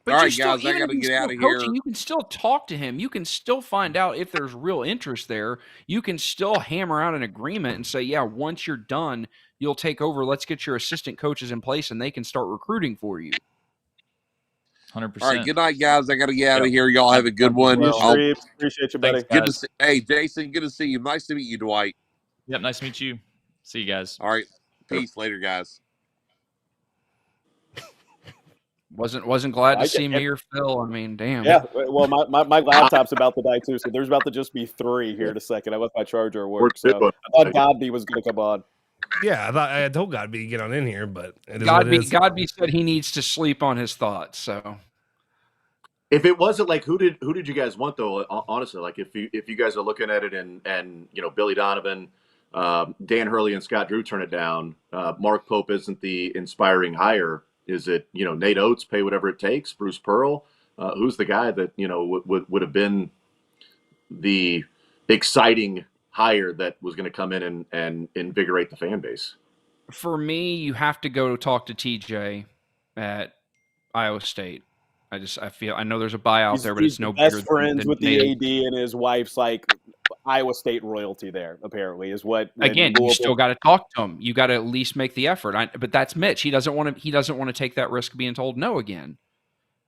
[SPEAKER 3] But
[SPEAKER 5] All
[SPEAKER 3] you
[SPEAKER 5] right,
[SPEAKER 3] still,
[SPEAKER 5] guys, I
[SPEAKER 3] even
[SPEAKER 5] got
[SPEAKER 3] if
[SPEAKER 5] to
[SPEAKER 3] he's
[SPEAKER 5] get
[SPEAKER 3] still
[SPEAKER 5] out of
[SPEAKER 3] coaching,
[SPEAKER 5] here.
[SPEAKER 3] you can still talk to him. You can still find out if there's real interest there. You can still hammer out an agreement and say, yeah, once you're done, you'll take over. Let's get your assistant coaches in place and they can start recruiting for you.
[SPEAKER 2] 100%.
[SPEAKER 5] All right, good night, guys. I got to get out of here. Y'all have a good one.
[SPEAKER 6] Well, appreciate you, buddy.
[SPEAKER 2] Thanks, guys.
[SPEAKER 5] Hey, Jason, good to see you. Nice to meet you, Dwight.
[SPEAKER 2] Yep, nice to meet you. See you guys.
[SPEAKER 5] All right, peace later, guys.
[SPEAKER 3] Wasn't glad to see me or Phil. I mean, damn.
[SPEAKER 6] Yeah, well, my laptop's about to die too, so there's about to just be 3 here in a second. I left my charger at work, so I thought Godby was going to come on.
[SPEAKER 1] Yeah, I told Godby to get on in here, but it is
[SPEAKER 3] Godby said he needs to sleep on his thoughts. So,
[SPEAKER 9] if it wasn't like who did you guys want though? Honestly, like if you guys are looking at it and Billy Donovan, Dan Hurley, and Scott Drew turn it down, Mark Pope isn't the inspiring hire. Is it Nate Oates, pay whatever it takes? Bruce Pearl, who's the guy that would have been the exciting hire that was going to come in and invigorate the fan base?
[SPEAKER 3] For me, you have to go talk to TJ at Iowa State. I know there's a buyout there, but it's no bigger
[SPEAKER 6] best friends
[SPEAKER 3] than
[SPEAKER 6] with
[SPEAKER 3] Nate.
[SPEAKER 6] the AD, and his wife's like Iowa State royalty there, apparently, is what.
[SPEAKER 3] Again, you still got to talk to him. You got to at least make the effort. But that's Mitch. He doesn't want to take that risk of being told no again.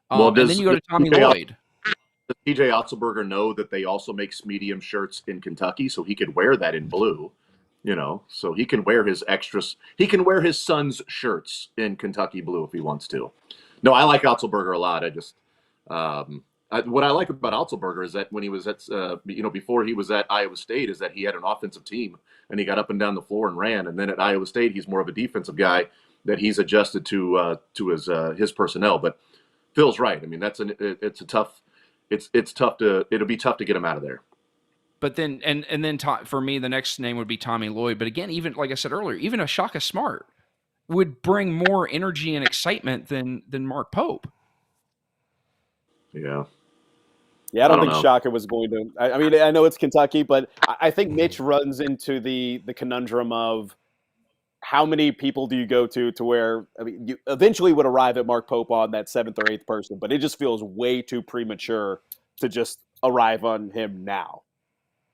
[SPEAKER 3] And then you go to Tommy Lloyd.
[SPEAKER 9] Does TJ Otzelberger know that they also make medium shirts in Kentucky, so he could wear that in blue? So he can wear his extras. He can wear his son's shirts in Kentucky blue if he wants to. No, I like Otzelberger a lot. I just what I like about Otzelberger is that when he was at before he was at Iowa State, is that he had an offensive team and he got up and down the floor and ran. And then at Iowa State, he's more of a defensive guy that he's adjusted to his personnel. But Phil's right. I mean, it'll be tough to get him out of there.
[SPEAKER 3] But then for me, the next name would be Tommy Lloyd. But again, even like I said earlier, even a Shaka Smart would bring more energy and excitement than Mark Pope.
[SPEAKER 9] Yeah.
[SPEAKER 6] Yeah, I don't think Shaka was going to. I mean, I know it's Kentucky, but I think Mitch runs into the conundrum of how many people do you go to where, I mean, you eventually would arrive at Mark Pope on that 7th or 8th person, but it just feels way too premature to just arrive on him now.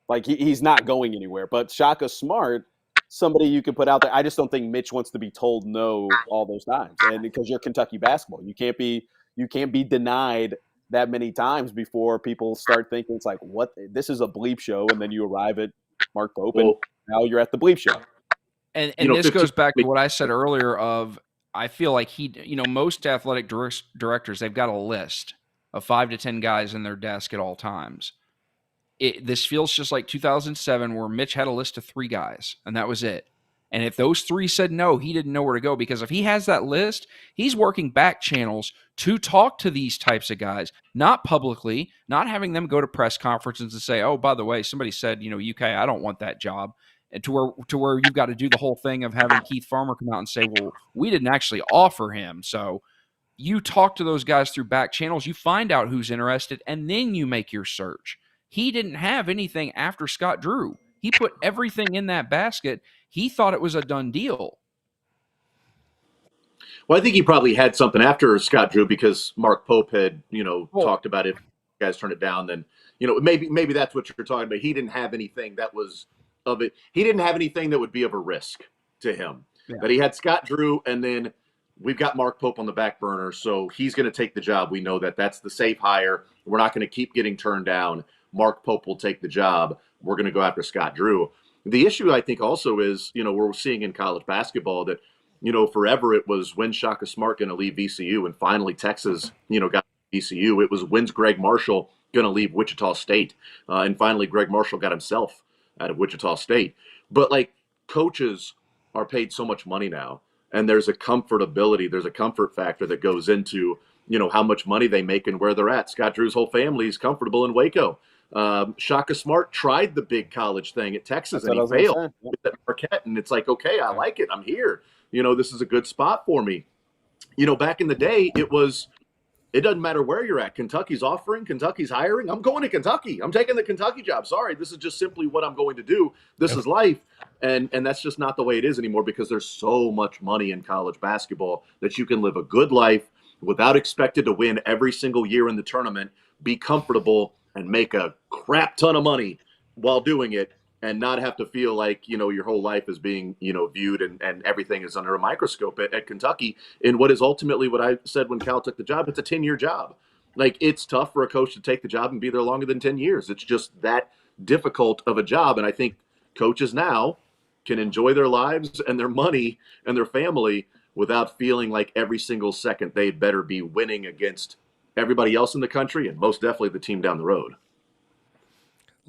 [SPEAKER 6] Like, he's not going anywhere. But Shaka Smart, somebody you can put out there. I just don't think Mitch wants to be told no all those times. And because you're Kentucky basketball, you can't be denied that many times before people start thinking it's like, what? This is a bleep show, and then you arrive at Mark Pope, and now you're at the bleep show.
[SPEAKER 3] And this goes back to what I said earlier of, I feel like most athletic directors, they've got a list of 5 to 10 guys in their desk at all times. This feels just like 2007 where Mitch had a list of 3 guys, and that was it. And if those 3 said no, he didn't know where to go, because if he has that list, he's working back channels to talk to these types of guys, not publicly, not having them go to press conferences and say, oh, by the way, somebody said, UK, I don't want that job. And to where you've got to do the whole thing of having Keith Farmer come out and say, well, we didn't actually offer him. So you talk to those guys through back channels, you find out who's interested, and then you make your search. He didn't have anything after Scott Drew. He put everything in that basket. He thought it was a done deal.
[SPEAKER 9] Well, I think he probably had something after Scott Drew because Mark Pope had, talked about it. If you guys turn it down, then, maybe that's what you're talking about. He didn't have anything that was of it. He didn't have anything that would be of a risk to him. Yeah. But he had Scott Drew, and then we've got Mark Pope on the back burner, so he's going to take the job. We know that that's the safe hire. We're not going to keep getting turned down. Mark Pope will take the job. We're going to go after Scott Drew. The issue, I think, also is, we're seeing in college basketball that, forever it was when Shaka Smart going to leave VCU, and finally Texas, got VCU. It was when's Greg Marshall going to leave Wichita State, and finally Greg Marshall got himself out of Wichita State. But coaches are paid so much money now, and there's a comfort factor that goes into, how much money they make and where they're at. Scott Drew's whole family is comfortable in Waco. Shaka Smart tried the big college thing at Texas and he failed at Marquette, and it's like, okay, I like it. I'm here. This is a good spot for me. Back in the day, it was It doesn't matter where you're at. Kentucky's offering, Kentucky's hiring. I'm going to Kentucky. I'm taking the Kentucky job. Sorry, this is just simply what I'm going to do. This is life. And that's just not the way it is anymore because there's so much money in college basketball that you can live a good life without expected to win every single year in the tournament, be comfortable, and make a crap ton of money while doing it and not have to feel like, your whole life is being, viewed and everything is under a microscope at Kentucky in what is ultimately what I said when Cal took the job. It's a 10-year job. Like, it's tough for a coach to take the job and be there longer than 10 years. It's just that difficult of a job. And I think coaches now can enjoy their lives and their money and their family without feeling like every single second they better be winning against everybody else in the country and most definitely the team down the road.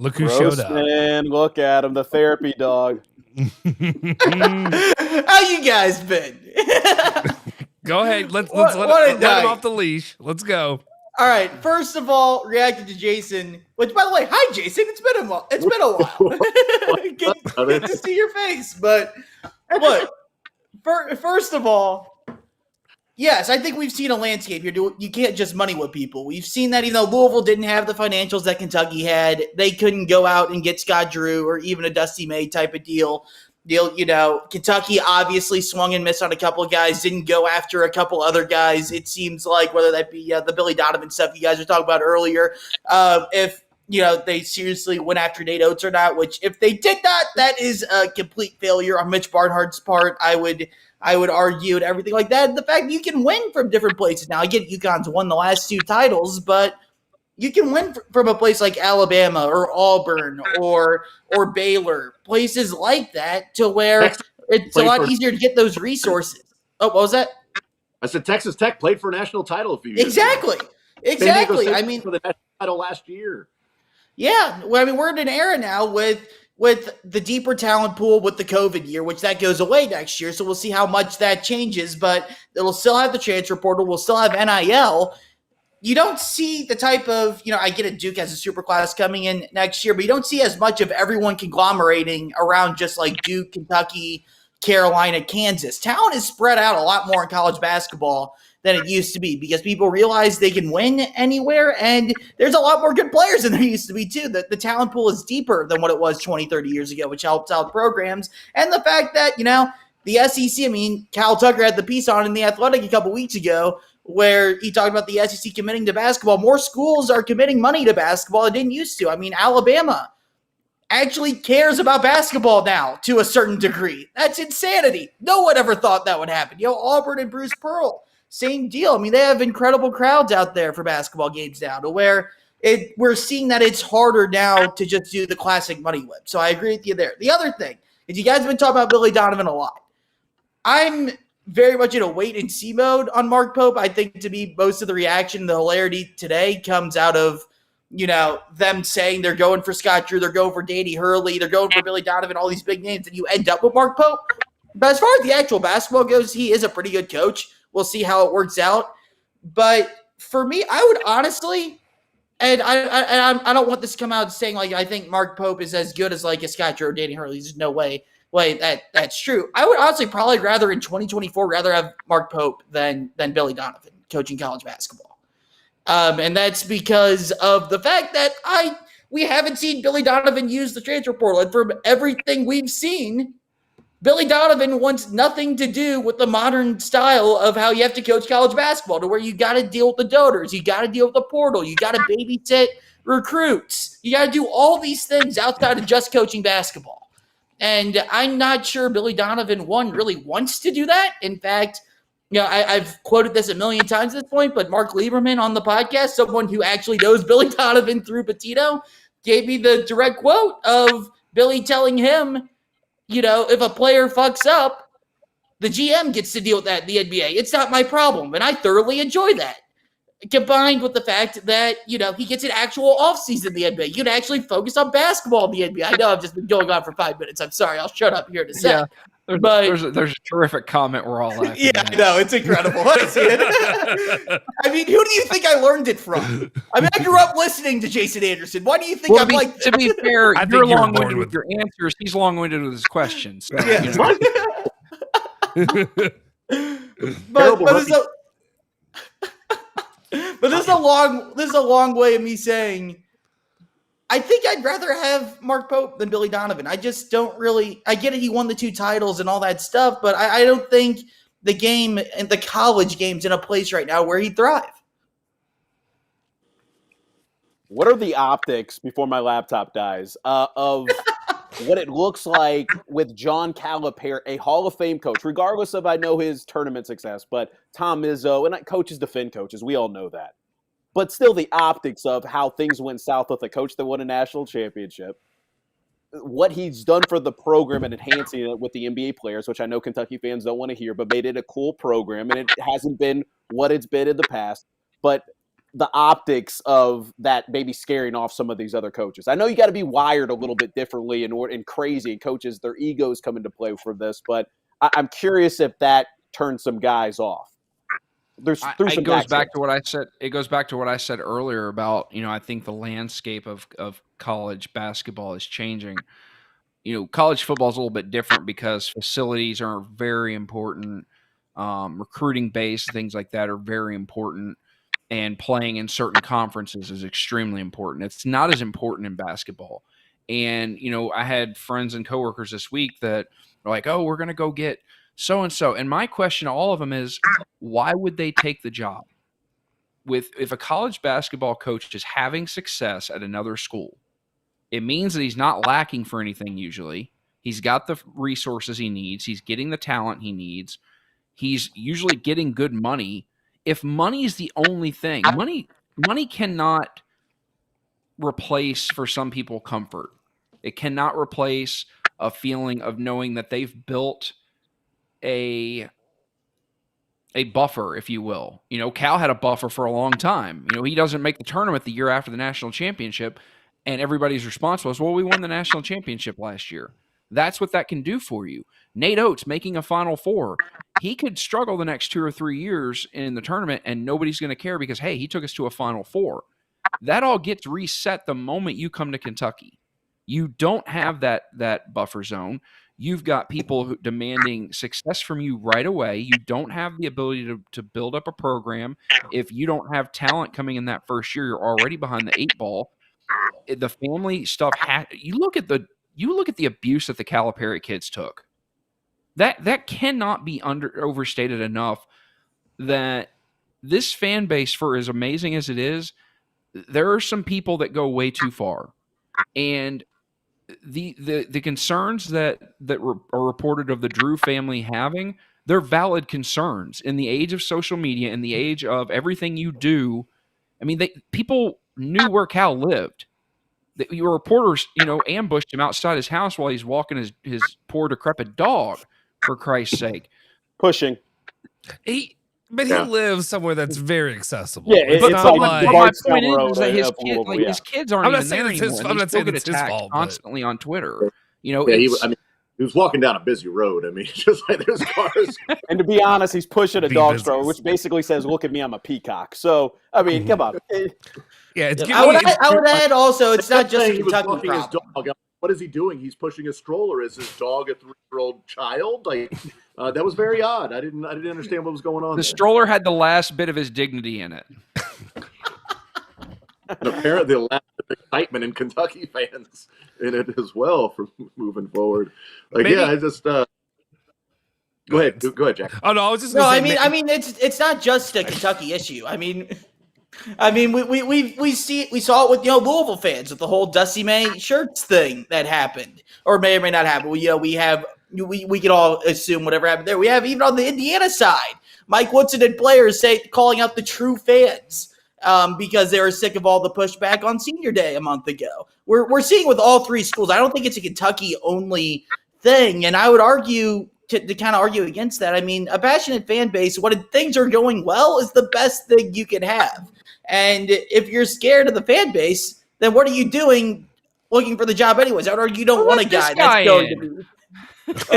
[SPEAKER 1] Look who showed up.
[SPEAKER 6] Man, look at him, the therapy dog.
[SPEAKER 11] How you guys been?
[SPEAKER 1] Go ahead. Let's let him off the leash. Let's go.
[SPEAKER 11] All right. First of all, reacted to Jason. Which, by the way, hi Jason. It's been a while. Good to see your face. But look, first of all, yes, I think we've seen a landscape here. You can't just money with people. We've seen that even though Louisville didn't have the financials that Kentucky had, they couldn't go out and get Scott Drew or even a Dusty May type of deal. Kentucky obviously swung and missed on a couple of guys, didn't go after a couple other guys. It seems like whether that be the Billy Donovan stuff you guys were talking about earlier, if they seriously went after Nate Oates or not, which if they did not, that is a complete failure on Mitch Barnhart's part. I would argue and everything like that. And the fact that you can win from different places. Now, I get UConn's won the last 2 titles, but you can win from a place like Alabama or Auburn or Baylor, places like that to where it's a lot easier to get those resources. Oh, what was that?
[SPEAKER 9] I said Texas Tech played for a national title a few years
[SPEAKER 11] ago. Exactly. I mean,
[SPEAKER 9] for the national title last year.
[SPEAKER 11] Yeah. Well, I mean, we're in an era now with the deeper talent pool with the COVID year, which that goes away next year. So we'll see how much that changes, but it'll still have the transfer portal. We'll still have NIL. You don't see the type of, I get it, Duke has a super class coming in next year, but you don't see as much of everyone conglomerating around just like Duke, Kentucky, Carolina, Kansas. Talent is spread out a lot more in college basketball than it used to be because people realize they can win anywhere, and there's a lot more good players than there used to be too. The talent pool is deeper than what it was 20, 30 years ago, which helps out programs. And the fact that, the SEC, Cal Tucker had the piece on in The Athletic a couple weeks ago where he talked about the SEC committing to basketball. More schools are committing money to basketball than didn't used to. Alabama actually cares about basketball now to a certain degree. That's insanity. No one ever thought that would happen. Auburn and Bruce Pearl, same deal. They have incredible crowds out there for basketball games now to where we're seeing that it's harder now to just do the classic money whip. So I agree with you there. The other thing is you guys have been talking about Billy Donovan a lot. I'm very much in a wait-and-see mode on Mark Pope. I think to me, most of the reaction, the hilarity today comes out of, them saying they're going for Scott Drew, they're going for Danny Hurley, they're going for Billy Donovan, all these big names, and you end up with Mark Pope. But as far as the actual basketball goes, he is a pretty good coach. We'll see how it works out. But for me, I would honestly, and I don't want this to come out saying, like, I think Mark Pope is as good as, like, a Scott Drew or Danny Hurley. There's no way that's true. I would honestly probably rather in 2024 have Mark Pope than Billy Donovan coaching college basketball. And that's because of the fact that we haven't seen Billy Donovan use the transfer portal. And from everything we've seen, Billy Donovan wants nothing to do with the modern style of how you have to coach college basketball, to where you got to deal with the donors, you got to deal with the portal, you got to babysit recruits, you got to do all these things outside of just coaching basketball. And I'm not sure Billy Donovan, really wants to do that. In fact, I've quoted this a million times at this point, but Mark Lieberman on the podcast, someone who actually knows Billy Donovan through Petito, gave me the direct quote of Billy telling him, if a player fucks up, the GM gets to deal with that in the NBA. It's not my problem. And I thoroughly enjoy that. Combined with the fact that, he gets an actual offseason in the NBA. You can actually focus on basketball in the NBA. I know I've just been going on for 5 minutes. I'm sorry. I'll shut up here in a second.
[SPEAKER 3] Yeah, there's a terrific comment we're all laughing
[SPEAKER 11] at. I know. It's incredible. I see it. Who do you think I learned it from? I grew up listening to Jason Anderson. Why do you think I'm like...
[SPEAKER 3] To be fair, you're long-winded with your answers. He's long-winded with his questions. So,
[SPEAKER 11] but But this is a long way of me saying I think I'd rather have Mark Pope than Billy Donovan. I just don't really. I get it. He won the 2 titles and all that stuff, but I don't think the game and the college game's in a place right now where he'd thrive.
[SPEAKER 6] What are the optics, before my laptop dies, of what it looks like with John Calipari, a Hall of Fame coach, regardless of, I know his tournament success, but Tom Izzo, and coaches defend coaches. We all know that. But still the optics of how things went south with a coach that won a national championship, what he's done for the program and enhancing it with the NBA players, which I know Kentucky fans don't want to hear, but made it a cool program, and it hasn't been what it's been in the past. But the optics of that maybe scaring off some of these other coaches. I know you got to be wired a little bit differently and crazy, and coaches, their egos come into play for this, but I'm curious if that turns some guys off.
[SPEAKER 3] It goes back to what I said. It goes back to what I said earlier about, I think the landscape of college basketball is changing. College football is a little bit different because facilities are very important. Recruiting base, things like that are very important. And playing in certain conferences is extremely important. It's not as important in basketball. And, I had friends and coworkers this week that are like, oh, we're going to go get so-and-so. And my question to all of them is, why would they take the job? If a college basketball coach is having success at another school, it means that he's not lacking for anything usually. He's got the resources he needs. He's getting the talent he needs. He's usually getting good money. If money is the only thing, money cannot replace, for some people, comfort. It cannot replace a feeling of knowing that they've built a buffer, if you will. Cal had a buffer for a long time. He doesn't make the tournament the year after the national championship, and everybody's response was, well, we won the national championship last year. That's what that can do for you. Nate Oates making a Final Four. He could struggle the next 2 or 3 years in the tournament, and nobody's going to care because, hey, he took us to a Final Four. That all gets reset the moment you come to Kentucky. You don't have that buffer zone. You've got people demanding success from you right away. You don't have the ability to build up a program. If you don't have talent coming in that first year, you're already behind the 8 ball. The family stuff. You look at the abuse that the Calipari kids took. That cannot be overstated enough. That this fan base, for as amazing as it is, there are some people that go way too far, and the concerns that are reported of the Drew family having, they're valid concerns in the age of social media, in the age of everything you do. I mean, people knew where Cal lived. Your reporters, ambushed him outside his house while he's walking his poor decrepit dog. For Christ's sake,
[SPEAKER 6] pushing.
[SPEAKER 1] He lives somewhere that's very accessible.
[SPEAKER 6] Yeah,
[SPEAKER 1] it's
[SPEAKER 6] not like
[SPEAKER 3] my point is that his kids aren't even there anymore.
[SPEAKER 1] I'm not saying it's his
[SPEAKER 3] attacked
[SPEAKER 1] fault
[SPEAKER 3] constantly on Twitter.
[SPEAKER 9] He was walking down a busy road. I mean, just like there's cars.
[SPEAKER 6] And to be honest, he's pushing a dog stroller, which basically says, "Look at me, I'm a peacock." So, I mean, come on.
[SPEAKER 1] Yeah,
[SPEAKER 11] I would add also, it's not just a Kentucky problem.
[SPEAKER 9] What is he doing? He's pushing a stroller. Is his dog a 3-year-old child? That was very odd. I didn't understand what was going on.
[SPEAKER 3] The stroller had the last bit of his dignity in it.
[SPEAKER 9] And apparently, the last bit of excitement in Kentucky fans in it as well for moving forward. I just go ahead, Jack.
[SPEAKER 1] Oh no, I was just.
[SPEAKER 11] I mean, it's not just a Kentucky issue. I mean, we saw it with Louisville fans with the whole Dusty May shirts thing that happened, or may or may not happen. We can all assume whatever happened there. We have even on the Indiana side, Mike Woodson and players calling out the true fans because they were sick of all the pushback on Senior Day a month ago. We're seeing with all 3 schools. I don't think it's a Kentucky only thing, and I would argue. To kind of argue against that, I mean, a passionate fan base, when things are going well, is the best thing you can have. And if you're scared of the fan base, then what are you doing looking for the job anyways? I would argue you don't want a guy that's going to be.
[SPEAKER 6] Look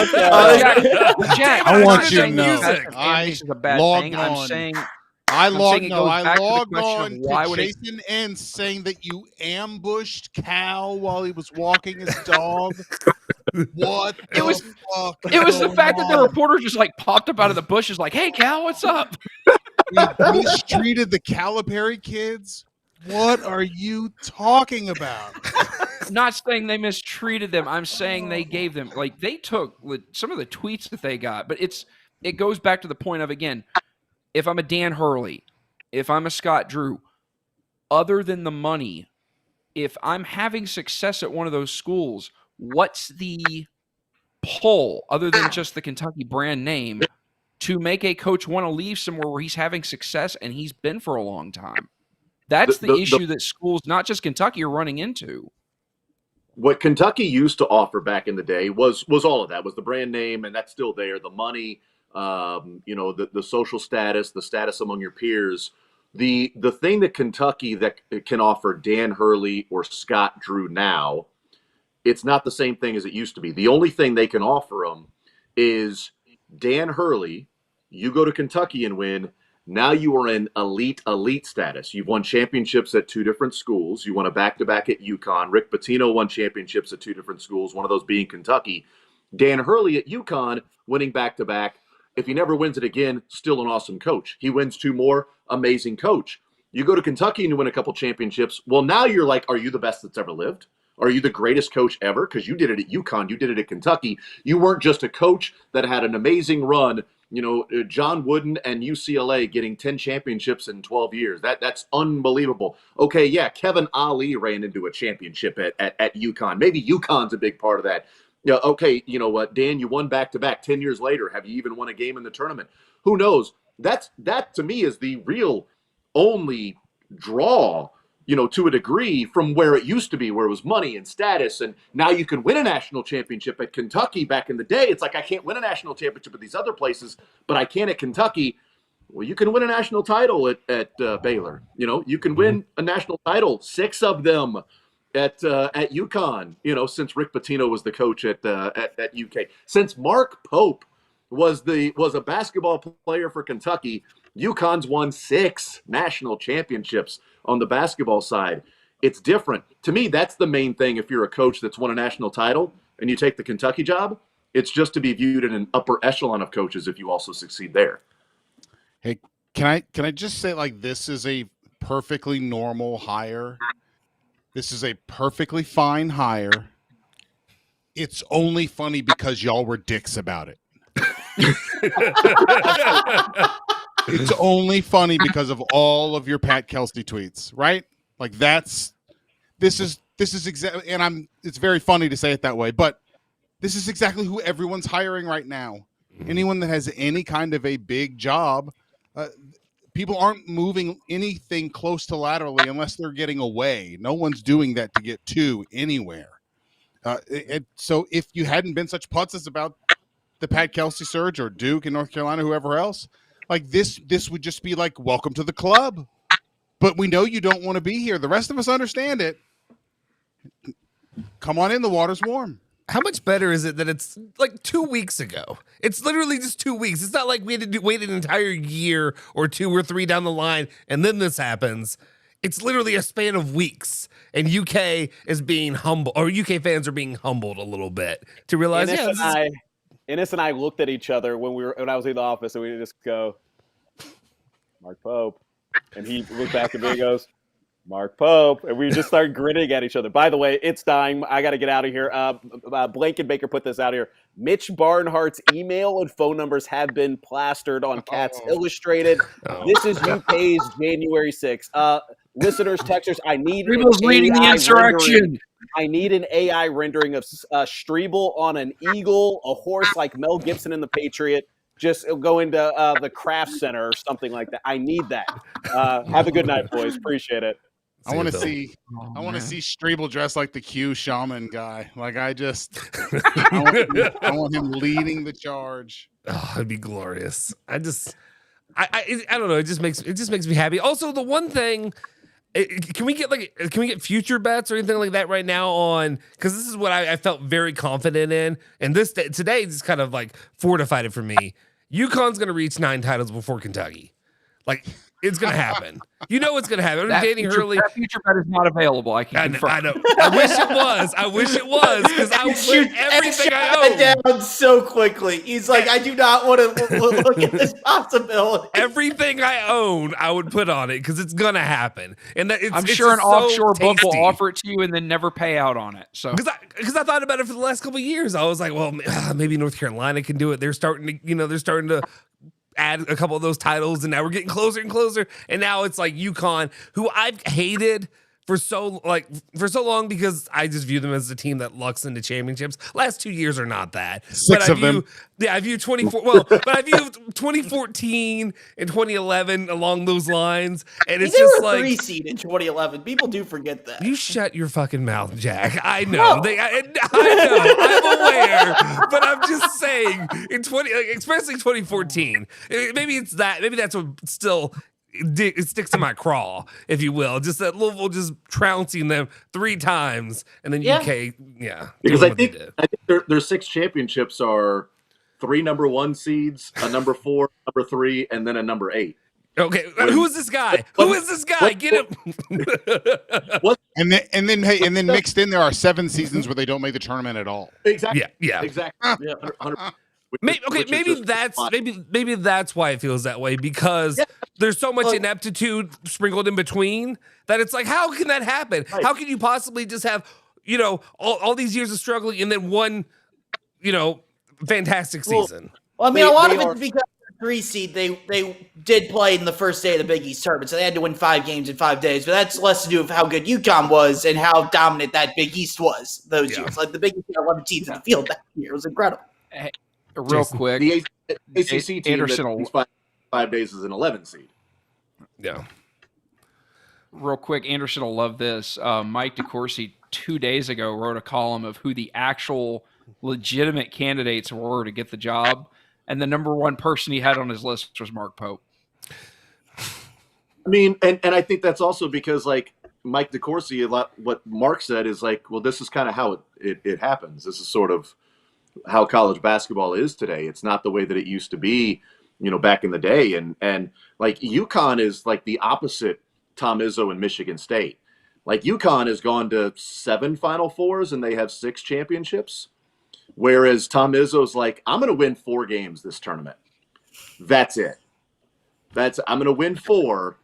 [SPEAKER 6] at
[SPEAKER 3] Jack,
[SPEAKER 12] I want you to know.
[SPEAKER 3] I logged on.
[SPEAKER 12] I logged on to Jason N saying that you ambushed Cal while he was walking his dog. What?
[SPEAKER 3] It was the fact that the reporter just popped up out of the bushes like, "Hey, Cal, what's up?"
[SPEAKER 12] We mistreated the Calipari kids. What are you talking about?
[SPEAKER 3] I'm not saying they mistreated them. I'm saying they gave them, like, they took some of the tweets that they got, but it goes back to the point of, again, if I'm a Dan Hurley, if I'm a Scott Drew, other than the money, if I'm having success at one of those schools, what's the pull other than just the Kentucky brand name to make a coach want to leave somewhere where he's having success and he's been for a long time? That's the issue that schools, not just Kentucky, are running into.
[SPEAKER 9] What Kentucky used to offer back in the day was all of that, was the brand name, and that's still there. The money, the social status, the status among your peers. The thing that Kentucky that can offer Dan Hurley or Scott Drew now, it's not the same thing as it used to be. The only thing they can offer them is Dan Hurley. You go to Kentucky and win. Now you are in elite status. You've won championships at 2 different schools. You won a back-to-back at UConn. Rick Pitino won championships at 2 different schools, one of those being Kentucky. Dan Hurley at UConn winning back-to-back. If he never wins it again, still an awesome coach. He wins 2 more, amazing coach. You go to Kentucky and you win a couple championships. Well, now you're like, are you the best that's ever lived? Are you the greatest coach ever? Because you did it at UConn. You did it at Kentucky. You weren't just a coach that had an amazing run. John Wooden and UCLA getting 10 championships in 12 years. That's unbelievable. Okay, yeah, Kevin Ali ran into a championship at UConn. Maybe UConn's a big part of that. Yeah, okay, you know what, Dan, you won back-to-back 10 years later. Have you even won a game in the tournament? Who knows? That to me is the real only draw, to a degree from where it used to be, where it was money and status, and now you can win a national championship at Kentucky. Back in the day, it's like, I can't win a national championship at these other places, but I can at Kentucky. Well, you can win a national title at Baylor. You can win a national title, 6 of them at UConn, since Rick Pitino was the coach at UK. Since Mark Pope was a basketball player for Kentucky, UConn's won 6 national championships on the basketball side. It's different. To me, that's the main thing. If you're a coach that's won a national title and you take the Kentucky job, it's just to be viewed in an upper echelon of coaches if you also succeed there.
[SPEAKER 12] Hey, can I just say, like, this is a perfectly normal hire. This is a perfectly fine hire. It's only funny because y'all were dicks about it. It's only funny because of all of your Pat Kelsey tweets, right? Like, this is exactly, and it's very funny to say it that way, but this is exactly who everyone's hiring right now. Anyone that has any kind of a big job, people aren't moving anything close to laterally unless they're getting away. No one's doing that to get to anywhere. So if you hadn't been such putzes about the Pat Kelsey surge or Duke and North Carolina, whoever else, like, this would just be like, welcome to the club. But we know you don't want to be here. The rest of us understand it. Come on in, the water's warm.
[SPEAKER 1] How much better is it that it's like 2 weeks ago? It's literally just 2 weeks. It's not like we had to wait an entire year or 2 or 3 down the line and then this happens. It's literally a span of weeks, and UK is being humble, or UK fans are being humbled a little bit to realize.
[SPEAKER 6] Ennis and I looked at each other when I was in the office, and we just go, Mark Pope, and he looked back at me and goes, Mark Pope, and we just started grinning at each other. By the way, it's dying. I got to get out of here. Blankenbaker put this out here. Mitch Barnhart's email and phone numbers have been plastered on Cats Illustrated. This is UK's January 6th. Listeners, texters, I need
[SPEAKER 3] People's reading the insurrection.
[SPEAKER 6] I need an AI rendering of Strebel on an eagle, a horse like Mel Gibson in The Patriot. Just go into the craft center or something like that. I need that. Have a good night, boys. Appreciate it.
[SPEAKER 12] I want to see Strebel dressed like the Q shaman guy. Like, I want him leading the charge.
[SPEAKER 1] Oh, it'd be glorious. I don't know. It just makes me happy. Also, the one thing, can we get future bets or anything like that right now on? Because this is what I felt very confident in, and today just kind of like fortified it for me. UConn's going to reach 9 titles before Kentucky. Like, It's going to happen. You know it's going to happen. Danny Hurley.
[SPEAKER 3] That future bet is not available. I can confirm.
[SPEAKER 1] I know. I wish it was. I wish it was because I would put everything I own
[SPEAKER 11] down so quickly. He's like, I do not want to look at this possibility.
[SPEAKER 1] Everything I own, I would put on it because it's going to happen. And
[SPEAKER 3] I'm sure an offshore book will offer it to you and then never pay out on it. So
[SPEAKER 1] because I thought about it for the last couple of years, I was like, well, maybe North Carolina can do it. They're starting to add a couple of those titles, and now we're getting closer and closer. And now it's like UConn, who I've hated for so long because I just view them as a team that lucks into championships. Last 2 years are not that.
[SPEAKER 12] Six of them.
[SPEAKER 1] Yeah, I view 2014 and 2011 along those lines. And it's just like
[SPEAKER 11] 3 seed in 2011. People do forget that.
[SPEAKER 1] You shut your fucking mouth, Jack. I know. I know. I'm aware. But I'm just saying, especially 2014. Maybe it's that. Maybe that's what still. It sticks to my craw, if you will. Just that Louisville just trouncing them 3 times, and then UK,
[SPEAKER 9] Because I think their 6 championships are 3 number 1 seeds, a number 4, number 3, and then a number 8.
[SPEAKER 1] Okay, who is this guy? Who is this guy? Get him.
[SPEAKER 12] And then mixed in there are 7 seasons where they don't make the tournament at all.
[SPEAKER 9] Exactly.
[SPEAKER 1] Yeah.
[SPEAKER 9] Exactly. Yeah. 100%.
[SPEAKER 1] Maybe that's why it feels that way, because there's so much ineptitude sprinkled in between that it's like, how can that happen? Right. How can you possibly just have, all these years of struggling and then one, fantastic season?
[SPEAKER 11] Well, I mean, a lot of it's because the 3 seed, they did play in the first day of the Big East tournament, so they had to win 5 games in 5 days. But that's less to do with how good UConn was and how dominant that Big East was those years. Like the Big East had 11 teams in the field that year. It was incredible.
[SPEAKER 3] Hey, real quick,
[SPEAKER 9] the ACC team Anderson 5 days is an 11 seed.
[SPEAKER 1] Yeah.
[SPEAKER 3] Real quick, Anderson will love this. Mike DeCourcy 2 days ago wrote a column of who the actual legitimate candidates were to get the job, and the number 1 person he had on his list was Mark Pope.
[SPEAKER 9] I mean, and I think that's also because, like, Mike DeCourcy, what Mark said is like, well, this is kind of how it happens. This is sort of how college basketball is today. It's not the way that it used to be, back in the day. And like UConn is like the opposite Tom Izzo and Michigan State. Like UConn has gone to 7 Final Fours and they have 6 championships. Whereas Tom Izzo's like, I'm going to win 4 games this tournament. That's it. I'm going to win 4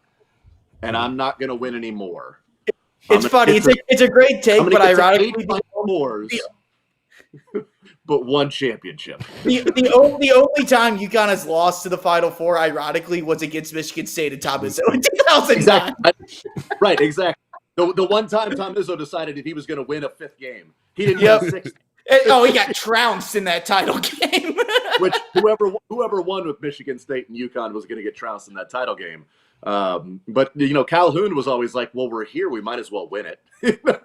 [SPEAKER 9] and I'm not going to win any more.
[SPEAKER 11] It's funny. It's a great take, but ironically,
[SPEAKER 9] but 1 championship.
[SPEAKER 11] The only time UConn has lost to the Final Four, ironically, was against Michigan State and Tom Izzo in 2009.
[SPEAKER 9] Exactly. Right, exactly. The one time Tom Izzo decided that he was going to win a 5th game, he didn't win 6.
[SPEAKER 11] He got trounced in that title game.
[SPEAKER 9] Which whoever won with Michigan State and UConn was going to get trounced in that title game. But Calhoun was always like, well, we're here, we might as well win it.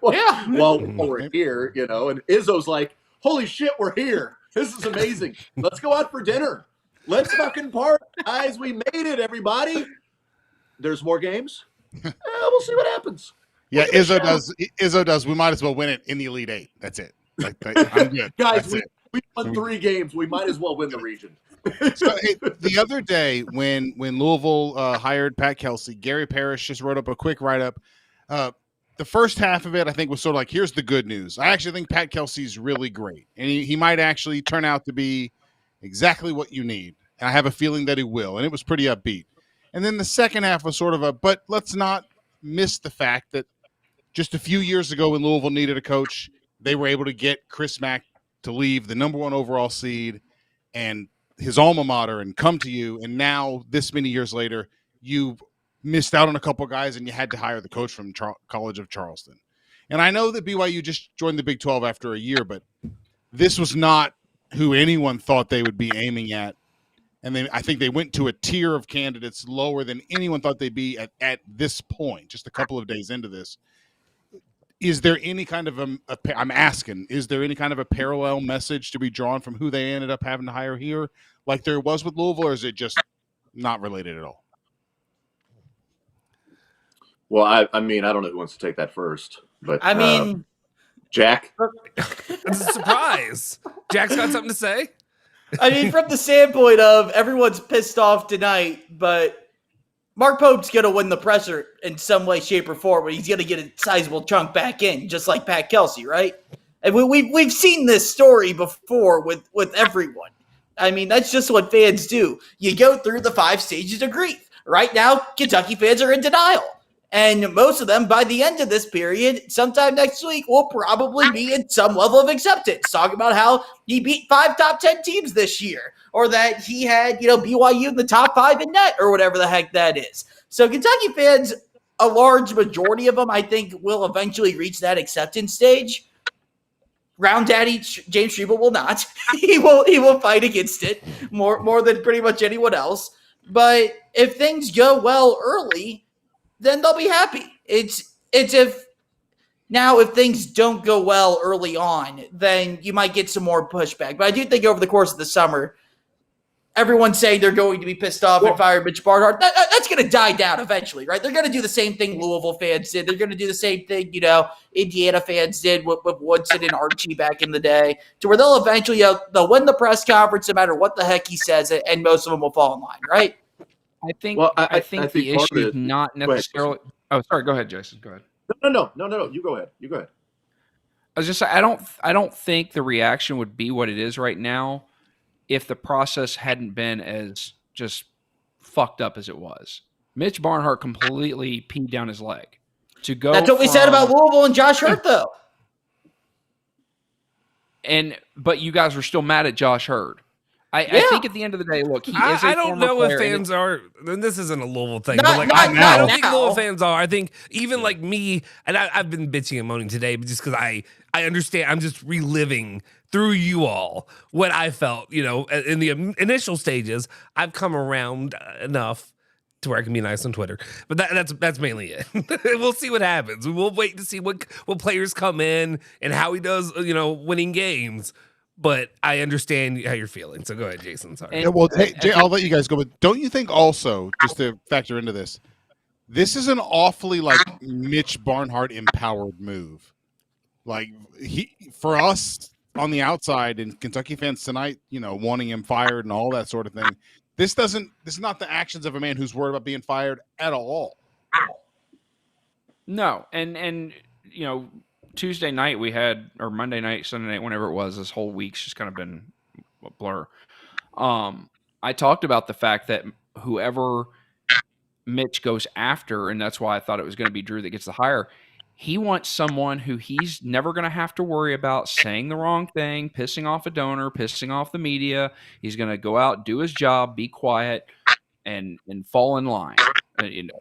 [SPEAKER 9] While we're here, and Izzo's like, holy shit, we're here. This is amazing. Let's go out for dinner. Let's fucking party, guys. We made it, everybody. There's more games. We'll see what happens.
[SPEAKER 12] Yeah, Izzo does. We might as well win it in the Elite 8. That's it. I'm good.
[SPEAKER 9] Guys, we won 3 games. We might as well win the region.
[SPEAKER 12] So, the other day when Louisville hired Pat Kelsey, Gary Parrish just wrote up a quick write-up. The first half of it, I think, was sort of like, here's the good news. I actually think Pat Kelsey's really great, and he might actually turn out to be exactly what you need. And I have a feeling that he will, and it was pretty upbeat. And then the second half was sort of but let's not miss the fact that just a few years ago when Louisville needed a coach, they were able to get Chris Mack to leave the number 1 overall seed and his alma mater and come to you. And now, this many years later, you've missed out on a couple guys and you had to hire the coach from College of Charleston. And I know that BYU just joined the Big 12 after a year, but this was not who anyone thought they would be aiming at. And then I think they went to a tier of candidates lower than anyone thought they'd be at this point, just a couple of days into this. Is there any kind of is there any kind of a parallel message to be drawn from who they ended up having to hire here, like there was with Louisville, or is it just not related at all?
[SPEAKER 9] Well, I mean, I don't know who wants to take that first, but
[SPEAKER 11] I mean,
[SPEAKER 9] Jack.
[SPEAKER 1] It's a surprise. Jack's got something to say.
[SPEAKER 11] I mean, from the standpoint of everyone's pissed off tonight, but Mark Pope's going to win the presser in some way, shape, or form, but he's going to get a sizable chunk back in, just like Pat Kelsey, right? And we've seen this story before with everyone. I mean, that's just what fans do. You go through the 5 stages of grief. Right now, Kentucky fans are in denial. And most of them, by the end of this period, sometime next week, will probably be in some level of acceptance. Talking about how he beat 5 top 10 teams this year, or that he had, BYU in the top 5 in net, or whatever the heck that is. So Kentucky fans, a large majority of them, I think, will eventually reach that acceptance stage. Round Daddy James Strebel will not. He will fight against it more than pretty much anyone else. But if things go well early, then they'll be happy. It's if things don't go well early on, then you might get some more pushback. But I do think over the course of the summer, everyone's saying they're going to be pissed off and fire Mitch Barnhart. That's going to die down eventually, right? They're going to do the same thing Louisville fans did. They're going to do the same thing, Indiana fans did with Woodson and Archie back in the day, to where they'll eventually they'll win the press conference no matter what the heck he says, and most of them will fall in line, right?
[SPEAKER 3] I think
[SPEAKER 9] I
[SPEAKER 3] think the
[SPEAKER 9] part of
[SPEAKER 3] issue is
[SPEAKER 9] it-
[SPEAKER 3] not
[SPEAKER 9] Go ahead.
[SPEAKER 3] necessarily. Oh, sorry. Go ahead, Jason. Go ahead.
[SPEAKER 9] No. You go ahead.
[SPEAKER 3] I was just saying, I don't think the reaction would be what it is right now if the process hadn't been as just fucked up as it was. Mitch Barnhart completely peed down his leg to go.
[SPEAKER 11] That's what we said about Louisville and Josh Hurt, though.
[SPEAKER 3] But you guys were still mad at Josh Hurt. I think at the end of the day, look, he is a
[SPEAKER 1] I don't
[SPEAKER 3] former
[SPEAKER 1] know
[SPEAKER 3] player,
[SPEAKER 1] if fans are. And this isn't a Louisville thing,
[SPEAKER 11] Not-
[SPEAKER 1] but like
[SPEAKER 11] not
[SPEAKER 1] I don't
[SPEAKER 11] now.
[SPEAKER 1] think Louisville fans are. I think even like me, and I've been bitching and moaning today, but just because I understand, I'm just reliving through you all what I felt. In the initial stages, I've come around enough to where I can be nice on Twitter, but that's mainly it. We'll see what happens. We'll wait to see what players come in and how he does. Winning games. But I understand how you're feeling. So go ahead, Jason. Sorry.
[SPEAKER 12] Yeah, well, hey, Jay, I'll let you guys go. But don't you think also, just to factor into this is an awfully Mitch Barnhart empowered move. Like for us on the outside and Kentucky fans tonight, wanting him fired and all that sort of thing. This is not the actions of a man who's worried about being fired at all.
[SPEAKER 3] No, and Tuesday night we had, or Monday night, Sunday night, whenever it was, this whole week's just kind of been a blur. I talked about the fact that whoever Mitch goes after, and that's why I thought it was going to be Drew that gets the hire, he wants someone who he's never going to have to worry about saying the wrong thing, pissing off a donor, pissing off the media. He's going to go out, do his job, be quiet, and fall in line.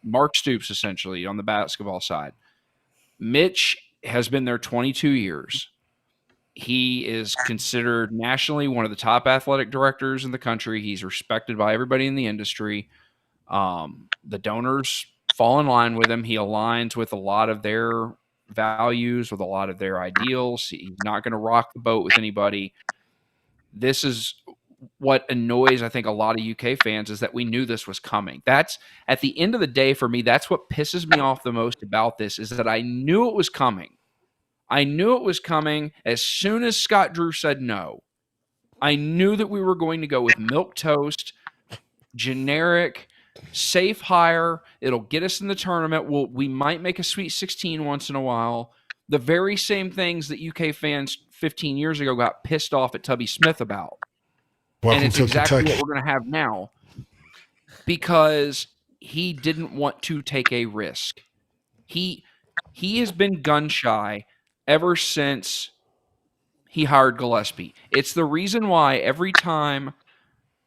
[SPEAKER 3] Mark Stoops, essentially, on the basketball side. Mitch has been there 22 years. He is considered nationally one of the top athletic directors in the country. He's respected by everybody in the industry. The donors fall in line with him. He aligns with a lot of their values, with a lot of their ideals. He's not going to rock the boat with anybody. This is what annoys, I think, a lot of UK fans, is that we knew this was coming. That's, at the end of the day, for me, that's what pisses me off the most about this, is that I knew it was coming. I knew it was coming as soon as Scott Drew said no. I knew that we were going to go with milquetoast, generic, safe hire. It'll get us in the tournament. We might make a Sweet 16 once in a while. The very same things that UK fans 15 years ago got pissed off at Tubby Smith about.
[SPEAKER 13] Welcome
[SPEAKER 3] and it's
[SPEAKER 13] to
[SPEAKER 3] exactly
[SPEAKER 13] Kentucky.
[SPEAKER 3] what we're going to have now, because he didn't want to take a risk. He has been gun shy ever since he hired Gillespie. It's the reason why every time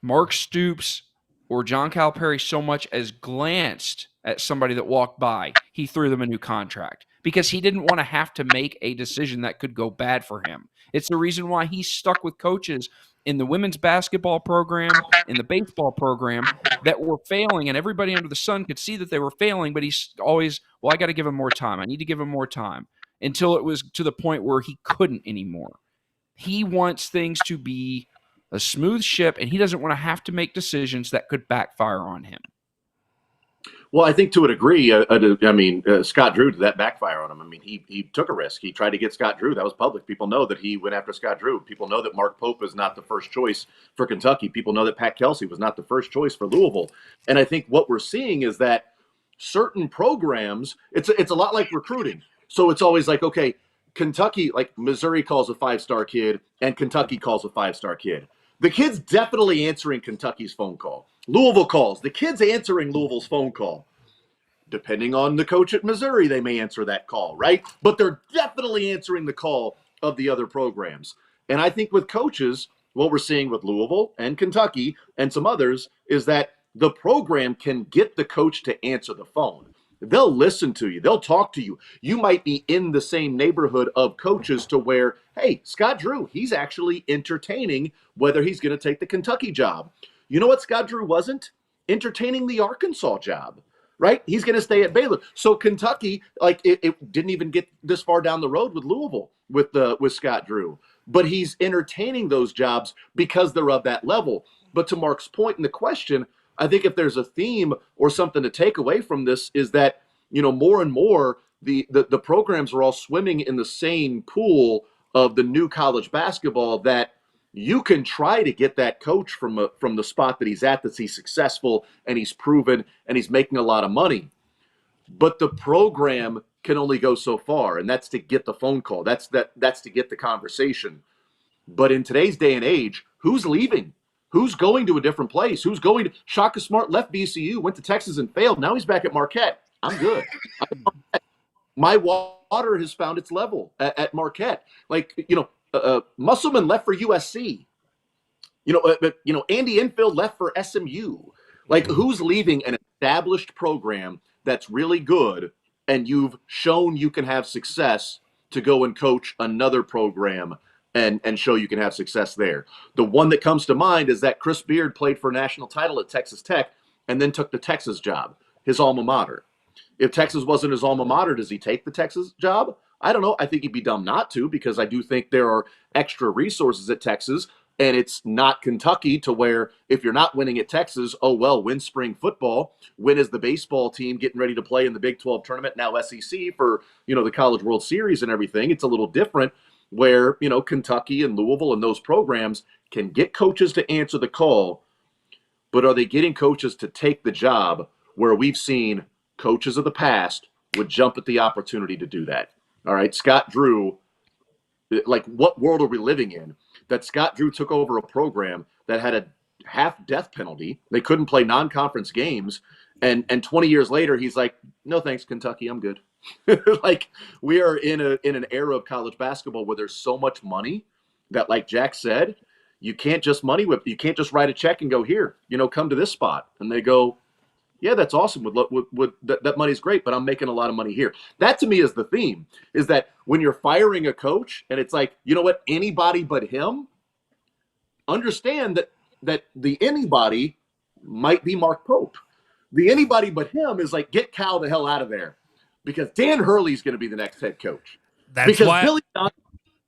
[SPEAKER 3] Mark Stoops or John Calipari so much as glanced at somebody that walked by, he threw them a new contract, because he didn't want to have to make a decision that could go bad for him. It's the reason why he's stuck with coaches in the women's basketball program, in the baseball program, that were failing, and everybody under the sun could see that they were failing, but he's always, I got to give him more time. I need to give him more time, until it was to the point where he couldn't anymore. He wants things to be a smooth ship, and he doesn't want to have to make decisions that could backfire on him.
[SPEAKER 9] Well, I think to a degree, Scott Drew, did that backfire on him? I mean, he took a risk. He tried to get Scott Drew. That was public. People know that he went after Scott Drew. People know that Mark Pope is not the first choice for Kentucky. People know that Pat Kelsey was not the first choice for Louisville. And I think what we're seeing is that certain programs, it's a lot like recruiting. So it's always like, okay, Kentucky, like Missouri calls a 5-star kid and Kentucky calls a 5-star kid. The kid's definitely answering Kentucky's phone call. Louisville calls. The kid's answering Louisville's phone call. Depending on the coach at Missouri, they may answer that call, right? But they're definitely answering the call of the other programs. And I think with coaches, what we're seeing with Louisville and Kentucky and some others is that the program can get the coach to answer the phone. They'll listen to you. They'll talk to you. You might be in the same neighborhood of coaches to where, hey, Scott Drew, he's actually entertaining whether he's going to take the Kentucky job. You know what Scott Drew wasn't? Entertaining the Arkansas job, right? He's going to stay at Baylor. So Kentucky, like it didn't even get this far down the road with Louisville with Scott Drew. But he's entertaining those jobs because they're of that level. But to Mark's point in the question, I think if there's a theme or something to take away from this is that, more and more the programs are all swimming in the same pool of the new college basketball that you can try to get that coach from the spot that he's at, that he's successful and he's proven and he's making a lot of money. But the program can only go so far, and that's to get the phone call. That's to get the conversation. But in today's day and age, who's leaving? Who's going to a different place? Who's going to Shaka Smart left VCU, went to Texas and failed. Now he's back at Marquette. I'm good. My water has found its level at Marquette. Musselman left for USC. Andy Enfield left for SMU. Like, who's leaving an established program that's really good and you've shown you can have success to go and coach another program and show you can have success there? The one that comes to mind is that Chris Beard played for a national title at Texas Tech and then took the Texas job, his alma mater. If Texas wasn't his alma mater, does he take the Texas job? I don't know. I think he'd be dumb not to, because I do think there are extra resources at Texas, and it's not Kentucky to where if you're not winning at Texas, oh, well, win spring football, win as the baseball team getting ready to play in the Big 12 tournament, now SEC for, the College World Series and everything. It's a little different where, Kentucky and Louisville and those programs can get coaches to answer the call, but are they getting coaches to take the job where we've seen coaches of the past would jump at the opportunity to do that? All right, Scott Drew, like, what world are we living in that Scott Drew took over a program that had a half death penalty? They couldn't play non-conference games. And 20 years later, he's like, no, thanks, Kentucky, I'm good. Like, we are in an era of college basketball where there's so much money that, like Jack said, you can't just money whip. You can't just write a check and go, here, come to this spot. And they go, yeah, that's awesome. That money's great, but I'm making a lot of money here. That to me is the theme, is that when you're firing a coach and it's like, you know what, anybody but him, understand that the anybody might be Mark Pope. The anybody but him is like, get Cal the hell out of there, because Dan Hurley's going to be the next head coach.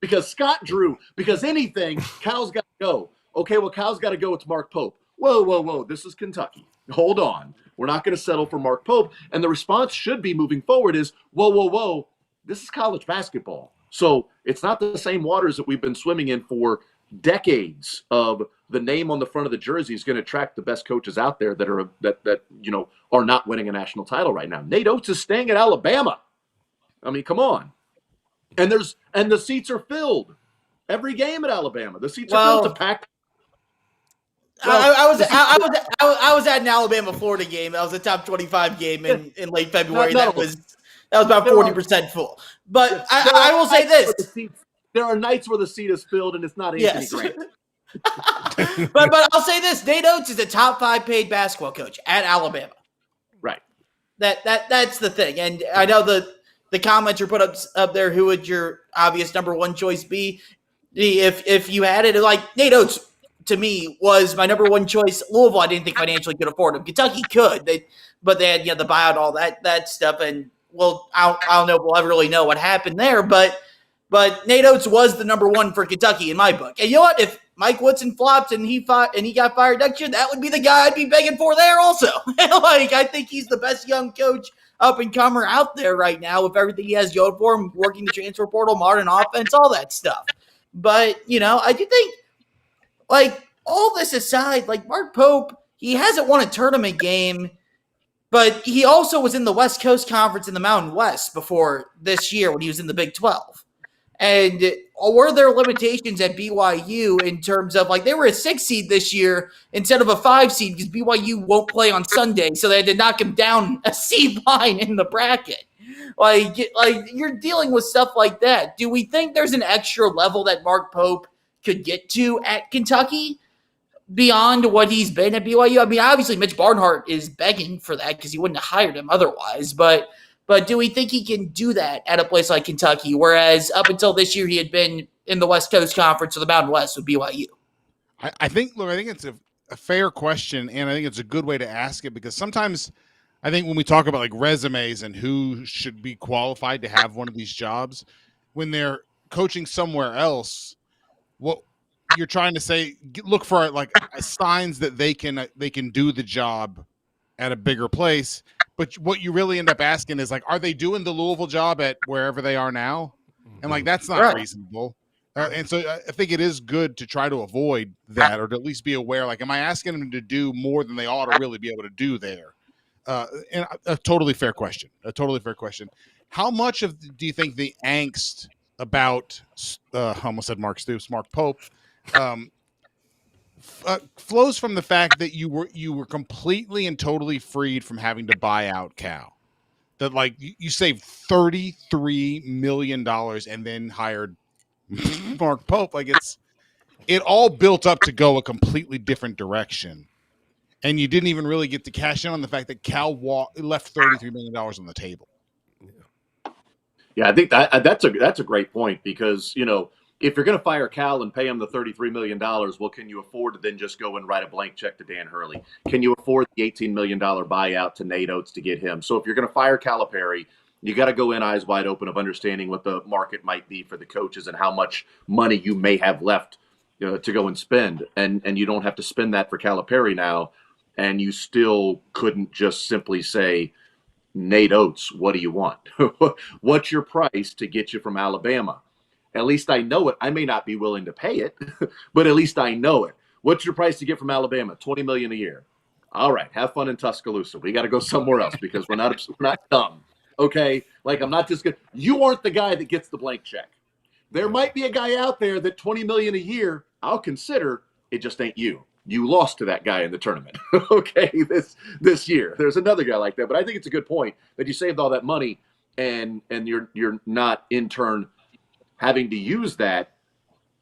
[SPEAKER 9] Because Scott Drew, because anything, Cal's got to go. Okay, well, Cal's got to go. It's Mark Pope. Whoa. This is Kentucky. Hold on. We're not going to settle for Mark Pope. And the response should be moving forward is, whoa. This is college basketball. So it's not the same waters that we've been swimming in for decades of the name on the front of the jersey is going to attract the best coaches out there that are not winning a national title right now. Nate Oates is staying at Alabama. I mean, come on. And the seats are filled. Every game at Alabama, the seats are filled to pack.
[SPEAKER 11] I was at an Alabama-Florida game. That was a top 25 game in late February. That was about 40% full. But I will say this:
[SPEAKER 9] there are nights where the seat is filled and it's not Anthony Grant.
[SPEAKER 11] but I'll say this: Nate Oates is a top 5 paid basketball coach at Alabama.
[SPEAKER 9] Right.
[SPEAKER 11] That's the thing. And I know the comments are put up there. Who would your obvious number one choice be? If you had it, like, Nate Oates, to me, was my number one choice. Louisville, I didn't think financially could afford him. Kentucky could, but they had the buyout, all that stuff, and I don't know if we'll ever really know what happened there. But Nate Oates was the number one for Kentucky in my book. And you know what? If Mike Woodson flops and he got fired next year, that would be the guy I'd be begging for there also. Like, I think he's the best young coach up and comer out there right now with everything he has going for him, working the transfer portal, modern offense, all that stuff. But, I do think, like, all this aside, like, Mark Pope, he hasn't won a tournament game, but he also was in the West Coast Conference in the Mountain West before this year when he was in the Big 12. And were there limitations at BYU in terms of, like, they were a 6 seed this year instead of a 5 seed because BYU won't play on Sunday, so they had to knock him down a seed line in the bracket. Like you're dealing with stuff like that. Do we think there's an extra level that Mark Pope could get to at Kentucky beyond what he's been at BYU? I mean, obviously Mitch Barnhart is begging for that because he wouldn't have hired him otherwise, but do we think he can do that at a place like Kentucky, whereas up until this year he had been in the West Coast Conference or the Mountain West with BYU?
[SPEAKER 12] I think it's a fair question, and I think it's a good way to ask it because sometimes I think when we talk about like resumes and who should be qualified to have one of these jobs, when they're coaching somewhere else, what you're trying to say, look for like signs that they can do the job at a bigger place. But what you really end up asking is like, are they doing the Louisville job at wherever they are now? And like, that's not reasonable. And so I think it is good to try to avoid that, or to at least be aware. Like, am I asking them to do more than they ought to really be able to do there? And a totally fair question. How much do you think the angst about, I almost said Mark Stoops, Mark Pope, flows from the fact that you were completely and totally freed from having to buy out Cal? That like you saved $33 million and then hired Mark Pope. Like it all built up to go a completely different direction. And you didn't even really get to cash in on the fact that Cal left $33 million on the table.
[SPEAKER 9] Yeah, I think that's a great point because, if you're going to fire Cal and pay him the $33 million, well, can you afford to then just go and write a blank check to Dan Hurley? Can you afford the $18 million buyout to Nate Oates to get him? So if you're going to fire Calipari, you got to go in eyes wide open of understanding what the market might be for the coaches and how much money you may have left to go and spend. And you don't have to spend that for Calipari now. And you still couldn't just simply say, Nate Oates, what do you want? What's your price to get you from Alabama? At least I know it. I may not be willing to pay it, but at least I know it. What's your price to get from Alabama? $20 million a year. All right, have fun in Tuscaloosa. We got to go somewhere else because we're not dumb. Okay, like I'm not just good. You aren't the guy that gets the blank check. There might be a guy out there that $20 million a year I'll consider. It just ain't you. You lost to that guy in the tournament. Okay, this year there's another guy like that. But I think it's a good point that you saved all that money and you're not in turn having to use that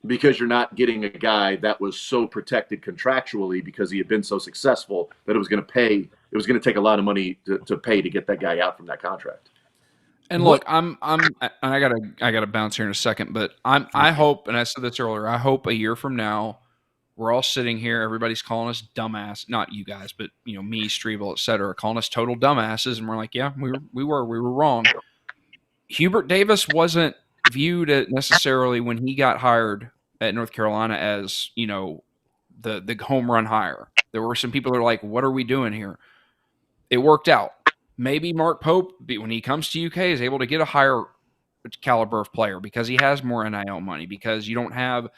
[SPEAKER 9] because you're not getting a guy that was so protected contractually because he had been so successful that it was going to take a lot of money to pay to get that guy out from that contract.
[SPEAKER 3] And look, I gotta bounce here in a second, but I hope, and I said this earlier, I hope a year from now we're all sitting here, everybody's calling us dumbass, not you guys, but me, Strebel, et cetera, calling us total dumbasses, and we're like, yeah, we were wrong. Hubert Davis wasn't viewed necessarily when he got hired at North Carolina as, the home run hire. There were some people that are like, what are we doing here? It worked out. Maybe Mark Pope, when he comes to UK, is able to get a higher caliber of player because he has more NIL money, because you don't have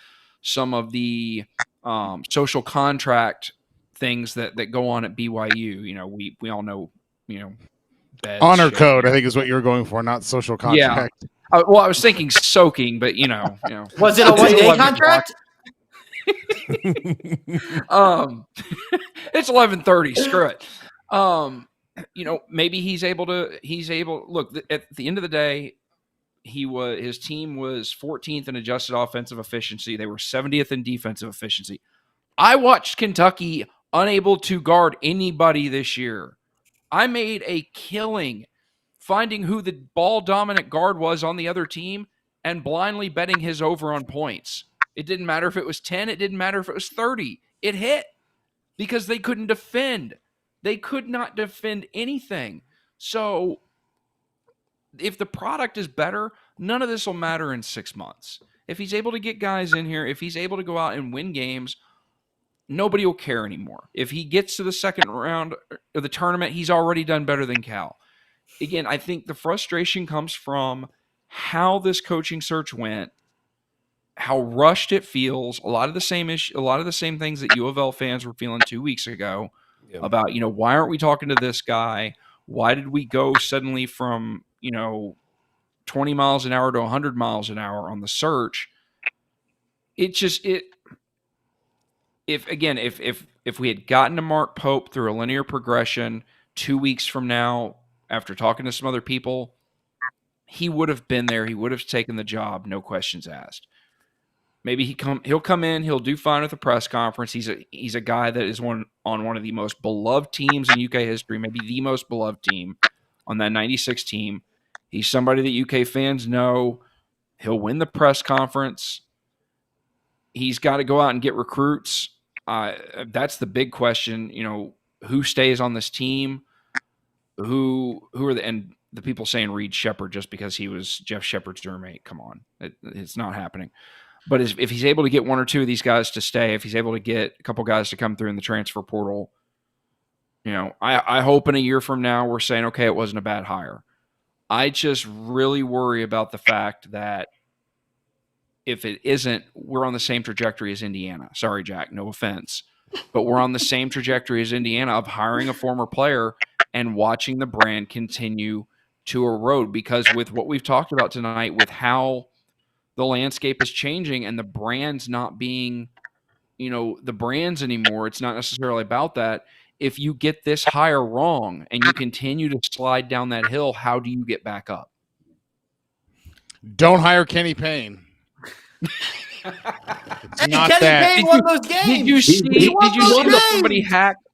[SPEAKER 3] some of the social contract things that go on at BYU. We all know, beds,
[SPEAKER 12] honor code, I think is what you were going for, not social contract.
[SPEAKER 3] Yeah. I was thinking soaking, but
[SPEAKER 11] was it a 1 day contract?
[SPEAKER 3] It's 11:30. Screw it. Maybe he's able. Look, at the end of the day, his team was 14th in adjusted offensive efficiency. They were 70th in defensive efficiency. I watched Kentucky unable to guard anybody this year. I made a killing finding who the ball dominant guard was on the other team and blindly betting his over on points. It didn't matter if it was 10. It didn't matter if it was 30. It hit because they couldn't defend. They could not defend anything. So if the product is better, none of this will matter in 6 months. if he's able to get guys in here, if he's able to go out and win games, nobody will care anymore. If he gets to the second round of the tournament, he's already done better than Cal. Again, I think the frustration comes from how this coaching search went, how rushed it feels. A lot of the same things that U of L fans were feeling 2 weeks ago about, why aren't we talking to this guy? Why did we go suddenly from, 20 miles an hour to 100 miles an hour on the search? If we had gotten to Mark Pope through a linear progression 2 weeks from now, after talking to some other people, he would have been there. He would have taken the job, no questions asked. Maybe he'll come in, he'll do fine with the press conference. He's a guy that is on one of the most beloved teams in UK history, maybe the most beloved team on that 96 team. He's somebody that UK fans know. He'll win the press conference. He's got to go out and get recruits. That's the big question. Who stays on this team? Who are the people saying Reed Shepherd just because he was Jeff Shepherd's roommate? Come on, it's not happening. But if he's able to get one or two of these guys to stay, if he's able to get a couple guys to come through in the transfer portal, I hope in a year from now we're saying, okay, it wasn't a bad hire. I just really worry about the fact that if it isn't, we're on the same trajectory as Indiana. Sorry, Jack, no offense. But we're on the same trajectory as Indiana of hiring a former player and watching the brand continue to erode. Because with what we've talked about tonight, with how the landscape is changing and the brands not being, the brands anymore, it's not necessarily about that. If you get this hire wrong and you continue to slide down that hill, how do you get back up?
[SPEAKER 12] Don't hire Kenny Payne. It's not
[SPEAKER 11] Kenny
[SPEAKER 12] that.
[SPEAKER 11] Payne won those games.
[SPEAKER 3] Did you see that somebody hacked?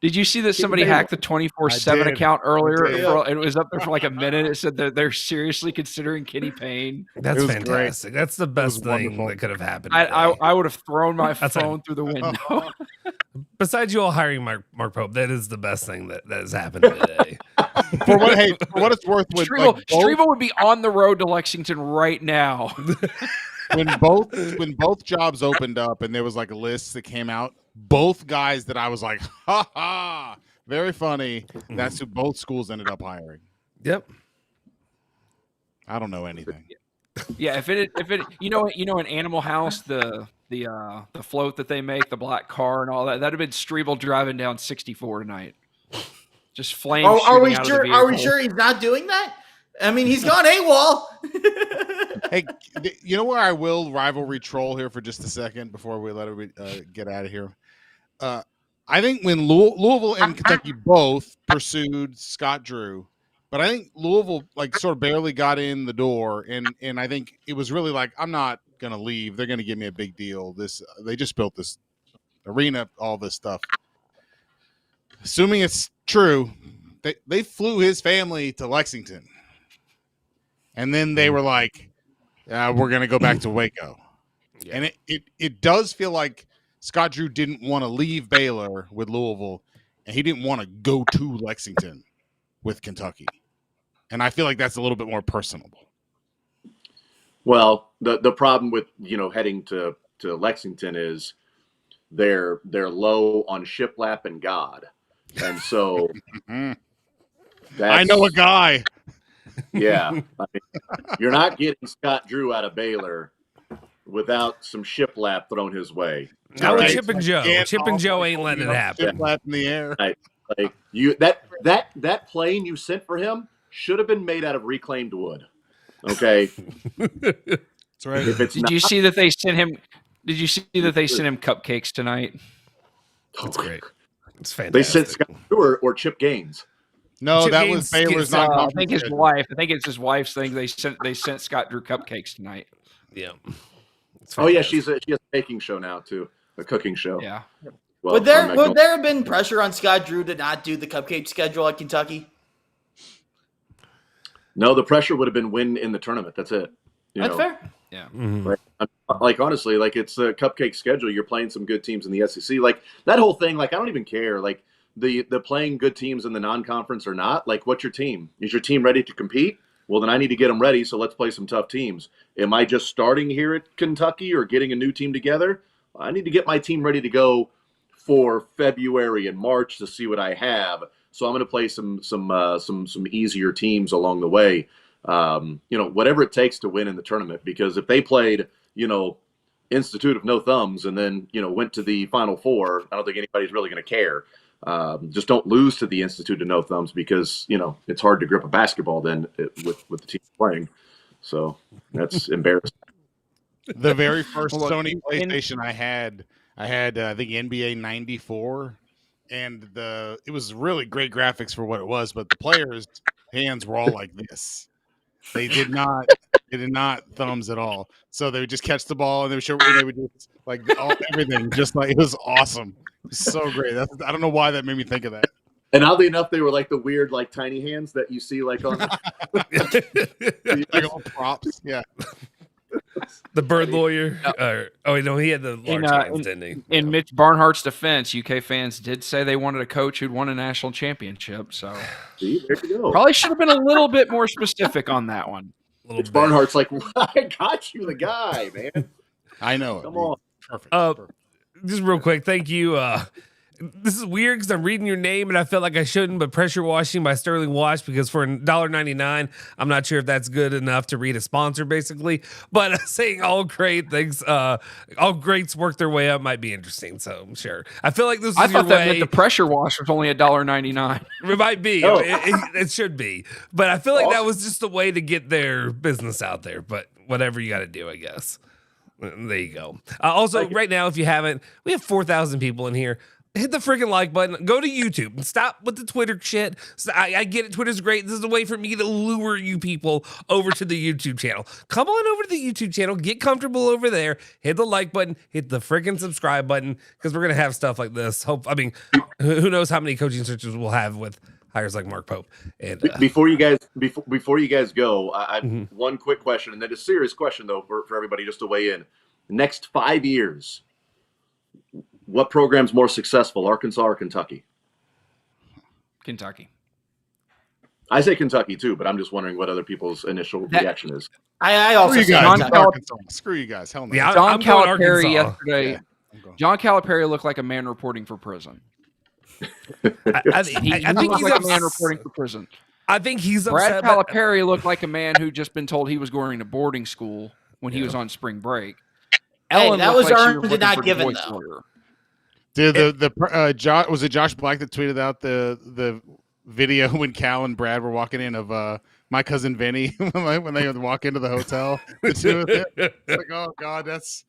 [SPEAKER 3] Did you see that somebody hacked the 24/7 account earlier? It was up there for like a minute. It said that they're seriously considering Kenny Payne.
[SPEAKER 1] That's fantastic. Great. That's the best thing that could have happened.
[SPEAKER 3] I would have thrown my phone through the window.
[SPEAKER 1] Besides you all hiring Mark Pope, that is the best thing that has happened today.
[SPEAKER 12] for what it's worth, with
[SPEAKER 3] Strevel would be on the road to Lexington right now.
[SPEAKER 12] when both jobs opened up and there was like a list that came out, both guys that I was like, ha ha, very funny. That's who both schools ended up hiring.
[SPEAKER 1] Yep.
[SPEAKER 12] I don't know anything.
[SPEAKER 3] Yeah, if it in Animal House, the float that they make, the black car and all that, that'd have been Strevel driving down 64 tonight. Just flames.
[SPEAKER 11] Oh, are we sure? Are we sure he's not doing that? I mean, he's gone AWOL.
[SPEAKER 12] Hey, you know where I will rivalry troll here for just a second before we let it get out of here? I think when Louisville and Kentucky both pursued Scott Drew, but I think Louisville sort of barely got in the door, and I think it was really like, I'm not gonna leave. They're gonna give me a big deal. They just built this arena, all this stuff. Assuming it's true, they flew his family to Lexington. And then they were like, we're going to go back to Waco. Yeah. And it does feel like Scott Drew didn't want to leave Baylor with Louisville, and he didn't want to go to Lexington with Kentucky. And I feel like that's a little bit more personable.
[SPEAKER 9] Well, the problem with, heading to Lexington is they're low on shiplap and God. And so
[SPEAKER 12] I know a guy.
[SPEAKER 9] Yeah, I mean, you're not getting Scott Drew out of Baylor without some shiplap thrown his way.
[SPEAKER 1] Not with Chip and Joe. Chip and Joe ain't letting it happen.
[SPEAKER 12] Shiplap in the air.
[SPEAKER 9] Right. That plane you sent for him should have been made out of reclaimed wood. Okay,
[SPEAKER 12] that's right.
[SPEAKER 3] Did you see that they sent him? Did you see that they sent him cupcakes tonight?
[SPEAKER 1] That's great. It's fantastic.
[SPEAKER 9] They sent Scott Drew or Chip Gaines.
[SPEAKER 12] No,
[SPEAKER 1] Chip
[SPEAKER 12] that
[SPEAKER 1] Gaines
[SPEAKER 12] was Baylor's non-conference.
[SPEAKER 3] I think his wife. I think it's his wife's thing. They sent Scott Drew cupcakes tonight.
[SPEAKER 1] Yeah.
[SPEAKER 9] Oh yeah, she has a baking show now too, a cooking show.
[SPEAKER 3] Yeah.
[SPEAKER 11] Well, would there have been pressure on Scott Drew to not do the cupcake schedule at Kentucky?
[SPEAKER 9] No, the pressure would have been win in the tournament. That's it.
[SPEAKER 11] That's fair.
[SPEAKER 3] Yeah.
[SPEAKER 1] Mm-hmm.
[SPEAKER 9] Like honestly, it's a cupcake schedule. You're playing some good teams in the SEC. Like that whole thing. I don't even care. The playing good teams in the non-conference or not. What's your team? Is your team ready to compete? Well, then I need to get them ready. So let's play some tough teams. Am I just starting here at Kentucky or getting a new team together? I need to get my team ready to go for February and March to see what I have. So I'm going to play some easier teams along the way. Whatever it takes to win in the tournament. Because if they played, Institute of No Thumbs and then, went to the Final Four, I don't think anybody's really going to care. Just don't lose to the Institute of No Thumbs because, it's hard to grip a basketball then with the team playing. So that's embarrassing.
[SPEAKER 12] The very first Sony PlayStation I had I think NBA 94, and it was really great graphics for what it was, but the players' hands were all like this. They did not thumbs at all. So they would just catch the ball and they would just like everything, just like it was awesome. It was so great. I don't know why that made me think of that.
[SPEAKER 9] And oddly enough, they were like the weird, like tiny hands that you see like on
[SPEAKER 12] like all props. Yeah.
[SPEAKER 1] The bird lawyer. He had the large hands, didn't he?
[SPEAKER 3] In Mitch Barnhart's defense, UK fans did say they wanted a coach who'd won a national championship. So
[SPEAKER 9] see, there you go.
[SPEAKER 3] Probably should have been a little bit more specific on that one.
[SPEAKER 9] Mitch Barnhart's like, I got you, the guy, man.
[SPEAKER 12] I know.
[SPEAKER 9] Come on.
[SPEAKER 12] Perfect.
[SPEAKER 1] Just real quick, thank you. This is weird because I'm reading your name and I feel like I shouldn't, but Pressure Washing by Sterling Wash, because for $1.99, I'm not sure if that's good enough to read a sponsor, basically. But saying all great things, all greats work their way up might be interesting. So I'm sure. I feel like this is
[SPEAKER 3] I
[SPEAKER 1] your
[SPEAKER 3] thought that
[SPEAKER 1] way.
[SPEAKER 3] meant the pressure wash was only $1.99.
[SPEAKER 1] It might be.
[SPEAKER 9] Oh.
[SPEAKER 1] It should be. But I feel like that was just a way to get their business out there. But whatever you got to do, I guess. There you go. Also, right now, if you haven't, we have 4,000 people in here. Hit the freaking like button. Go to YouTube. Stop with the Twitter shit. I get it. Twitter's great. This is a way for me to lure you people over to the YouTube channel. Come on over to the YouTube channel. Get comfortable over there. Hit the like button. Hit the freaking subscribe button, because we're going to have stuff like this. Who knows how many coaching searches we'll have with hires like Mark Pope. And
[SPEAKER 9] before you guys go, I one quick question, and then a serious question though for everybody just to weigh in. Next 5 years, what program's more successful, Arkansas or Kentucky?
[SPEAKER 3] Kentucky.
[SPEAKER 9] I say Kentucky too, but I'm just wondering what other people's initial reaction is.
[SPEAKER 11] I also say
[SPEAKER 12] Arkansas. Screw you guys. Hell no.
[SPEAKER 1] Yeah,
[SPEAKER 3] John
[SPEAKER 1] I'm going
[SPEAKER 3] Calipari
[SPEAKER 1] Arkansas.
[SPEAKER 3] yesterday.
[SPEAKER 12] Yeah,
[SPEAKER 3] John Calipari looked like a man reporting for prison.
[SPEAKER 1] I
[SPEAKER 3] He
[SPEAKER 1] think
[SPEAKER 3] looked
[SPEAKER 1] he's
[SPEAKER 3] like a man reporting for prison.
[SPEAKER 1] I think he's
[SPEAKER 3] Brad
[SPEAKER 1] upset. But
[SPEAKER 3] Calipari looked like a man who'd just been told he was going to boarding school when he was on spring break.
[SPEAKER 11] Hey,
[SPEAKER 3] Ellen
[SPEAKER 11] that
[SPEAKER 3] looked
[SPEAKER 11] was
[SPEAKER 3] like she
[SPEAKER 11] earned
[SPEAKER 3] was
[SPEAKER 11] and
[SPEAKER 3] looking
[SPEAKER 11] not
[SPEAKER 3] for
[SPEAKER 11] given,
[SPEAKER 3] divorce
[SPEAKER 11] though.
[SPEAKER 3] order.
[SPEAKER 12] Dude, was it Josh Black that tweeted out the video when Cal and Brad were walking in of My Cousin Vinny when they would walk into the hotel? The two of them. It's like, oh god, that's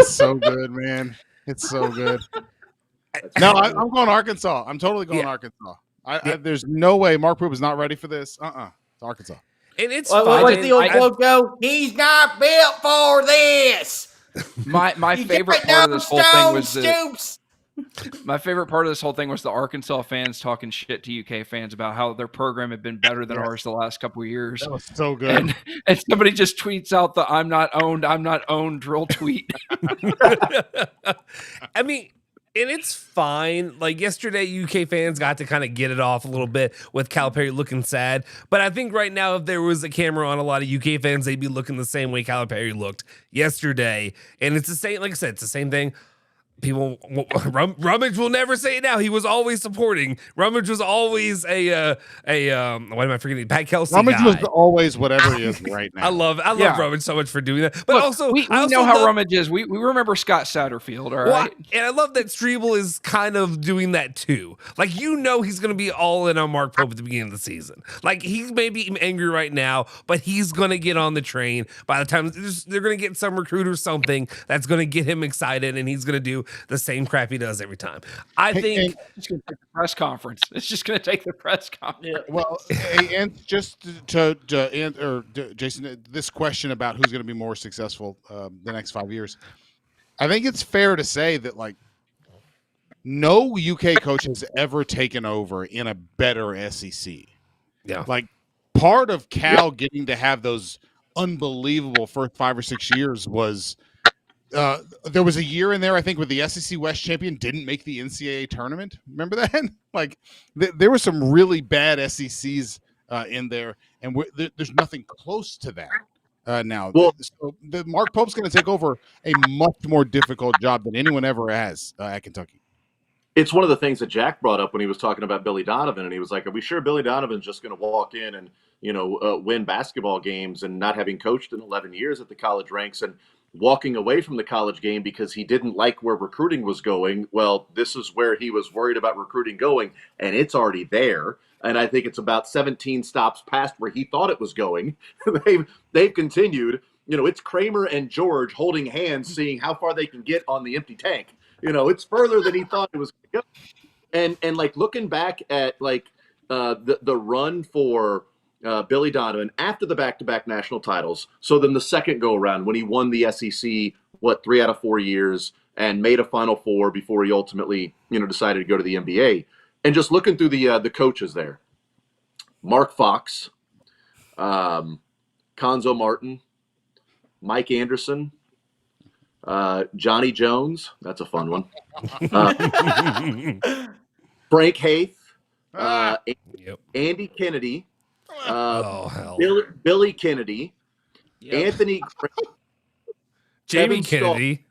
[SPEAKER 12] so good, man. It's so good. No, I'm going Arkansas. I'm totally going Arkansas. There's no way Mark Poop is not ready for this. It's Arkansas.
[SPEAKER 1] And it's
[SPEAKER 11] what's
[SPEAKER 1] fine.
[SPEAKER 11] the old quote go? He's not built for this.
[SPEAKER 3] My favorite part of this whole thing was my favorite part of this whole thing was the Arkansas fans talking shit to UK fans about how their program had been better than ours the last couple of years.
[SPEAKER 12] That was so good.
[SPEAKER 3] And somebody just tweets out the I'm not owned drill tweet.
[SPEAKER 1] I mean, and it's fine. Like yesterday, UK fans got to kind of get it off a little bit with Calipari looking sad. But I think right now, if there was a camera on a lot of UK fans, they'd be looking the same way Calipari looked yesterday. And it's the same, like I said, it's the same thing. People, Rummage will never say it now. He was always supporting. Rummage was always what am I forgetting? Pat Kelsey
[SPEAKER 12] Rummage
[SPEAKER 1] guy.
[SPEAKER 12] was always whatever he is right now.
[SPEAKER 1] I love Rummage so much for doing that. But
[SPEAKER 3] Look,
[SPEAKER 1] also,
[SPEAKER 3] we know how Rummage is. We remember Scott Satterfield, all right?
[SPEAKER 1] And I love that Strebel is kind of doing that too. Like, he's going to be all in on Mark Pope at the beginning of the season. Like, he's maybe angry right now, but he's going to get on the train. By the time they're going to get some recruit or something that's going to get him excited, and he's going to do the same crap he does every time. I think
[SPEAKER 3] it's going to take the press conference. It's just going to take the press conference.
[SPEAKER 11] Yeah.
[SPEAKER 12] Well, and just to Jason, this question about who's going to be more successful the next 5 years, I think it's fair to say that like no UK coach has ever taken over in a better SEC.
[SPEAKER 1] Yeah,
[SPEAKER 12] like part of Cal getting to have those unbelievable first 5 or 6 years was. There was a year in there, I think, where the SEC West champion didn't make the NCAA tournament. Remember that? Like, there were some really bad SECs in there, and there's nothing close to that now.
[SPEAKER 9] Well,
[SPEAKER 12] So Mark Pope's going to take over a much more difficult job than anyone ever has at Kentucky.
[SPEAKER 9] It's one of the things that Jack brought up when he was talking about Billy Donovan, and he was like, "Are we sure Billy Donovan's just going to walk in and win basketball games and not having coached in 11 years at the college ranks and walking away from the college game because he didn't like where recruiting was going?" Well, this is where he was worried about recruiting going, and it's already there. And I think it's about 17 stops past where he thought it was going. They've continued. It's Kramer and George holding hands, seeing how far they can get on the empty tank. It's further than he thought it was going to go. And like looking back at the run for Billy Donovan after the back-to-back national titles. So then the second go around when he won the SEC, 3 out of 4 years and made a Final Four before he ultimately, decided to go to the NBA. And just looking through the coaches there, Mark Fox, Conzo Martin, Mike Anderson, Johnny Jones. That's a fun one. Frank Haith, Andy Kennedy, Billy Kennedy, Anthony
[SPEAKER 1] Jamie Kennedy.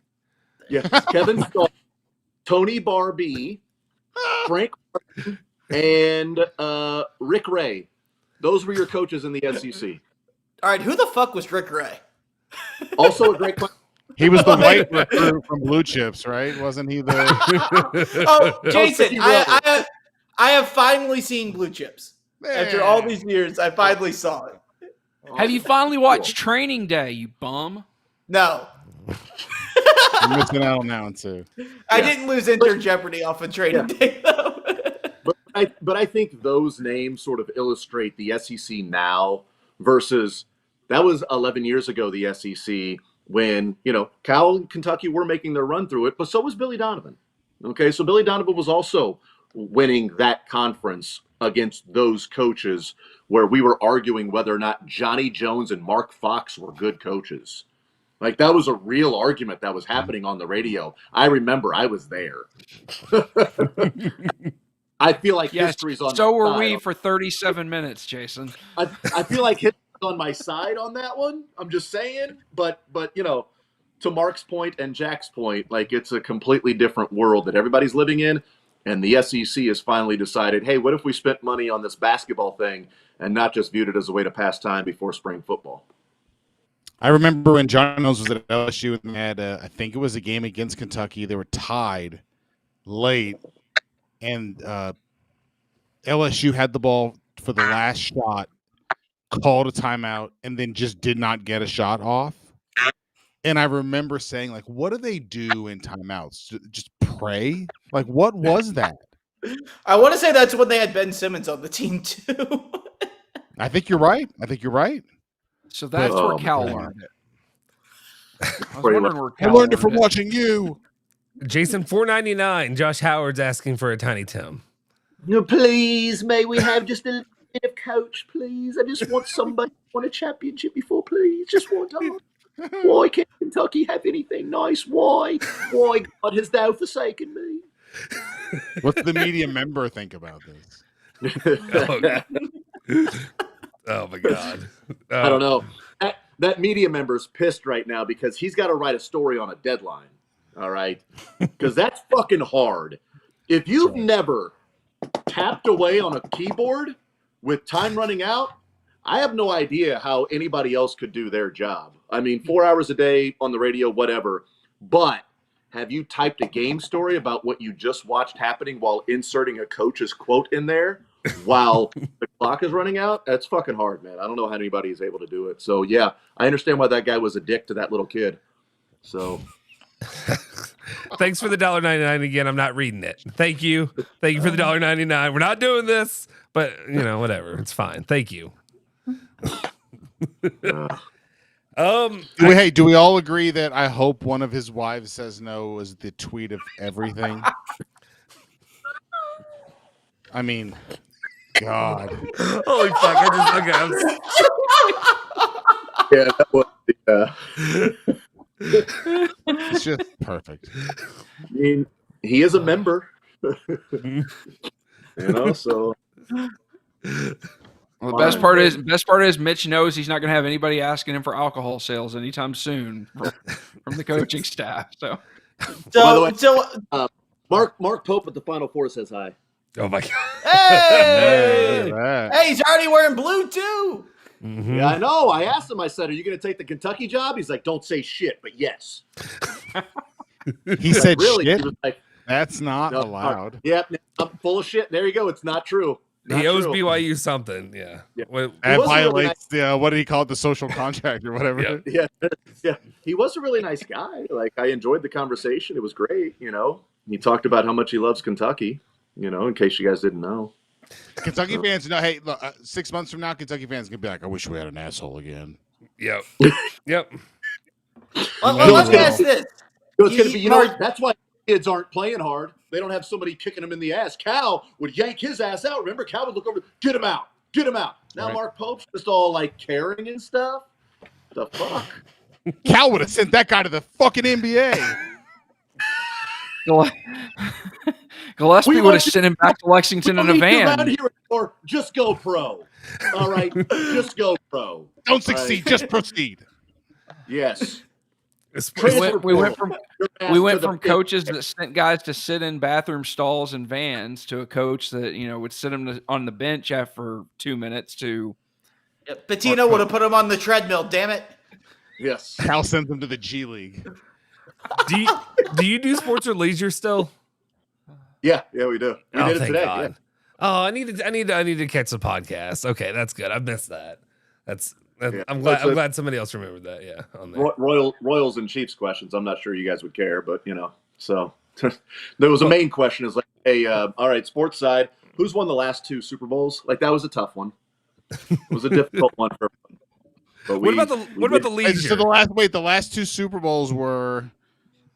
[SPEAKER 9] Kevin Stahl, Tony Barbee, Frank Martin, and Rick Ray. Those were your coaches in the SEC.
[SPEAKER 11] All right, who the fuck was Rick Ray?
[SPEAKER 9] Also a great question.
[SPEAKER 12] He was the white recruit from Blue Chips, right? Wasn't he the?
[SPEAKER 11] Oh, Jason, I have finally seen Blue Chips. After all these years, I finally saw it.
[SPEAKER 3] Have you finally watched Training Day, you bum?
[SPEAKER 11] No.
[SPEAKER 12] You're missing out on that one too.
[SPEAKER 11] I didn't lose Enter Jeopardy off of Training Day, though.
[SPEAKER 9] But I think those names sort of illustrate the SEC now versus that was 11 years ago, the SEC, when, Cal and Kentucky were making their run through it, but so was Billy Donovan. Okay, so Billy Donovan was also winning that conference against those coaches where we were arguing whether or not Johnny Jones and Mark Fox were good coaches. Like, that was a real argument that was happening on the radio. I remember I was there. I feel like history's on
[SPEAKER 3] so
[SPEAKER 9] my
[SPEAKER 3] were
[SPEAKER 9] side.
[SPEAKER 3] we for 37 minutes, Jason.
[SPEAKER 9] I feel like history's on my side on that one. I'm just saying. But to Mark's point and Jack's point, like, it's a completely different world that everybody's living in. And the SEC has finally decided, hey, what if we spent money on this basketball thing and not just viewed it as a way to pass time before spring football?
[SPEAKER 12] I remember when John Jones was at LSU and they had, I think it was a game against Kentucky. They were tied late, and LSU had the ball for the last shot, called a timeout, and then just did not get a shot off. And I remember saying, like, what do they do in timeouts? Just pray? Like, what was that?
[SPEAKER 11] I want to say that's when they had Ben Simmons on the team, too.
[SPEAKER 12] I think you're right.
[SPEAKER 3] So that's where Cal learned it.
[SPEAKER 12] I learned it from watching you.
[SPEAKER 1] Jason, $4.99. Josh Howard's asking for a Tiny Tim.
[SPEAKER 9] No, please, may we have just a little bit of coach, please? I just want somebody who won a championship before, please. Just one time. Why can't Kentucky have anything nice? Why? Why God has thou forsaken me?
[SPEAKER 12] What's the media member think about this?
[SPEAKER 1] Oh my God.
[SPEAKER 9] I don't know. That media member's pissed right now because he's got to write a story on a deadline. All right. Because that's fucking hard. If you've never tapped away on a keyboard with time running out, I have no idea how anybody else could do their job. I mean, 4 hours a day on the radio, whatever. But have you typed a game story about what you just watched happening while inserting a coach's quote in there while the clock is running out? That's fucking hard, man. I don't know how anybody is able to do it. So, yeah, I understand why that guy was a dick to that little kid. So,
[SPEAKER 1] thanks for the $1.99 again. I'm not reading it. Thank you for the $1.99. We're not doing this, but whatever. It's fine. Thank you.
[SPEAKER 12] Do we all agree that I hope one of his wives says no was the tweet of everything? I mean, God.
[SPEAKER 1] Holy fuck.
[SPEAKER 9] Yeah, that was
[SPEAKER 12] it's just perfect.
[SPEAKER 9] I mean, he is a member. So.
[SPEAKER 3] Well, the best part is Mitch knows he's not going to have anybody asking him for alcohol sales anytime soon from the coaching staff. So
[SPEAKER 9] by the way, Mark Pope at the Final Four says hi.
[SPEAKER 1] Oh my God!
[SPEAKER 11] Hey, hey, he's already wearing blue too.
[SPEAKER 9] Mm-hmm. Yeah, I know. I asked him. I said, "Are you going to take the Kentucky job?" He's like, "Don't say shit, but yes."
[SPEAKER 12] He said,
[SPEAKER 9] "Really?"
[SPEAKER 12] Shit?
[SPEAKER 9] He was like,
[SPEAKER 12] "That's not allowed."
[SPEAKER 9] Yeah, I'm full of shit. There you go. It's not true.
[SPEAKER 1] He owes BYU something. Yeah.
[SPEAKER 12] That violates what did he call it? The social contract or whatever.
[SPEAKER 9] Yeah. He was a really nice guy. Like, I enjoyed the conversation. It was great. He talked about how much he loves Kentucky. In case you guys didn't know.
[SPEAKER 12] Kentucky fans know. Hey, look, 6 months from now, Kentucky fans can be like, "I wish we had an asshole again."
[SPEAKER 1] Yep. Yep.
[SPEAKER 11] Let me ask this.
[SPEAKER 9] It's going to be. That's why kids aren't playing hard. They don't have somebody kicking them in the ass. Cal would yank his ass out. Remember, Cal would look over, get him out. Now
[SPEAKER 12] Right.
[SPEAKER 9] Mark Pope's just all like caring and stuff. The fuck?
[SPEAKER 12] Cal would have sent that guy to the fucking NBA.
[SPEAKER 3] Gillespie would have sent him back to Lexington in a van.
[SPEAKER 9] Around here or just go pro. All right, just go pro.
[SPEAKER 12] Don't succeed, just proceed.
[SPEAKER 9] Yes.
[SPEAKER 3] We went from coaches that sent guys to sit in bathroom stalls and vans to a coach that would sit him on the bench after 2 minutes to.
[SPEAKER 11] Pitino would have put him on the treadmill. Damn it.
[SPEAKER 9] Yes.
[SPEAKER 12] Cal sends him to the G League.
[SPEAKER 1] Do you do sports or leisure still?
[SPEAKER 9] Yeah, we do. We did it today.
[SPEAKER 1] God.
[SPEAKER 9] Yeah.
[SPEAKER 1] Oh, I need to catch the podcast. Okay, that's good. I missed that.
[SPEAKER 9] Yeah.
[SPEAKER 1] I'm glad somebody else remembered that. Yeah, on there.
[SPEAKER 9] Royals and Chiefs questions. I'm not sure you guys would care, but so there was a main question is like, hey, all right, sports side, who's won the last 2 Super Bowls? Like that was a tough one. It was a difficult one for everyone. But
[SPEAKER 1] what about the leisure?
[SPEAKER 12] So the last 2 Super Bowls were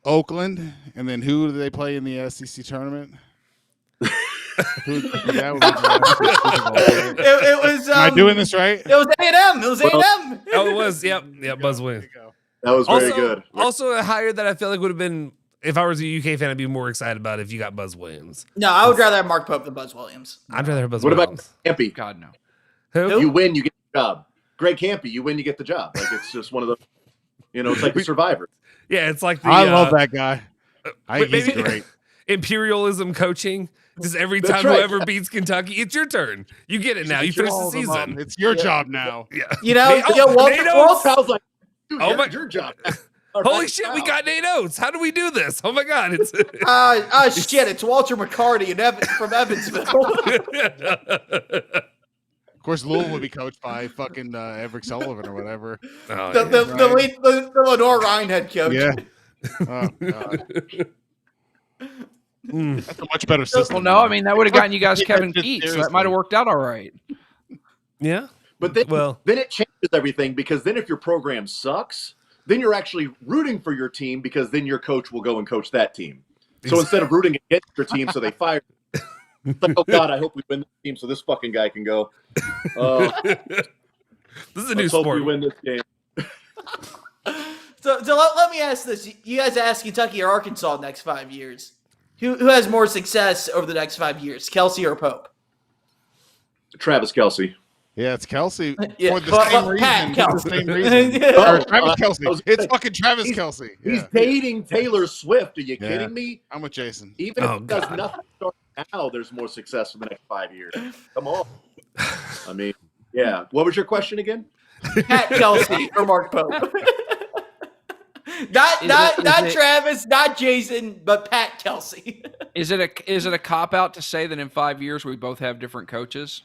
[SPEAKER 12] Oakland, and then who do they play in the SEC tournament? That would be
[SPEAKER 11] it was.
[SPEAKER 12] Am I doing this right?
[SPEAKER 11] It was A&M. It was A&M.
[SPEAKER 1] Oh, it was. Yep. Buzz Williams.
[SPEAKER 9] That was very good.
[SPEAKER 1] Also, a hire that I feel like would have been, if I was a UK fan, I'd be more excited about if you got Buzz Williams.
[SPEAKER 11] No, I would rather have Mark Pope than Buzz Williams.
[SPEAKER 1] I'd rather have Buzz
[SPEAKER 9] What
[SPEAKER 1] Williams.
[SPEAKER 9] about Campy?
[SPEAKER 3] God no.
[SPEAKER 1] Who?
[SPEAKER 9] You win, you get the job. Greg Campy, you win, you get the job. Like it's just one of those. It's like the Survivor.
[SPEAKER 1] Yeah, it's like
[SPEAKER 12] I love that guy. He's great.
[SPEAKER 1] Imperialism coaching. Just every
[SPEAKER 9] That's
[SPEAKER 1] time
[SPEAKER 9] right.
[SPEAKER 1] whoever beats Kentucky, it's your turn. You get it now. You finish the season.
[SPEAKER 12] It's your job now.
[SPEAKER 1] Yeah.
[SPEAKER 11] Walter
[SPEAKER 9] Sounds like, dude,
[SPEAKER 1] Oh my-
[SPEAKER 9] your job.
[SPEAKER 1] Holy shit, we got Nate Oates. How do we do this? Oh my God. It's
[SPEAKER 11] shit, it's Walter McCarty from Evansville.
[SPEAKER 12] Of course, Louisville would be coached by fucking Everett Sullivan or whatever.
[SPEAKER 1] Oh,
[SPEAKER 11] the Lenore Ryan head coach.
[SPEAKER 12] Yeah. Oh, God. That's a much better system.
[SPEAKER 3] Well, no, I mean that would have gotten you guys Kevin Keats, so that might have worked out all right.
[SPEAKER 1] Yeah.
[SPEAKER 9] But then it changes everything because then if your program sucks, then you're actually rooting for your team because then your coach will go and coach that team. So instead of rooting against your team, so they fire. It's like, oh God, I hope we win this team so this fucking guy can go.
[SPEAKER 1] This is a new
[SPEAKER 9] hope
[SPEAKER 1] sport.
[SPEAKER 9] we win this game.
[SPEAKER 11] So let me ask this: you guys ask Kentucky or Arkansas next 5 years? Who has more success over the next 5 years, Kelsey or Pope?
[SPEAKER 9] Travis Kelce.
[SPEAKER 12] Yeah, it's Kelsey
[SPEAKER 11] Yeah,
[SPEAKER 12] for the same reason.
[SPEAKER 11] Pat
[SPEAKER 12] For the
[SPEAKER 11] Kelsey.
[SPEAKER 12] same reason. Or Travis Kelsey. It's fucking Travis Kelsey.
[SPEAKER 9] He's dating Taylor Swift. Are you
[SPEAKER 12] Yeah.
[SPEAKER 9] kidding me?
[SPEAKER 12] I'm with Jason.
[SPEAKER 9] Even if he does nothing starting now, there's more success for the next 5 years. Come on. I mean, yeah. What was your question again?
[SPEAKER 11] Pat Kelsey or Mark Pope? Not Travis, not Jason, but Pat Kelsey.
[SPEAKER 3] Is it a cop out to say that in 5 years we both have different coaches?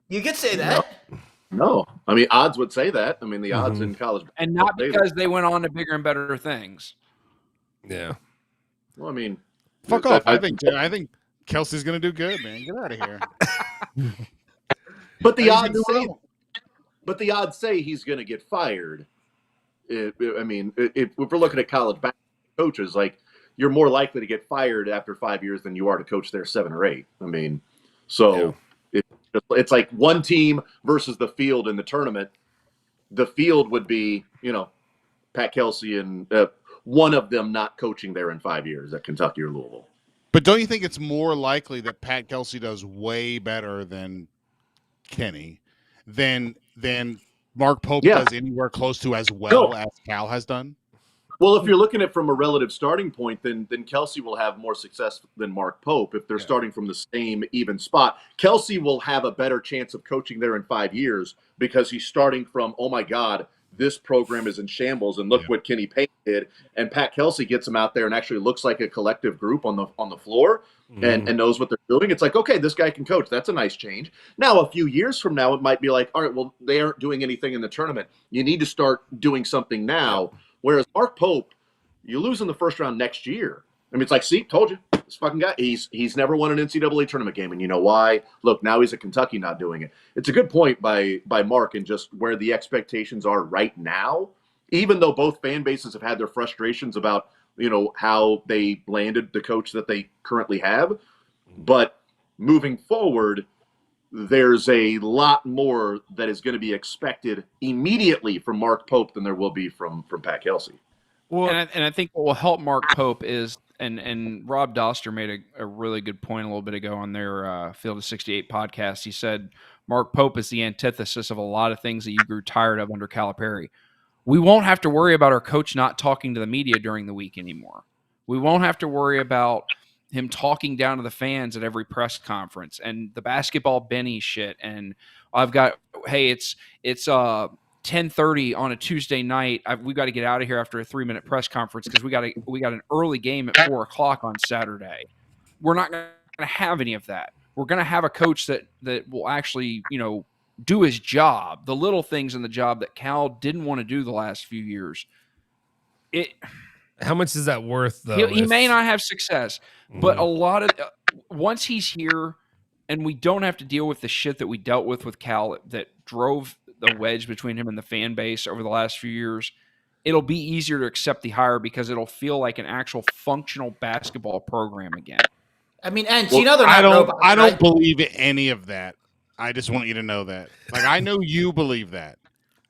[SPEAKER 11] You could say that.
[SPEAKER 9] No. I mean, odds would say that. I mean, the odds in college.
[SPEAKER 3] And not because they went on to bigger and better things.
[SPEAKER 1] Yeah.
[SPEAKER 9] Well, I mean,
[SPEAKER 12] Fuck off. I think Kelsey's gonna do good, man. Get out of here.
[SPEAKER 9] But the odds say he's going to get fired. If we're looking at college basketball coaches, like you're more likely to get fired after 5 years than you are to coach there 7 or 8. I mean, so it's like one team versus the field in the tournament. The field would be, Pat Kelsey and one of them not coaching there in 5 years at Kentucky or Louisville.
[SPEAKER 12] But don't you think it's more likely that Pat Kelsey does way better than Kenny than Mark Pope does anywhere close to as well as Cal has done?
[SPEAKER 9] Well, if you're looking at from a relative starting point, then Kelsey will have more success than Mark Pope if they're starting from the same even spot. Kelsey will have a better chance of coaching there in 5 years because he's starting from, oh my God, this program is in shambles, and look what Kenny Payne did. And Pat Kelsey gets him out there and actually looks like a collective group on the floor and knows what they're doing. It's like, okay, this guy can coach. That's a nice change. Now, a few years from now, it might be like, all right, well, they aren't doing anything in the tournament. You need to start doing something now. Whereas Mark Pope, you lose in the first round next year. I mean, it's like, see, told you, this fucking guy, he's never won an NCAA tournament game. And you know why? Look, now he's at Kentucky not doing it. It's a good point by Mark and just where the expectations are right now, even though both fan bases have had their frustrations about, how they landed the coach that they currently have. But moving forward, there's a lot more that is going to be expected immediately from Mark Pope than there will be from Pat Kelsey.
[SPEAKER 3] Well, and I think what will help Mark Pope is, and Rob Doster made a really good point a little bit ago on their Field of 68 podcast. He said Mark Pope is the antithesis of a lot of things that you grew tired of under Calipari. We won't have to worry about our coach not talking to the media during the week anymore. We won't have to worry about him talking down to the fans at every press conference and the basketball Benny shit. And I've got, hey, it's 10:30 on a Tuesday night. We got to get out of here after a 3-minute press conference because we got an early game at 4:00 on Saturday. We're not going to have any of that. We're going to have a coach that will actually, do his job, the little things in the job that Cal didn't want to do the last few years.
[SPEAKER 1] How much is that worth, though?
[SPEAKER 3] He may not have success, but a lot of once he's here and we don't have to deal with the shit that we dealt with Cal that drove the wedge between him and the fan base over the last few years, it'll be easier to accept the hire because it'll feel like an actual functional basketball program again.
[SPEAKER 11] I mean, and
[SPEAKER 12] I don't believe any of that. I just want you to know that. Like, I know you believe that.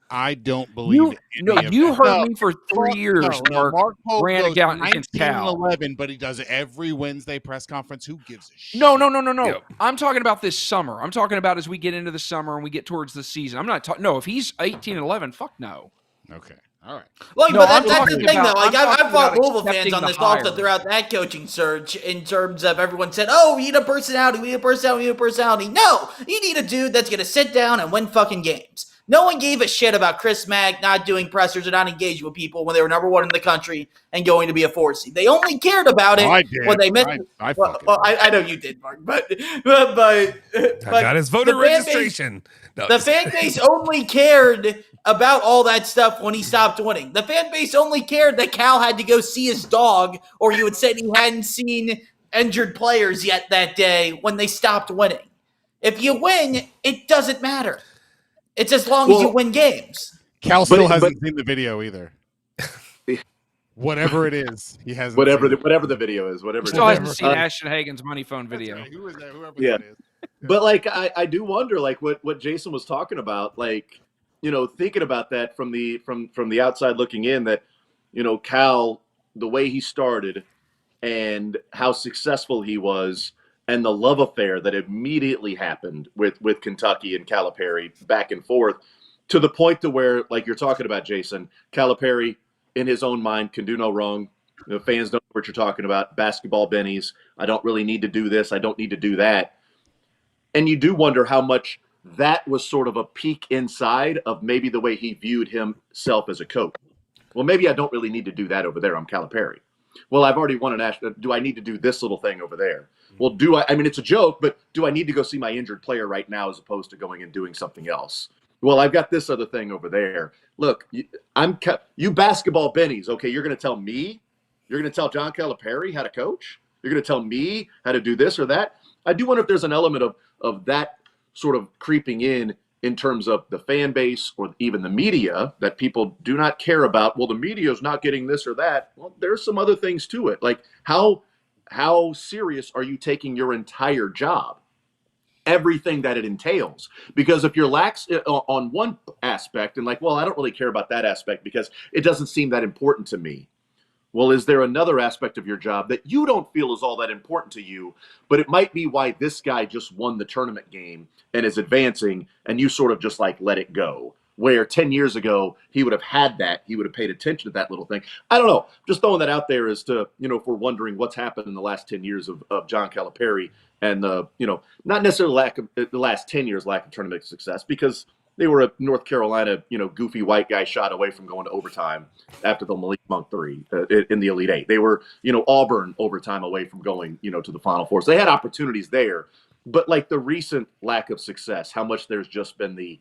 [SPEAKER 12] I don't believe
[SPEAKER 3] you heard me for 3 years.
[SPEAKER 12] Mark Pope
[SPEAKER 3] ran
[SPEAKER 12] goes
[SPEAKER 3] out against
[SPEAKER 12] 19 and
[SPEAKER 3] Cal.
[SPEAKER 12] 11, but he does it every Wednesday press conference. Who gives a shit?
[SPEAKER 3] No.
[SPEAKER 12] Yep.
[SPEAKER 3] I'm talking about this summer. I'm talking about as we get into the summer and we get towards the season. I'm not talking. No, if he's 18 and 11, fuck no.
[SPEAKER 12] Okay. All right.
[SPEAKER 11] Like,
[SPEAKER 3] No,
[SPEAKER 11] but
[SPEAKER 3] I'm
[SPEAKER 11] that's the
[SPEAKER 3] talking
[SPEAKER 11] thing,
[SPEAKER 3] about-
[SPEAKER 11] though. Like,
[SPEAKER 3] I'm
[SPEAKER 11] I've
[SPEAKER 3] talking
[SPEAKER 11] fought
[SPEAKER 3] about
[SPEAKER 11] Louisville fans
[SPEAKER 3] accepting
[SPEAKER 11] on
[SPEAKER 3] the
[SPEAKER 11] this also
[SPEAKER 3] hire.
[SPEAKER 11] throughout that coaching surge in terms of everyone said, oh, we need a personality, we need a personality, we need a personality. No, you need a dude that's going to sit down and win fucking games. No one gave a shit about Chris Mack not doing pressers or not engaging with people when they were number one in the country and going to be a 4 seed. They only cared about it
[SPEAKER 12] I did.
[SPEAKER 11] when they missed. I know you did, Mark, but
[SPEAKER 1] I got his voter
[SPEAKER 11] the fan base-
[SPEAKER 1] registration. No,
[SPEAKER 11] the fan base only cared about all that stuff when he stopped winning. The fan base only cared that Cal had to go see his dog, or you would say he hadn't seen injured players yet that day when they stopped winning. If you win, it doesn't matter. It's as long as you win games.
[SPEAKER 12] Cal still hasn't seen the video either. Whatever it is, he hasn't.
[SPEAKER 9] Whatever
[SPEAKER 12] seen
[SPEAKER 9] the video is, whatever.
[SPEAKER 3] Still
[SPEAKER 9] it is.
[SPEAKER 3] hasn't seen Ashton Hagen's money phone video.
[SPEAKER 12] Right. Who is that? Whoever
[SPEAKER 9] Yeah.
[SPEAKER 12] that is.
[SPEAKER 9] But like, I do wonder, like what Jason was talking about, like, thinking about that from the outside looking in, that, Cal, the way he started and how successful he was, and the love affair that immediately happened with Kentucky and Calipari back and forth, to the point to where, like you're talking about, Jason, Calipari in his own mind can do no wrong. The fans don't know what you're talking about. Basketball bennies. I don't really need to do this. I don't need to do that. And you do wonder how much that was sort of a peek inside of maybe the way he viewed himself as a coach. Well, maybe I don't really need to do that over there. I'm Calipari. Well, I've already won a national. Do I need to do this little thing over there? Well, I mean, it's a joke, but do I need to go see my injured player right now as opposed to going and doing something else? Well, I've got this other thing over there. Look, you basketball bennies. Okay, you're going to tell me? You're going to tell John Calipari how to coach? You're going to tell me how to do this or that? I do wonder if there's an element of that sort of creeping in terms of the fan base or even the media that people do not care about. Well, the media is not getting this or that. Well, there's some other things to it. Like how serious are you taking your entire job? Everything that it entails. Because if you're lax on one aspect and like, well, I don't really care about that aspect because it doesn't seem that important to me. Well, is there another aspect of your job that you don't feel is all that important to you, but it might be why this guy just won the tournament game and is advancing, and you sort of just like let it go? Where 10 years ago, he would have had that. He would have paid attention to that little thing. I don't know. Just throwing that out there as to, if we're wondering what's happened in the last 10 years of John Calipari and, not necessarily the last 10 years lack of tournament success, because they were a North Carolina, goofy white guy shot away from going to overtime after the Malik Monk 3 in the Elite 8. They were, Auburn overtime away from going, to the Final Four. So they had opportunities there. But like the recent lack of success, how much there's just been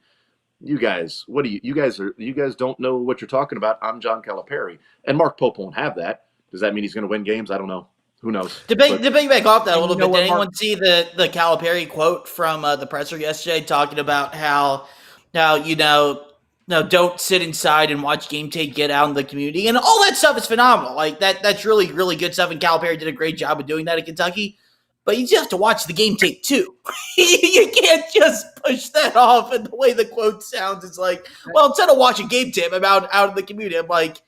[SPEAKER 9] you guys don't know what you're talking about. I'm John Calipari. And Mark Pope won't have that. Does that mean he's going to win games? I don't know. Who knows?
[SPEAKER 11] Debate back off that a little bit. Did anyone see the Calipari quote from the presser yesterday talking about how don't sit inside and watch game tape, get out in the community, and all that stuff is phenomenal. Like that's really, really good stuff. And Calipari did a great job of doing that in Kentucky. But you just have to watch the game tape too. You can't just push that off. And the way the quote sounds, it's like, well, instead of watching game tape, I'm out in the community. I'm like,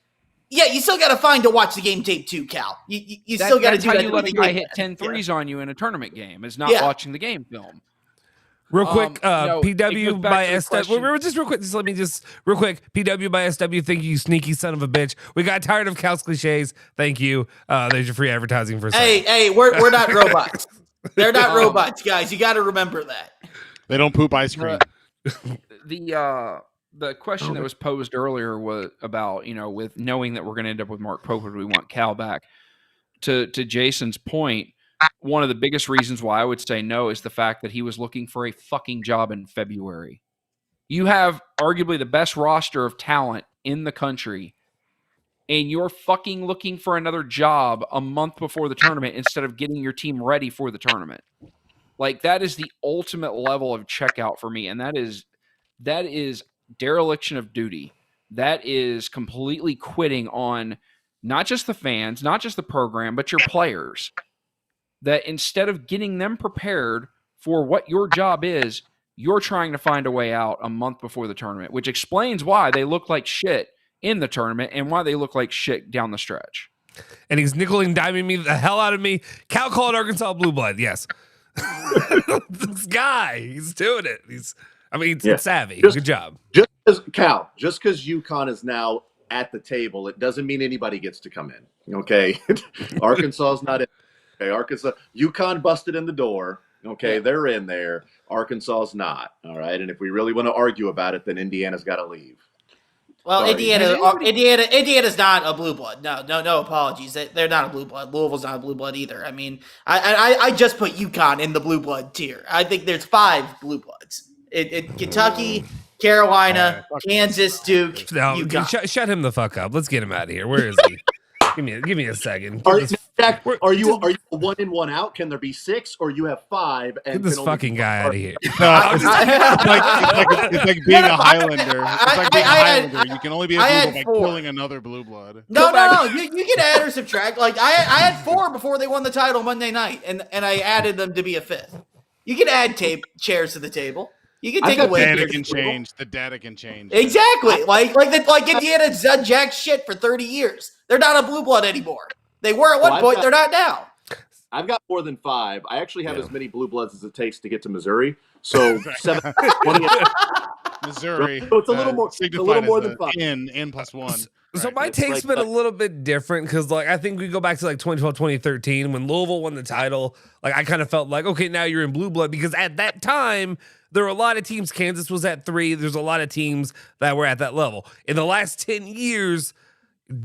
[SPEAKER 11] yeah, you still got to find to watch the game tape too, Cal. You still got to do that.
[SPEAKER 3] That's how you let a guy hit 10 threes on you in a tournament game, is not watching the game film.
[SPEAKER 1] Real quick, PW by SW. Just real quick, real quick. PW by SW. Thank you, sneaky son of a bitch. We got tired of Cal's cliches. Thank you. There's your free advertising for a second.
[SPEAKER 11] Hey, we're not robots. They're not robots, guys. You got to remember that.
[SPEAKER 12] They don't poop ice cream.
[SPEAKER 3] The question that was posed earlier was about, with knowing that we're going to end up with Mark Pope, we want Cal back. To Jason's point, one of the biggest reasons why I would say no is the fact that he was looking for a fucking job in February. You have arguably the best roster of talent in the country, and you're fucking looking for another job a month before the tournament instead of getting your team ready for the tournament. Like, that is the ultimate level of checkout for me, and that is dereliction of duty. That is completely quitting on not just the fans, not just the program, but your players. That instead of getting them prepared for what your job is, you're trying to find a way out a month before the tournament, which explains why they look like shit in the tournament and why they look like shit down the stretch.
[SPEAKER 1] And he's nickel and diming me the hell out of me. Cal called Arkansas blue blood. Yes. This guy, he's doing it. It's savvy. Good job.
[SPEAKER 9] Just because UConn is now at the table, it doesn't mean anybody gets to come in. Okay. Arkansas is not in. Okay, Arkansas, UConn busted in the door. Okay, they're in there. Arkansas's not. All right, and if we really want to argue about it, then Indiana's got to leave.
[SPEAKER 11] Well, Indiana's not a blue blood. No apologies. They're not a blue blood. Louisville's not a blue blood either. I mean, I just put UConn in the blue blood tier. I think there's 5 blue bloods. Kentucky, Carolina, Kansas, Duke, UConn.
[SPEAKER 1] Shut him the fuck up. Let's get him out of here. Where is he? Give me a second.
[SPEAKER 9] Are you a 1 in 1 out? Can there be 6, or you have 5? And
[SPEAKER 1] get this fucking guy out of here.
[SPEAKER 12] It's like being a Highlander. It's like being a Highlander. You can only be a blue blood by killing another blue blood.
[SPEAKER 11] No. You can add or subtract. Like I had 4 before they won the title Monday night, and I added them to be a 5th. You can add chairs to the table. You can take away
[SPEAKER 12] the data can change.
[SPEAKER 11] Exactly. Like Indiana's done jack shit for 30 years. They're not a blue blood anymore. They were at one point. They're not now.
[SPEAKER 9] I've got more than 5. I actually have as many blue bloods as it takes to get to Missouri. So 7, 20.
[SPEAKER 12] Missouri.
[SPEAKER 9] So it's a little more than 5.
[SPEAKER 12] N plus 1.
[SPEAKER 1] So my take's been a little bit different because, I think we go back to 2012, 2013 when Louisville won the title. I kind of felt like, okay, now you're in blue blood because at that time there were a lot of teams. Kansas was at 3. There's a lot of teams that were at that level. In the last 10 years,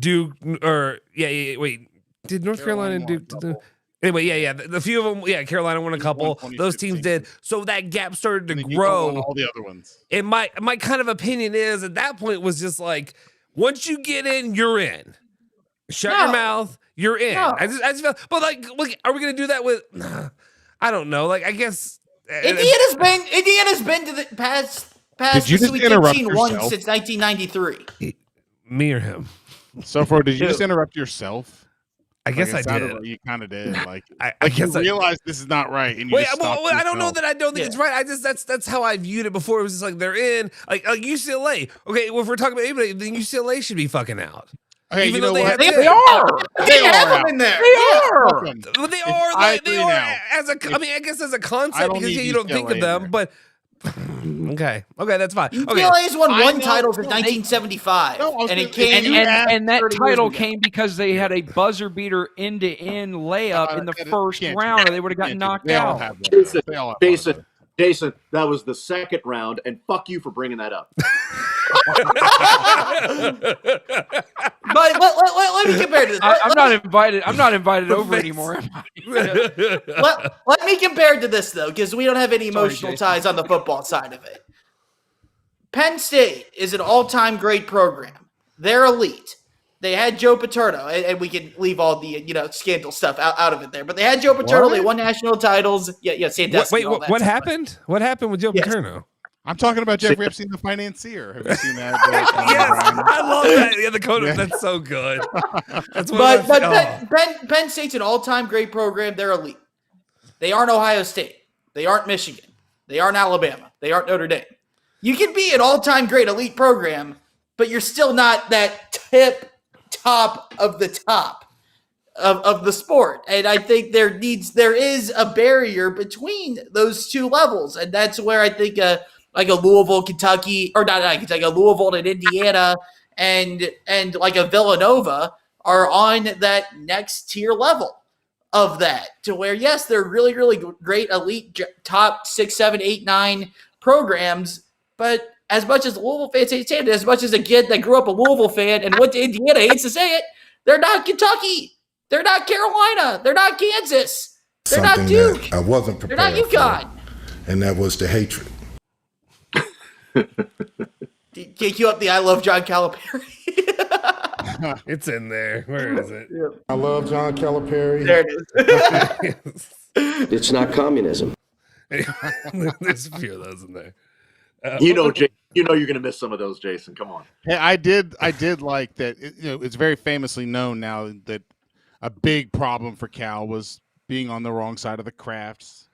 [SPEAKER 1] Duke did North Carolina and Duke? Anyway, the few of them, Carolina won a couple. Those teams did. So that gap started to grow.
[SPEAKER 12] All the other ones.
[SPEAKER 1] And my kind of opinion is at that point was just like, once you get in, you're in. Shut your mouth. You're in. No. I just felt, but are we gonna do that with? I don't know. I guess
[SPEAKER 11] Indiana's been to the past.
[SPEAKER 12] Did you just interrupt yourself?
[SPEAKER 11] Since 1993.
[SPEAKER 1] Me or him?
[SPEAKER 12] Soforo, did you just interrupt yourself?
[SPEAKER 1] I guess I did.
[SPEAKER 12] You kind of did.
[SPEAKER 1] I guess
[SPEAKER 12] you realized this is not right. And you
[SPEAKER 1] I don't know that I don't think it's right. I just that's how I viewed it before. It was just they're in like UCLA. Okay, well, if we're talking about anybody, then UCLA should be fucking out.
[SPEAKER 12] Okay,
[SPEAKER 1] Even
[SPEAKER 12] you
[SPEAKER 1] though
[SPEAKER 12] know
[SPEAKER 1] they
[SPEAKER 12] what?
[SPEAKER 1] have
[SPEAKER 3] They are.
[SPEAKER 11] They have
[SPEAKER 12] are
[SPEAKER 11] them
[SPEAKER 12] out.
[SPEAKER 11] in there.
[SPEAKER 3] They are.
[SPEAKER 12] Welcome.
[SPEAKER 1] But they
[SPEAKER 12] If
[SPEAKER 1] are
[SPEAKER 12] I
[SPEAKER 1] like they
[SPEAKER 12] agree
[SPEAKER 1] are
[SPEAKER 12] now.
[SPEAKER 1] as a. I mean, I guess as a
[SPEAKER 12] I
[SPEAKER 1] concept
[SPEAKER 12] don't
[SPEAKER 1] because
[SPEAKER 12] need
[SPEAKER 1] you don't think of
[SPEAKER 12] UCLA in
[SPEAKER 1] them,
[SPEAKER 12] there.
[SPEAKER 1] but okay, that's fine. Okay,
[SPEAKER 11] UCLA's won
[SPEAKER 12] I
[SPEAKER 11] one
[SPEAKER 12] know-
[SPEAKER 11] title since
[SPEAKER 12] no, they-
[SPEAKER 11] 1975,
[SPEAKER 12] No, I was
[SPEAKER 11] and
[SPEAKER 12] gonna-
[SPEAKER 11] it came
[SPEAKER 12] if you add
[SPEAKER 3] And that
[SPEAKER 11] 30 years
[SPEAKER 3] title
[SPEAKER 11] ago.
[SPEAKER 3] came because they had a buzzer beater end-to-end layup in the first
[SPEAKER 12] can't do
[SPEAKER 3] round,
[SPEAKER 12] that.
[SPEAKER 3] or they would have gotten
[SPEAKER 12] Can't do that.
[SPEAKER 3] knocked
[SPEAKER 12] They all
[SPEAKER 3] out.
[SPEAKER 12] have one.
[SPEAKER 9] Jason,
[SPEAKER 12] They all have one of those.
[SPEAKER 9] Jason, that was the second round, and fuck you for bringing that up.
[SPEAKER 11] But let me compare to this.
[SPEAKER 3] I'm not invited. I'm not invited over anymore. Am I?
[SPEAKER 11] Let me compare to this though, because we don't have any
[SPEAKER 3] Sorry,
[SPEAKER 11] emotional
[SPEAKER 3] Jason.
[SPEAKER 11] ties on the football side of it. Penn State is an all-time great program. They're elite. They had Joe Paterno, and we can leave all the scandal stuff out of it there. But they had Joe Paterno. They won national titles. Yeah, Sandusky.
[SPEAKER 1] Wait,
[SPEAKER 11] all that
[SPEAKER 1] what
[SPEAKER 11] stuff.
[SPEAKER 1] happened? What happened with Joe Paterno?
[SPEAKER 12] I'm talking about Jeffrey Epstein, the financier. Have you seen that?
[SPEAKER 1] Yes, I love that. Yeah, the code. That's so good. That's what
[SPEAKER 11] But Penn State's an all-time great program. They're elite. They aren't Ohio State. They aren't Michigan. They aren't Alabama. They aren't Notre Dame. You can be an all-time great elite program, but you're still not that top of the top of the sport. And I think there is a barrier between those two levels. And that's where I think like a Louisville, Kentucky, or not Kentucky, a Louisville and Indiana and like a Villanova are on that next tier level of that, to where, yes, they're really, really great elite top 6, 7, 8, 9 programs. But as much as Louisville fans hate to say it, as much as a kid that grew up a Louisville fan and went to Indiana hates to say it, they're not Kentucky. They're not Carolina. They're not Kansas. They're not Duke.
[SPEAKER 13] I wasn't
[SPEAKER 11] They're
[SPEAKER 13] prepared
[SPEAKER 11] not UConn.
[SPEAKER 13] and that was the hatred.
[SPEAKER 11] Can't you up the I love John Calipari?
[SPEAKER 1] It's in there. Where is it?
[SPEAKER 11] Yeah.
[SPEAKER 13] I love John Calipari.
[SPEAKER 11] There it is.
[SPEAKER 8] It's not communism.
[SPEAKER 1] There's a few of those in there.
[SPEAKER 9] You're going to miss some of those, Jason. Come on.
[SPEAKER 12] Hey, I did like that. It's very famously known now that a big problem for Cal was being on the wrong side of the crafts,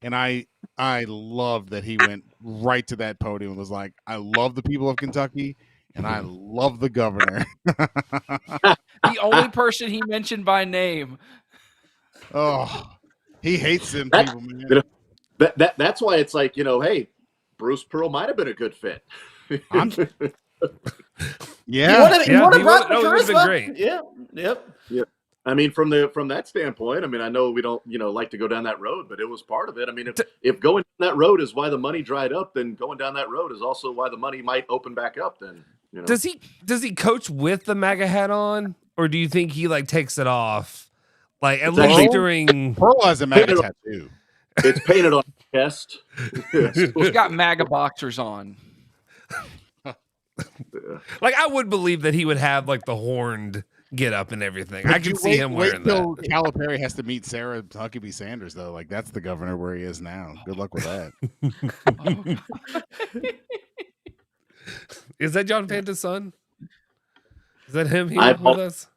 [SPEAKER 12] and I loved that he went right to that podium and was like, "I love the people of Kentucky, and I love the governor."
[SPEAKER 3] The only person he mentioned by name.
[SPEAKER 12] Oh, he hates them people, man.
[SPEAKER 9] That's why it's like, hey, Bruce Pearl might have been a good fit.
[SPEAKER 12] Yeah,
[SPEAKER 11] he would have brought the
[SPEAKER 1] would've been
[SPEAKER 11] charisma.
[SPEAKER 1] great.
[SPEAKER 11] Yeah, yep.
[SPEAKER 9] Yeah. I mean, from that standpoint, I mean, I know we don't, like to go down that road, but it was part of it. I mean, if going down that road is why the money dried up, then going down that road is also why the money might open back up. Then,
[SPEAKER 1] Does he coach with the MAGA hat on, or do you think he takes it off, at least during?
[SPEAKER 12] Pearl has a MAGA tattoo.
[SPEAKER 9] It's painted on his chest.
[SPEAKER 3] He's got MAGA boxers on.
[SPEAKER 1] I would believe that he would have the horned get up and everything. I can see him wearing
[SPEAKER 12] till
[SPEAKER 1] that.
[SPEAKER 12] Calipari has to meet Sarah Huckabee Sanders, though. That's the governor where he is now. Good luck with that.
[SPEAKER 1] Is that John Fanta's son? Is that him here with us?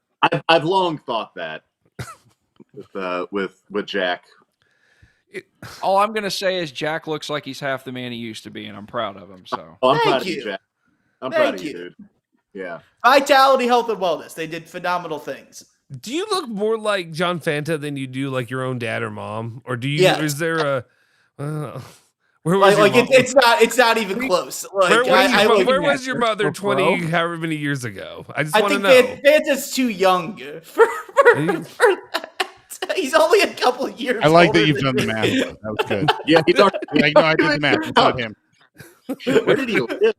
[SPEAKER 9] I've long thought that with Jack.
[SPEAKER 3] All I'm going to say is Jack looks like he's half the man he used to be, and I'm proud of him. So
[SPEAKER 9] I'm proud
[SPEAKER 11] Thank
[SPEAKER 9] of
[SPEAKER 11] you.
[SPEAKER 9] you, Jack. I'm
[SPEAKER 11] Thank
[SPEAKER 9] proud of you,
[SPEAKER 11] you.
[SPEAKER 9] dude. Yeah.
[SPEAKER 11] Vitality, health, and wellness. They did phenomenal things.
[SPEAKER 1] Do you look more like John Fanta than you do like your own dad or mom, or do you?
[SPEAKER 11] Yes.
[SPEAKER 1] Is there a? Where was your mom?
[SPEAKER 11] it's not even close.
[SPEAKER 1] Where was your mother 20 however many years ago? I just want to know.
[SPEAKER 11] Fanta's too young for that. He's only a couple of years.
[SPEAKER 12] I like that
[SPEAKER 11] older
[SPEAKER 12] you've
[SPEAKER 11] than
[SPEAKER 12] done the
[SPEAKER 11] me.
[SPEAKER 12] math. That was good.
[SPEAKER 9] Yeah,
[SPEAKER 12] I did the math. It's not him.
[SPEAKER 9] Where did he live?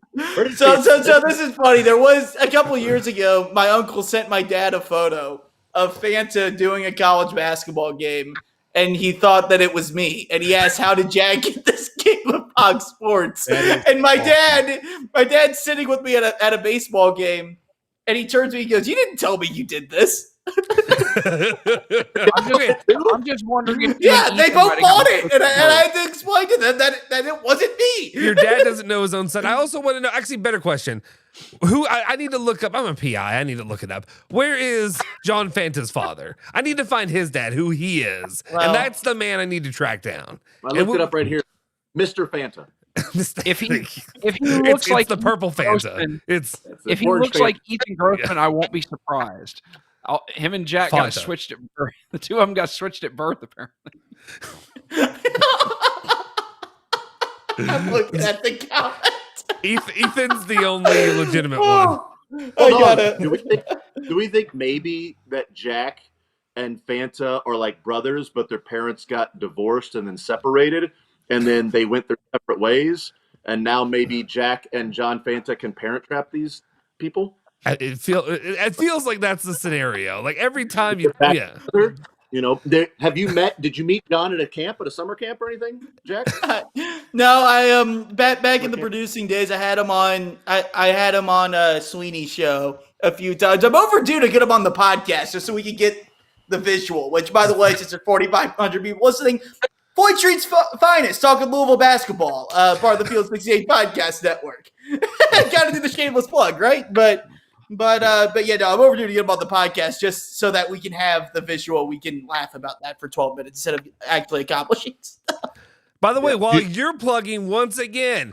[SPEAKER 11] So this is funny. There was a couple of years ago, my uncle sent my dad a photo of Fanta doing a college basketball game, and he thought that it was me. And he asked, "How did Jack get this game with Fox Sports?" And my dad's sitting with me at a baseball game, and he turns to me and goes, "You didn't tell me you did this."
[SPEAKER 3] I'm just wondering if
[SPEAKER 11] they both bought it, and I had to explain to them that it wasn't me.
[SPEAKER 1] Your dad doesn't know his own son. I also want to know. Actually, better question. Who I need to look up. I'm a PI. I need to look it up. Where is John Fanta's father? I need to find his dad, who he is, and that's the man I need to track down.
[SPEAKER 9] I looked it up right here, Mr. Fanta.
[SPEAKER 3] If he looks like
[SPEAKER 1] the purple Fanta.
[SPEAKER 3] If he looks like Ethan Grossman, I won't be surprised. Him and Jack got switched at birth. The two of them got switched at birth, apparently.
[SPEAKER 11] I'm looking at the comment.
[SPEAKER 1] Ethan's the only legitimate one.
[SPEAKER 9] Do we think maybe that Jack and Fanta are like brothers, but their parents got divorced and then separated, and then they went their separate ways, and now maybe Jack and John Fanta can parent trap these people?
[SPEAKER 1] It feels like that's the scenario. Like every time
[SPEAKER 9] you know, have you met? Did you meet John at a summer camp or anything, Jack?
[SPEAKER 11] No, I back in the producing days, I had him on. I had him on Sweeney's show a few times. I'm overdue to get him on the podcast just so we can get the visual. Which, by the way, since there's 4,500 people listening, Floyd Street's finest talking Louisville basketball, part of the Field 68 podcast network. Got to do the shameless plug, right? But yeah, no, I'm overdue to get him on the podcast just so that we can have the visual. We can laugh about that for 12 minutes instead of actually accomplishing stuff.
[SPEAKER 1] By the way, while you're plugging, once again,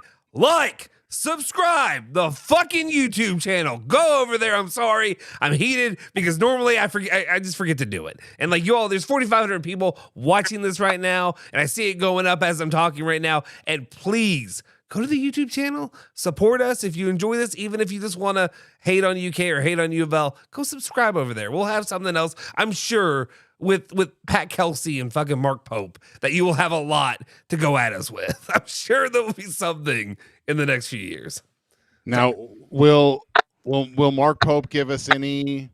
[SPEAKER 1] subscribe the fucking YouTube channel. Go over there. I'm sorry. I'm heated because normally I just forget to do it. And like you all, there's 4,500 people watching this right now, and I see it going up as I'm talking right now. And please, go to the YouTube channel, support us if you enjoy this, even if you just want to hate on UK or hate on U of L, go subscribe over there. We'll have something else, I'm sure, with Pat Kelsey and fucking Mark Pope that you will have a lot to go at us with. I'm sure there will be something in the next few years.
[SPEAKER 12] Now, will Mark Pope give us any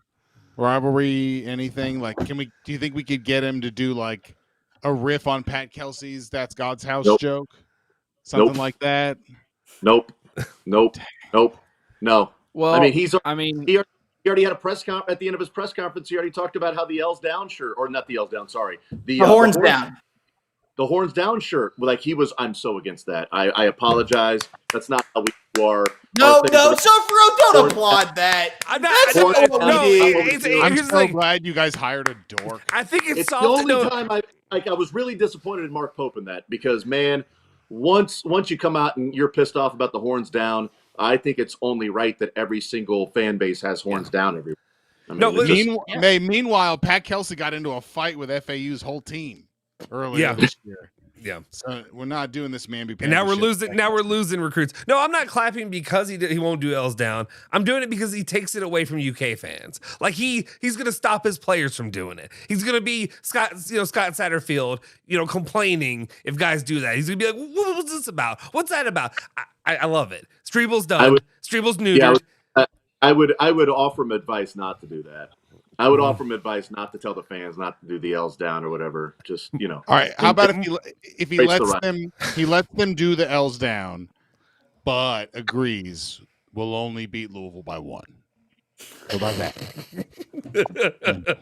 [SPEAKER 12] rivalry, anything? Like, do you think we could get him to do like a riff on Pat Kelsey's "That's God's House" joke? Something like that.
[SPEAKER 9] Nope. No.
[SPEAKER 3] Well,
[SPEAKER 9] I mean, he already had a press conference at the end of his press conference. He already talked about how the L's down shirt, or not the L's down. Sorry,
[SPEAKER 11] the horns down.
[SPEAKER 9] The horns down shirt. Like I'm so against that. I apologize. That's not how we are.
[SPEAKER 11] No, Soforo, don't applaud that.
[SPEAKER 1] I'm not.
[SPEAKER 12] I'm so glad you guys hired a dork.
[SPEAKER 1] I think it's
[SPEAKER 9] the only time I was really disappointed in Mark Pope in that, because man. Once you come out and you're pissed off about the horns down, I think it's only right that every single fan base has horns down everywhere. I mean,
[SPEAKER 12] meanwhile, Pat Kelsey got into a fight with FAU's whole team earlier this year.
[SPEAKER 1] Yeah.
[SPEAKER 12] So we're not doing this man.
[SPEAKER 1] And now we're losing recruits. No, I'm not clapping because he won't do L's down. I'm doing it because he takes it away from UK fans. Like he's going to stop his players from doing it. He's going to be Scott Satterfield, complaining if guys do that. He's going to be like, what's this about? What's that about? I love it. Streeble's done. Streeble's neutered.
[SPEAKER 9] Yeah, I would offer him advice not to do that. I would offer him advice not to tell the fans not to do the L's down or whatever. Just,
[SPEAKER 12] All right. How about if he lets them do the L's down, but agrees we'll only beat Louisville by 1. How about that?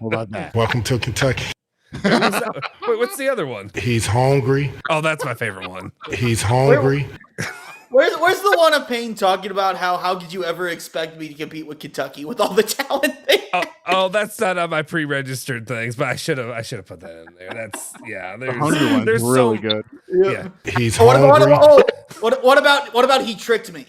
[SPEAKER 12] How about that?
[SPEAKER 13] Welcome to Kentucky.
[SPEAKER 1] Wait, what's the other one?
[SPEAKER 13] He's hungry.
[SPEAKER 1] Oh, that's my favorite one.
[SPEAKER 13] He's hungry.
[SPEAKER 11] Where's the one of Payne talking about how could you ever expect me to compete with Kentucky with all the talent there?
[SPEAKER 1] Oh, that's not on my pre-registered things, but I should have put that in there. That's
[SPEAKER 12] There's really good.
[SPEAKER 1] Yeah.
[SPEAKER 13] He's hungry.
[SPEAKER 11] What about he tricked me?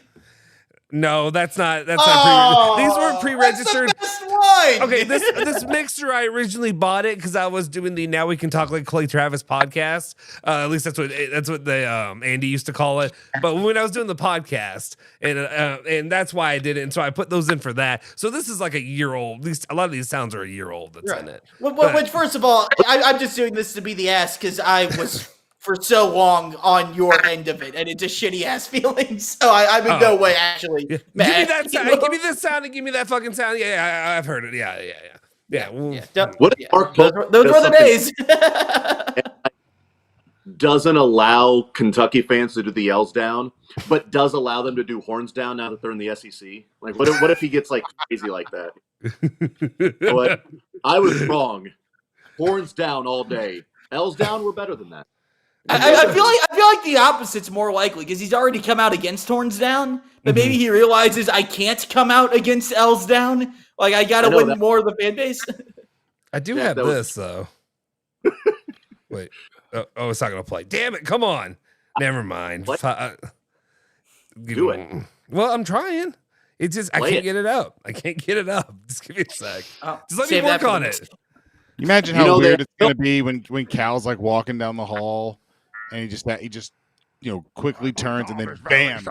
[SPEAKER 1] No, that's not. These weren't pre-registered.
[SPEAKER 11] That's the best one.
[SPEAKER 1] Okay, this mixer, I originally bought it because I was doing the Now We Can Talk Like Clay Travis podcast. At least that's what the Andy used to call it. But when I was doing the podcast, and that's why I did it, and so I put those in for that. So this is like a year old. At least a lot of these sounds are a year old. That's in it.
[SPEAKER 11] Which, first of all, I'm just doing this to be the ass because I was for so long on your end of it, and it's a shitty ass feeling. So I'm in no way actually mad.
[SPEAKER 1] Give me that sound. Give me this sound and give me that fucking sound. Yeah, I've heard it. Yeah.
[SPEAKER 9] What if Mark Pope
[SPEAKER 11] those were the days.
[SPEAKER 9] Doesn't allow Kentucky fans to do the L's down, but does allow them to do horns down now that they're in the SEC? Like, what if he gets like crazy like that? But I was wrong. Horns down all day. L's down were better than that.
[SPEAKER 11] I feel like the opposite's more likely because he's already come out against horns down, but maybe he realizes I can't come out against L's down. Like I gotta win more of the fan base.
[SPEAKER 1] I do have this though. Wait, it's not gonna play. Damn it! Come on. Never mind.
[SPEAKER 9] Do it.
[SPEAKER 1] Well, I'm trying. It's just I can't get it up. I can't get it up. Just give me a sec. Just let me work on it.
[SPEAKER 12] You imagine how weird it's gonna be when Cal's like walking down the hall, and he just quickly turns and then bam.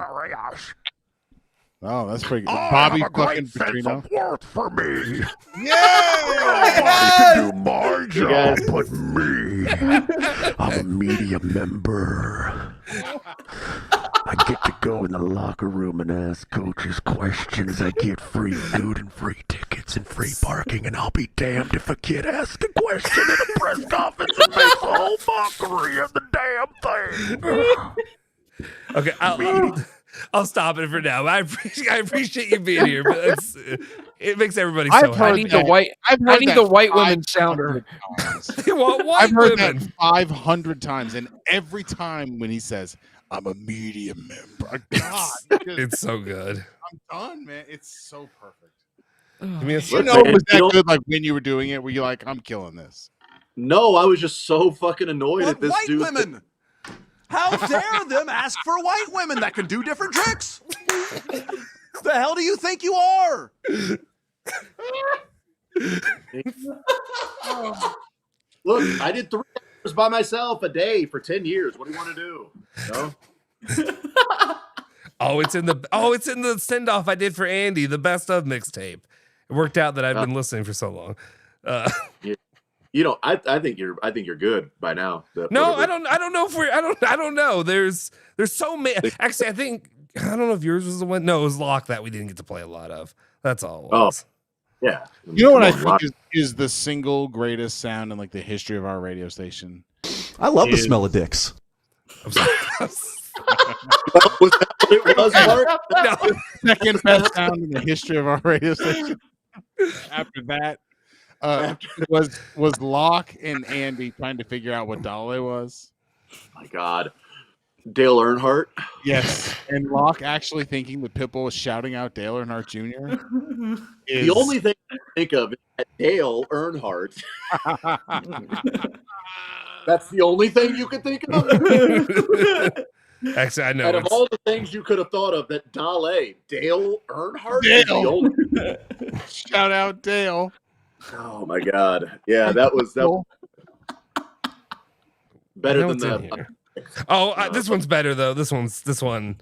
[SPEAKER 12] Oh, that's pretty good. Bobby fucking Petrino.
[SPEAKER 13] Worth for me.
[SPEAKER 12] Yeah!
[SPEAKER 13] Nobody can do my job but me. I'm a media member. I get to go in the locker room and ask coaches questions. I get free food and free tickets and free parking, and I'll be damned if a kid asks a question in a press conference and makes a whole mockery of the damn thing.
[SPEAKER 1] Okay, I'll stop it for now. I appreciate you being here, but it makes everybody so happy.
[SPEAKER 3] I need the white women sounder.
[SPEAKER 12] I've heard that 500 times, and every time when he says, "I'm a media member," God,
[SPEAKER 1] it's so good.
[SPEAKER 12] I'm done, man. It's so perfect.
[SPEAKER 1] I mean,
[SPEAKER 12] it was that good? Like when you were doing it, were you like, "I'm killing this"?
[SPEAKER 9] No, I was just so fucking annoyed at this
[SPEAKER 14] white
[SPEAKER 9] dude.
[SPEAKER 14] Women. How dare them ask for white women that can do different tricks? The hell do you think you are?
[SPEAKER 9] Look, I did 3 hours by myself a day for 10 years. What do you want to do? No?
[SPEAKER 1] It's in the send off I did for Andy, the best of mixtape. It worked out that I've been listening for so long.
[SPEAKER 9] You know, I think you're good by now.
[SPEAKER 1] No, I don't know if I don't know. There's so many. Actually, I don't know if yours was the one. No, it was Locke that we didn't get to play a lot of. That's all it was.
[SPEAKER 9] Yeah.
[SPEAKER 12] You know what I think is the single greatest sound in like the history of our radio station?
[SPEAKER 14] I love the smell of dicks.
[SPEAKER 9] Was that what it was, Mark?
[SPEAKER 1] No.
[SPEAKER 12] Second best sound in the history of our radio station. After that. Was Locke and Andy trying to figure out what Dale was?
[SPEAKER 9] My God. Dale Earnhardt?
[SPEAKER 12] Yes. And Locke actually thinking that Pitbull was shouting out Dale Earnhardt Jr.
[SPEAKER 9] The only thing I think of is that Dale Earnhardt. That's the only thing you could think of?
[SPEAKER 1] Actually, I know.
[SPEAKER 9] Out of all the things you could have thought of, that Dale Earnhardt?
[SPEAKER 12] Dale. Shout out Dale.
[SPEAKER 9] Oh my God! Yeah, that was better than that.
[SPEAKER 1] This one's better though. This one.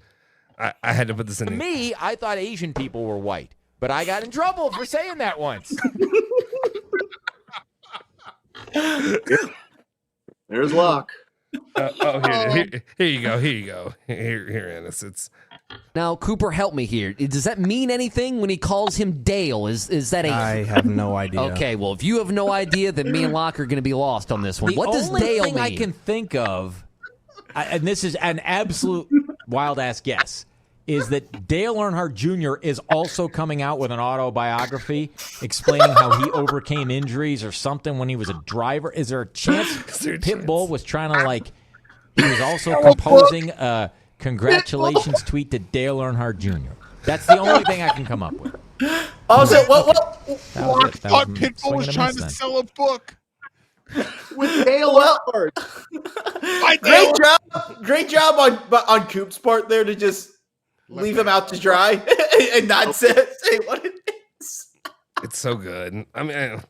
[SPEAKER 1] I had to put this in.
[SPEAKER 15] To me, I thought Asian people were white, but I got in trouble for saying that once.
[SPEAKER 9] There's Locke.
[SPEAKER 1] Here you go. Here, Ennis. It's.
[SPEAKER 16] Now, Cooper, help me here. Does that mean anything when he calls him Dale? Is that a...
[SPEAKER 17] I have no idea.
[SPEAKER 16] Okay, well, if you have no idea, then me and Locke are going to be lost on this one. What does Dale mean?
[SPEAKER 15] The only thing I can think of, and this is an absolute wild-ass guess, is that Dale Earnhardt Jr. is also coming out with an autobiography explaining how he overcame injuries or something when he was a driver. Is there a chance Pitbull was trying to, he was also composing a congratulations tweet to Dale Earnhardt Jr.? That's the only thing I can come up with.
[SPEAKER 11] Also, what
[SPEAKER 12] Locke thought Pitbull was trying to sell a book.
[SPEAKER 9] With Dale Earnhardt.
[SPEAKER 11] Great job on Coop's part there to just leave him out to dry and not say what it is.
[SPEAKER 1] It's so good. I mean,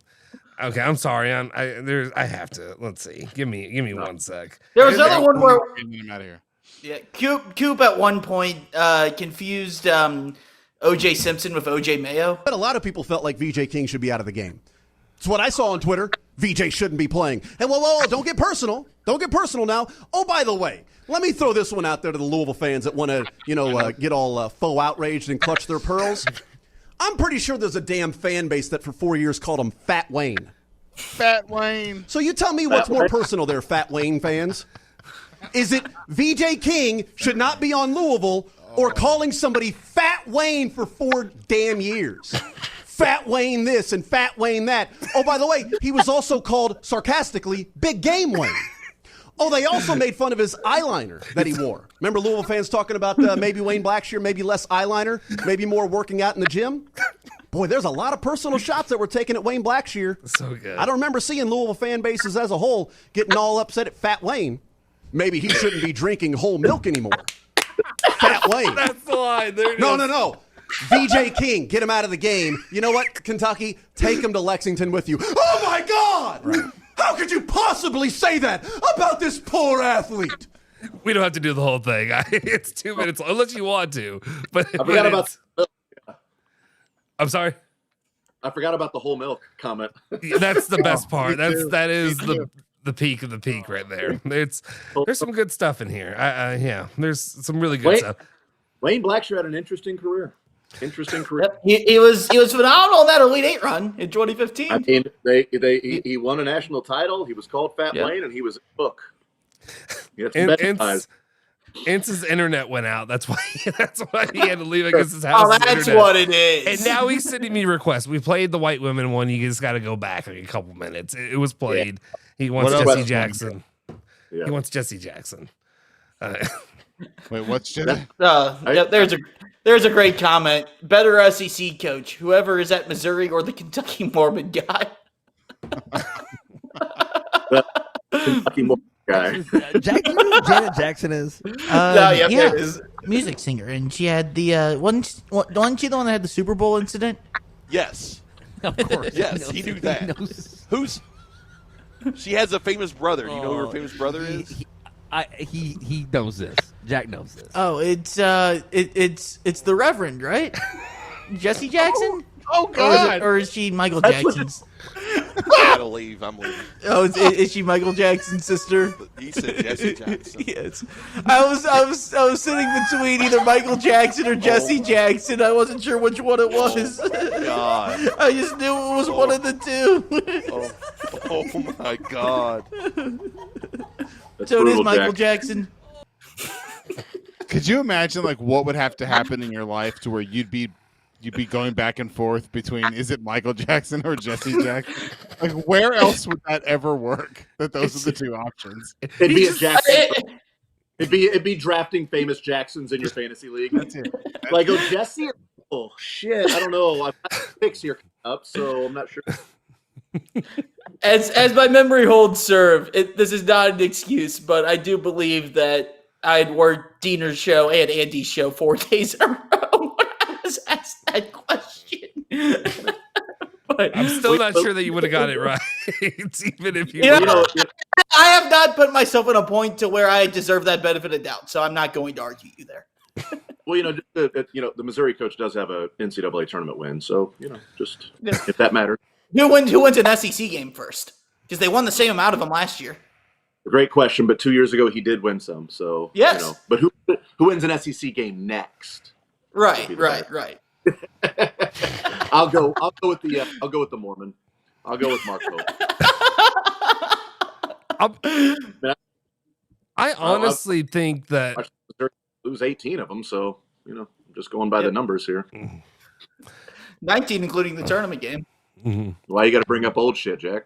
[SPEAKER 1] okay, I'm sorry. I have to. Let's see. Give me 1 sec.
[SPEAKER 11] There was another one where
[SPEAKER 12] out of here.
[SPEAKER 11] Yeah, Coop at one point confused O.J. Simpson with O.J. Mayo.
[SPEAKER 14] But a lot of people felt like VJ King should be out of the game. It's what I saw on Twitter. VJ shouldn't be playing. And whoa, don't get personal. Don't get personal now. Oh, by the way, let me throw this one out there to the Louisville fans that want to, get all faux outraged and clutch their pearls. I'm pretty sure there's a damn fan base that for 4 years called him Fat Wayne.
[SPEAKER 12] Fat Wayne.
[SPEAKER 14] So you tell me what's more personal there, Fat Wayne fans? Is it VJ King should not be on Louisville or calling somebody Fat Wayne for 4 damn years? Fat Wayne this and Fat Wayne that. Oh, by the way, he was also called, sarcastically, Big Game Wayne. Oh, they also made fun of his eyeliner that he wore. Remember Louisville fans talking about maybe Wayne Blackshear, maybe less eyeliner, maybe more working out in the gym? Boy, there's a lot of personal shots that were taken at Wayne Blackshear.
[SPEAKER 1] So good.
[SPEAKER 14] I don't remember seeing Louisville fan bases as a whole getting all upset at Fat Wayne. Maybe he shouldn't be drinking whole milk anymore. Fat Wayne.
[SPEAKER 1] That's the line. There it is.
[SPEAKER 14] No. VJ King, get him out of the game. You know what, Kentucky? Take him to Lexington with you. Oh, my God! Right. How could you possibly say that about this poor athlete?
[SPEAKER 1] We don't have to do the whole thing. It's 2 minutes, unless you want to. But
[SPEAKER 9] I forgot about.
[SPEAKER 1] I'm sorry.
[SPEAKER 9] I forgot about the whole milk comment.
[SPEAKER 1] Yeah, that's the best part. That is the peak of the peak right there. There's some good stuff in here. Yeah, there's some really good stuff.
[SPEAKER 9] Wayne Blackshear had an interesting career.
[SPEAKER 11] Yep. He was phenomenal in that Elite Eight run in 2015.
[SPEAKER 9] I mean, he won a national title. He was called Fat Wayne, and he was a book.
[SPEAKER 1] Ince's internet went out. That's why he had to leave. I guess his house.
[SPEAKER 11] Oh, that's what it is.
[SPEAKER 1] And now he's sending me requests. We played the white women one. You just got to go back like a couple minutes. It was played. Yeah. He wants Jesse Jackson. Yeah. He wants Jesse Jackson.
[SPEAKER 12] Wait, what's Jesse?
[SPEAKER 11] There's a great comment. Better SEC coach, whoever is at Missouri or the Kentucky Mormon guy.
[SPEAKER 9] Kentucky Mormon guy.
[SPEAKER 17] Jack, you know who Janet Jackson is?
[SPEAKER 11] Yeah,
[SPEAKER 17] music singer, and she had the wasn't she the one that had the Super Bowl incident?
[SPEAKER 5] Yes,
[SPEAKER 17] of course.
[SPEAKER 5] Yes, he knew that. Who's? She has a famous brother. Do you know who her famous brother is?
[SPEAKER 17] He knows this. Jack knows this.
[SPEAKER 11] Oh, it's the Reverend, right? Jesse Jackson?
[SPEAKER 5] Oh God!
[SPEAKER 11] Or is she Michael Jackson's?
[SPEAKER 5] I gotta leave. I'm leaving.
[SPEAKER 11] Oh, is she Michael Jackson's sister?
[SPEAKER 5] He said Jesse Jackson.
[SPEAKER 11] Yes. I was sitting between either Michael Jackson or Jesse Jackson. I wasn't sure which one it was.
[SPEAKER 5] Oh, God.
[SPEAKER 11] I just knew it was one of the two.
[SPEAKER 5] Oh my God.
[SPEAKER 9] That's
[SPEAKER 11] so it is
[SPEAKER 9] brutal,
[SPEAKER 11] Michael Jackson.
[SPEAKER 12] Could you imagine like what would have to happen in your life to where you'd be going back and forth between is it Michael Jackson or Jesse Jackson? Like where else would that ever work? That those are the two options.
[SPEAKER 9] It'd be a Jackson. It'd be drafting famous Jacksons in your fantasy league.
[SPEAKER 12] That's it.
[SPEAKER 9] Like, oh, Jesse. Oh shit! I don't know. I've got 6 here up, so I'm not sure.
[SPEAKER 11] As my memory holds serve, this is not an excuse, but I do believe that I'd worked Diener's show and Andy's show 4 days in a row when I was asked that question. But
[SPEAKER 1] I'm still not sure that you would have got it right, even if you.
[SPEAKER 11] I have not put myself in a point to where I deserve that benefit of doubt, so I'm not going to argue you there.
[SPEAKER 9] Well, the Missouri coach does have a NCAA tournament win, so just if that matters.
[SPEAKER 11] Who wins an SEC game first? Because they won the same amount of them last year.
[SPEAKER 9] Great question, but 2 years ago he did win some. So
[SPEAKER 11] yes,
[SPEAKER 9] but who wins an SEC game next?
[SPEAKER 11] Right.
[SPEAKER 9] I'll go with the Mormon. I'll go with Mark Pope.
[SPEAKER 1] I honestly think that
[SPEAKER 9] lose 18 of them, so I'm just going by the numbers here.
[SPEAKER 11] 19, including the tournament game.
[SPEAKER 1] Mm-hmm.
[SPEAKER 9] Why you got to bring up old shit, Jack?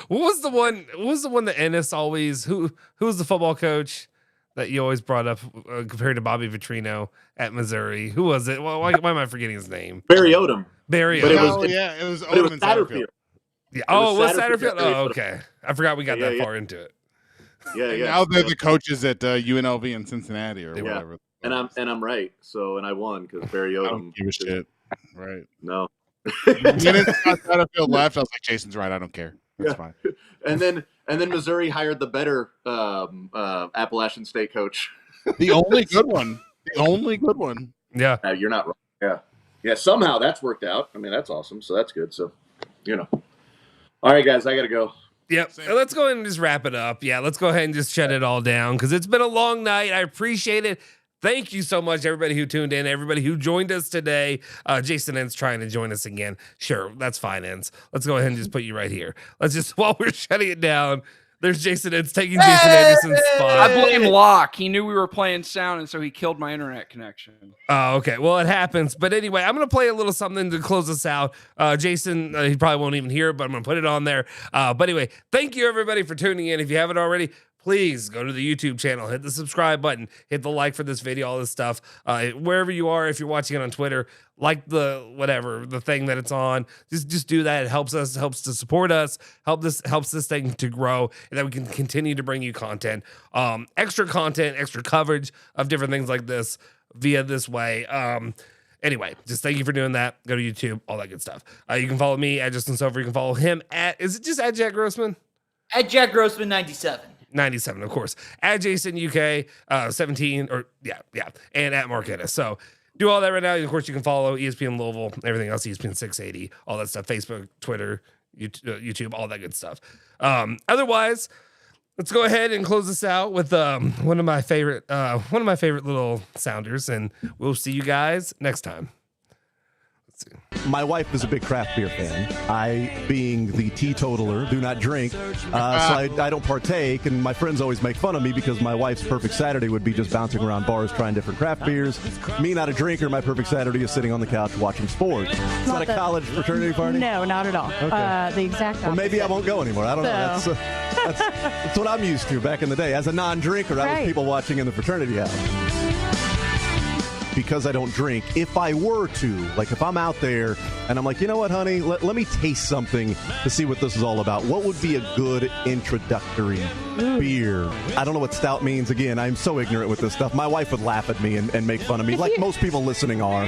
[SPEAKER 1] What was the one that Ennis always who was the football coach that you always brought up compared to Bobby Vitrino at Missouri? Who was it? Why am I forgetting his name?
[SPEAKER 9] Barry Odom.
[SPEAKER 1] Barry Odom.
[SPEAKER 12] It was Odom and Satterfield.
[SPEAKER 1] Yeah. Oh, it was Satterfield? Oh, okay. I forgot we got that far into it.
[SPEAKER 9] Yeah.
[SPEAKER 12] Now they're the coaches at UNLV in Cincinnati or whatever.
[SPEAKER 9] And I'm right. So I won because Barry Odom.
[SPEAKER 12] I don't give a shit. Right.
[SPEAKER 9] No.
[SPEAKER 12] When Satterfield left, I was like, Jason's right. I don't care. That's fine.
[SPEAKER 9] And then Missouri hired the better Appalachian State coach.
[SPEAKER 12] The only good one.
[SPEAKER 1] Yeah.
[SPEAKER 9] You're not wrong. Yeah. Somehow that's worked out. I mean, that's awesome. So that's good. So, All right, guys, I got to go.
[SPEAKER 1] Yep. Let's go ahead and just wrap it up. Yeah, let's go ahead and just shut it all down because it's been a long night. I appreciate it. Thank you so much, everybody who tuned in, everybody who joined us today. Jason N's trying to join us again. Sure, that's fine, N's. Let's go ahead and just put you right here. Let's just, while we're shutting it down, there's Jason N's taking Jason Anderson's spot.
[SPEAKER 3] I blame Locke. He knew we were playing sound, and so he killed my internet connection.
[SPEAKER 1] Oh, okay. Well, it happens. But anyway, I'm going to play a little something to close us out. Jason, he probably won't even hear it, but I'm going to put it on there. But anyway, thank you, everybody, for tuning in. If you haven't already, please go to the YouTube channel, hit the subscribe button, hit the like for this video, all this stuff. Wherever you are, if you're watching it on Twitter, like the thing that it's on. Just do that. It helps to support us, helps this thing to grow, and that we can continue to bring you content, extra coverage of different things like this via this way. Anyway, just thank you for doing that. Go to YouTube, all that good stuff. You can follow me at Justin Soforo. You can follow him is it just at Jack Grossman?
[SPEAKER 11] At Jack Grossman 97.
[SPEAKER 1] 97, of course. At Jason UK 17, or yeah, and at Mark Ennis. So do all that right now. Of course, you can follow ESPN Louisville, everything else, ESPN 680, all that stuff, Facebook, Twitter, YouTube, all that good stuff. Otherwise, let's go ahead and close this out with one of my favorite little sounders, and we'll see you guys next time.
[SPEAKER 14] My wife is a big craft beer fan. I, being the teetotaler, do not drink, so I don't partake, and my friends always make fun of me because my wife's perfect Saturday would be just bouncing around bars trying different craft beers. Me, not a drinker, my perfect Saturday is sitting on the couch watching sports. Is that a college fraternity party?
[SPEAKER 18] No, not at all.
[SPEAKER 14] Okay.
[SPEAKER 18] The exact opposite.
[SPEAKER 14] Well, maybe I won't go anymore. I don't know. That's what I'm used to back in the day. As a non-drinker, I was people watching in the fraternity house. Because I don't drink, if I were to, like if I'm out there and I'm like, you know what, honey, let me taste something to see what this is all about. What would be a good introductory beer? I don't know what stout means. Again, I'm so ignorant with this stuff. My wife would laugh at me and make fun of me, like most people listening are.